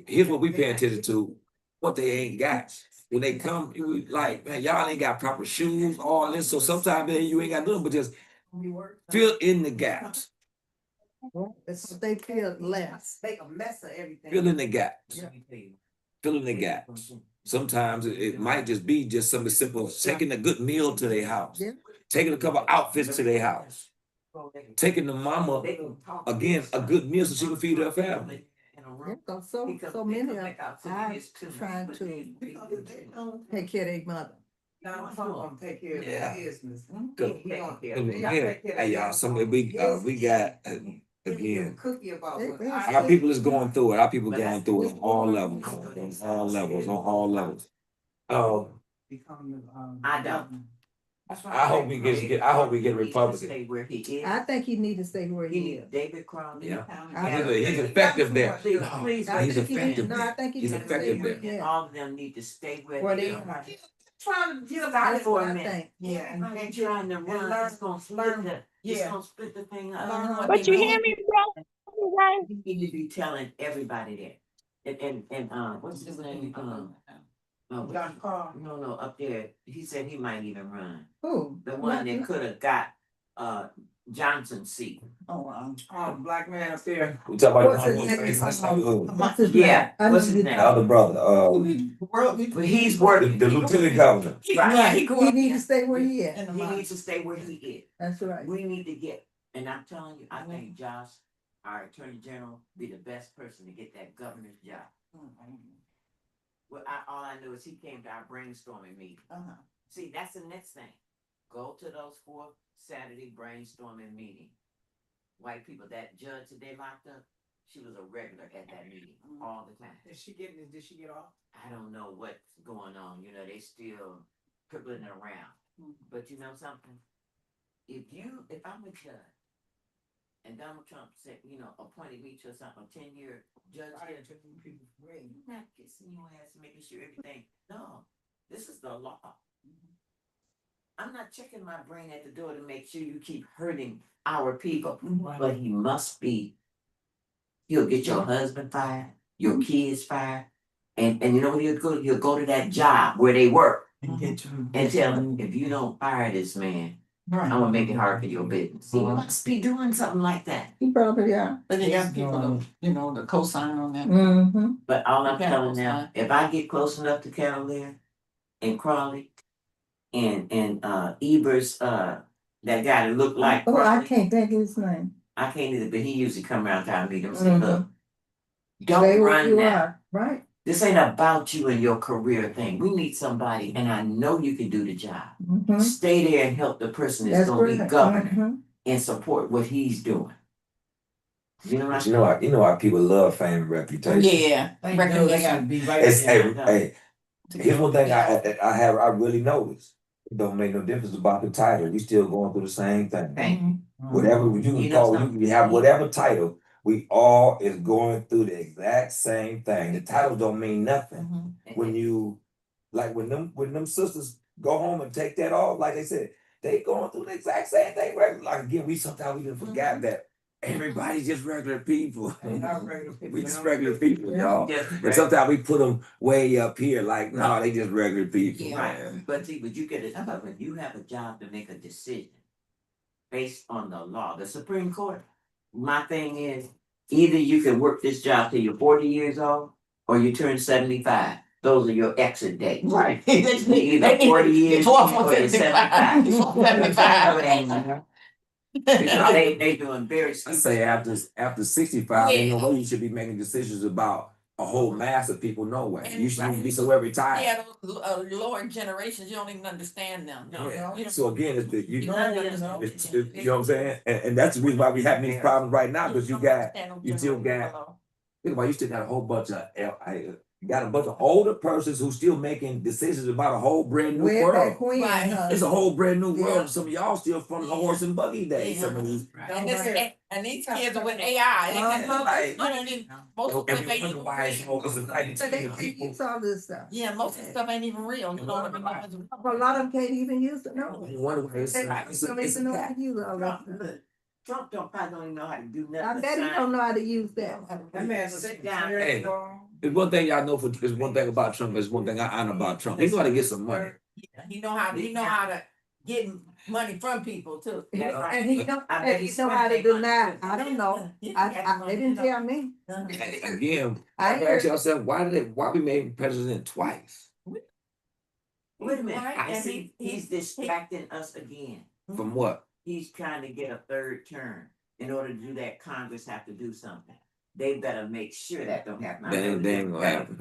Here's what we pay attention to, what they ain't got. When they come, we like, man, y'all ain't got proper shoes, all this. So sometimes you ain't got nothing but just fill in the gaps. They feel less. Make a mess of everything. Fill in the gaps. Fill in the gaps. Sometimes it might just be just something simple, taking a good meal to their house, taking a couple outfits to their house, taking the mama, again, a good meal so she can feed her family. So many of I'm trying to take care of their mother. Take care of their business. Hey y'all, we got again. Our people is going through it. Our people going through it on all levels, on all levels. I don't. I hope we get a Republican. I think he needs to stay where he is. David Crosby. Yeah. He's effective there. Please. He's effective. No, I think He's effective there. And all of them need to stay where Where they they are. are. Trying to get Stop out for a I minute. think. Yeah. And trying to run, it's gonna split the thing up. But you hear me, bro? Right? You need to be telling everybody that. And what's his name? Dr. Carr. No, up there. He said he might even run. Who? The one that could have got Johnson's seat. Black man up there. We talk about What's his name? What's his name? the other brother, But he's working. the lieutenant governor. Right. He needs to stay where he is. He needs to stay where he is. That's right. We need to get, and I'm telling you, I think Josh, our attorney general, be the best person to get that governor's job. Well, all I know is he came to our brainstorming meeting. See, that's the next thing. Go to those 4 Saturday brainstorming meetings. White people, that judge that they locked up, she was a regular at that meeting all the time. Did she get off? I don't know what's going on. You know, they still crippling around. But you know something? If I'm a judge and Donald Trump said, appointed me to a 10-year judge. You're not kissing your ass and making sure everything, no, this is the law. I'm not checking my brain at the door to make sure you keep hurting our people, but he'll get your husband fired, your kids fired, and you know what he'll go? He'll go to that job where they work and tell them, if you don't fire this man, I'm gonna make it hard for your business. He must be doing something like that. He probably are. But they got people to co-sign on that. But all I'm Okay, telling now, fine. if I get close enough to Cavalier and Crawley and Ebers, that guy that looked like Oh, I Crawley, can't think of his name. I can't either, but he usually come around town and meet him and say, look, Stay don't where run you now. are, right? This ain't about you and your career thing. We need somebody, and I know you can do the job. Stay there and help the person that's gonna be correct. governor and support what he's doing. You know what I mean? You know how people love fame and reputation. Yeah. They gotta be right It's, there. hey, here's one thing I really noticed. It don't make no difference about the title. We still going through the same thing. Whatever you can call, you can have whatever title. We all is going through the exact same thing. The titles don't mean nothing. When you, like when them sisters go home and take that off, like they said, they going through the exact same thing. Right? Like again, sometimes we just forgot that everybody's just regular people. We just regular people, y'all. And sometimes we put them way up here, like, no, they just regular people. Yeah, right. But you get it, when you have a job to make a decision based on the law, the Supreme Court, my thing is, either you can work this job till you're 40 years old, or you turn 75. Those are your exit dates. Right. Either 40 years or you're 75. Because they doing very I stupid. say after 65, ain't no way you should be making decisions about a whole mass of people. No way. You should be somewhere retired. Yeah, those lower generations, you don't even understand them. Yeah. So again, you know You what I'm saying? And that's the reason why we have these problems right now, because you still got a whole bunch of you got a bunch of older persons who still making decisions about a whole brand new world. It's a whole brand new world. Some of y'all still from the horse and buggy days. Some of these. And these kids are with AI. Most of them ain't even Use all this stuff. Yeah, most of the stuff ain't even real. You don't even know what's A lot of them can't even use it, no. One way They don't even know how to use all that stuff. Trump probably don't even know how to do nothing. I bet he don't know how to use that. That man sit down. Hey, it's one thing y'all know there's one thing about Trump, there's one thing I honor about Trump. He know how to get some money. He know how to get money from people too. And he know how to deny. I don't know. They didn't tell me. Again, ask yourself, why we made him president twice? Wait a minute, I see he's distracting us again. From what? He's trying to get a third term. In order to do that, Congress have to do something. They better make sure that don't happen. They ain't gonna happen.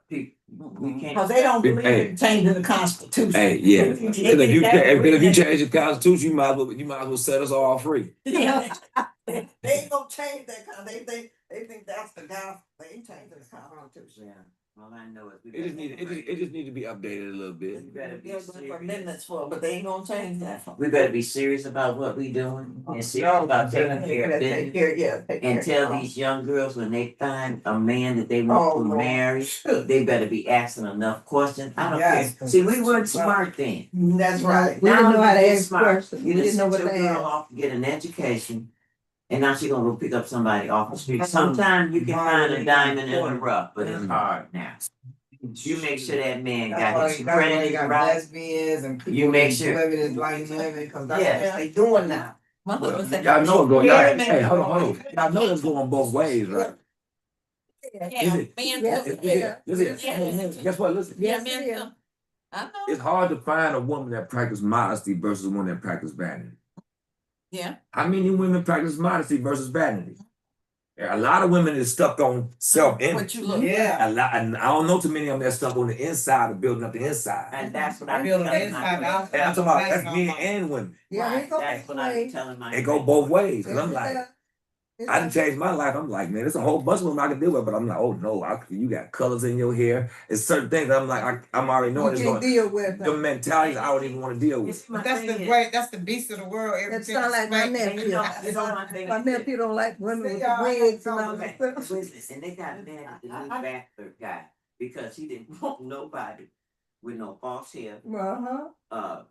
We can't. Cause they don't believe in changing the Constitution. Hey, yeah. If you change the Constitution, you might as well set us all free. Yeah. They ain't gonna change that, cause they think that's the gospel. They ain't changing the Constitution. Yeah. All I know is It just need to be updated a little bit. We better be serious. Amendments for, but they ain't gonna change that. We better be serious about what we doing and serious about taking care of business. And tell these young girls when they find a man that they want to marry, they better be asking enough questions. I don't care. See, we weren't smart then. That's right. We didn't know how to Now ask questions. You We just didn't know sent what your to girl ask. off to get an education, and now she gonna go pick up somebody off the street. Sometimes you can find a diamond in the rough, but it's hard now. You make sure that man got his credit right. Lesbians and people You make sure. living his life living, cause that's what they doing now. Y'all know it going. Hey, hold on. Y'all know it's going both ways, right? Guess what? Listen. Yeah, men too. I know. It's hard to find a woman that practices modesty versus one that practices vanity. Yeah. How many women practice modesty versus vanity? A lot of women is stuck on self-image. What you look. A lot, and I don't know too many of them that stuck on the inside of building up the inside. And that's what I Building telling inside my out. And I'm talking about that's men and women. Yeah, Right, that's what I be telling my It go both ways. 'Cause I'm like, I done changed my life. I'm like, man, there's a whole bunch of them I can deal with, but I'm like, oh no, you got colors in your hair. It's certain things that I'm like, I'm already knowing it's going. Deal with The mentalities I don't even want to deal with. But that's the way, that's the beast of the world. It sound like my nephew. My nephew don't like women with wigs and all that stuff. And they got mad at the new bachelor guy because he didn't want nobody with no false hair,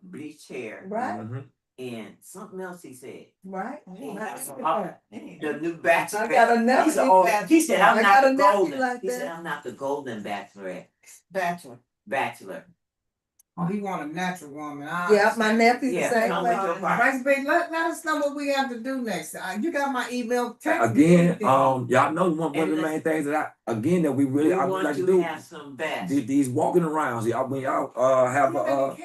bleached hair, Right, and something else he said. right. The new bachelor. I got a nephew. He said, I'm I not got a the nephew golden. like He said, that. I'm not the golden bachelorette. Bachelor. Oh, he want a natural woman. Yeah, my nephew's the Yeah, same come way. with your body. Vice Baby, let us know what we have to do next. You got my email. Text me Again, anything. y'all know one of the main things that I would We like want to to do. have some best. These walking arounds, y'all, when y'all have But I'll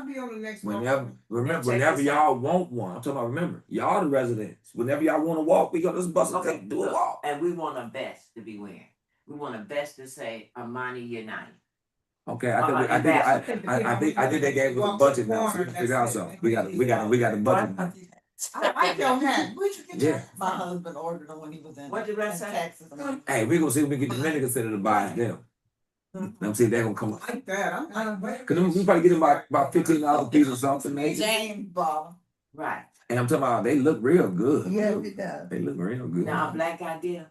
be on the next one. whenever y'all want one, I'm talking about, remember, y'all the residents. Whenever y'all want to walk, we gonna just bust Okay, do a walk. and we want a vest to be wearing. We want a vest to say Amani Unite. Okay, I think they gave us a budget now, so we can figure out something. We got a budget now. I like your hat. Where'd you get your? My husband ordered them when he was in. What did I say? Texas. Hey, we gonna see if we can get the Dominican Center to buy it them. Let me see if they gonna come. I like that. I'm like, Cause we probably get them about $15 a piece or something, maybe. James bought Right. And I'm talking about they look real good. Yeah, it does. They look real good. Now, a black idea.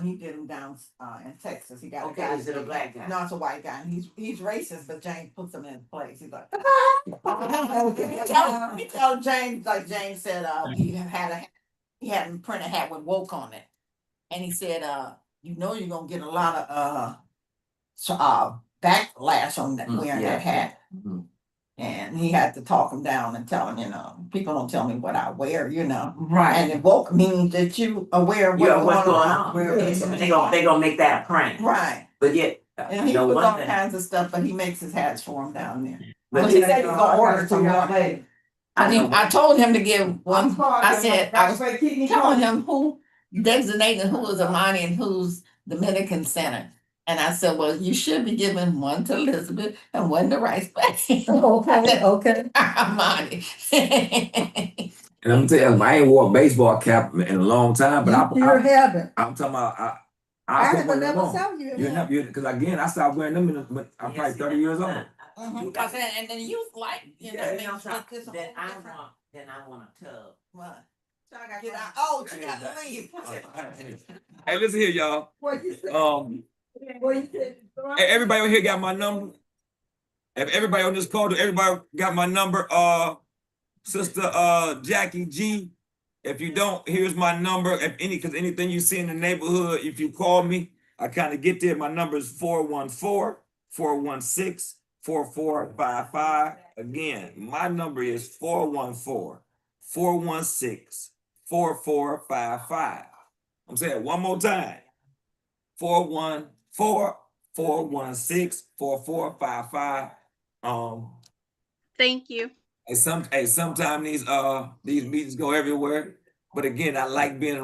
he did them down in Texas. He got Okay, a guy. is it a black guy? No, it's a white guy. And he's racist, but James puts him in place. He's like, he told James, like James said, he had him print a hat with woke on it, and he said, you know, you're gonna get a lot of backlash on that wearing that hat. Mhm. And he had to talk him down and tell him, you know, people don't tell me what I wear, you know. Right. And it woke means that you aware of What's going on? Where They gonna make that a prank. Right. But yet, And he puts all kinds of stuff, but he makes his hats for him down there. But But he said he's gonna order some more. I told him to give one. I said I was telling him who designating who is Amani and who's Dominican Center. And I said, well, you should be giving one to Elizabeth and one to Rice Bay. Okay. Amani. And I'm telling you, I ain't wore a baseball cap in a long time, but You haven't. I'm talking about I put one never of them saw on. you. Because again, I started wearing them when I'm probably 30 years old. And then you like, you know, Then I want a tub. what? Get out. Oh, you got to leave. Hey, listen here, y'all. What you said? What you said? Hey, everybody on here got my number. If everybody on this call, everybody got my number. Sister Jackie G. If you don't, here's my number. Because anything you see in the neighborhood, if you call me, I kind of get there. My number is 414-416-4455. Again, my number is 414-416-4455. I'm saying it one more time. 414-416-4455. Thank you. Sometimes these meetings go everywhere. But again, I like being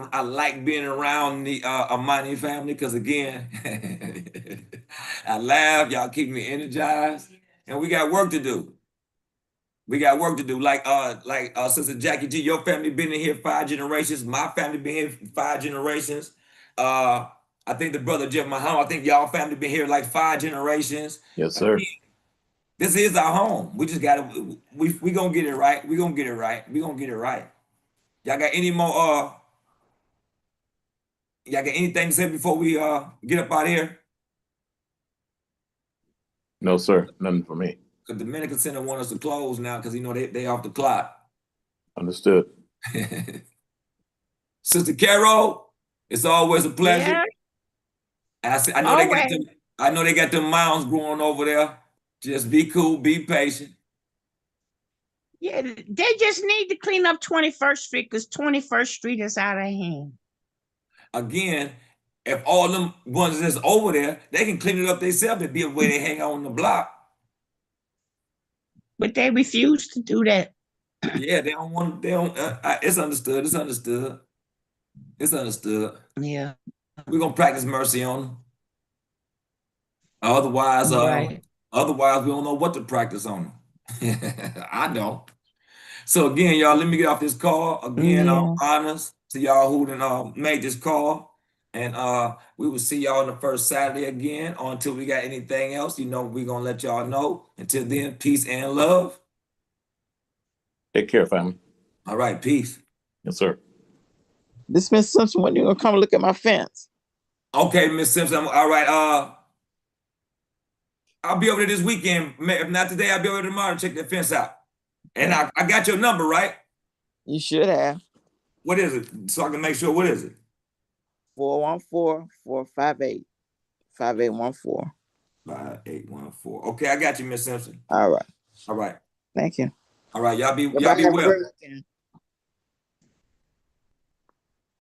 around the Amani family because again, I laugh, y'all keep me energized, and we got work to do. Like Sister Jackie G, your family been in here 5 generations. My family been here 5 generations. I think the brother Jeff Muhammad, I think y'all family been here like 5 generations. Yes, sir. Again, this is our home. We just gotta we gonna get it right. We gonna get it right. Y'all got any more y'all got anything to say before we get up out of here? No, sir. Nothing for me. The Dominican Center want us to close now because they off the clock. Understood. Sister Carol, it's always a pleasure. Yeah. I know they got them mounds growing over there. Just be cool, be patient. Yeah, they just need to clean up 21st Street because 21st Street is out of hand. Again, if all them ones that's over there, they can clean it up themselves. It'd be a way they hang out on the block. But they refuse to do that. Yeah, they don't. It's understood. Yeah. We're gonna practice mercy on them. Otherwise, Right. Otherwise, we don't know what to practice on them. I don't. So again, y'all, let me get off this call. Again, Yeah. honest. to y'all who made this call. And we will see y'all on the first Saturday again. Until we got anything else, we're gonna let y'all know. Until then, peace and love. Take care, family. All right, peace. Yes, sir. This Miss Simpson, when you gonna come look at my fence? Okay, Miss Simpson. All right. I'll be over there this weekend. If not today, I'll be over there tomorrow to check the fence out. And I got your number, right? You should have. What is it? So I can make sure. What is it? 414-458-5814. 5814. Okay, I got you, Miss Simpson. All right. All right. Thank you. All right, y'all be Everybody have a well. great weekend.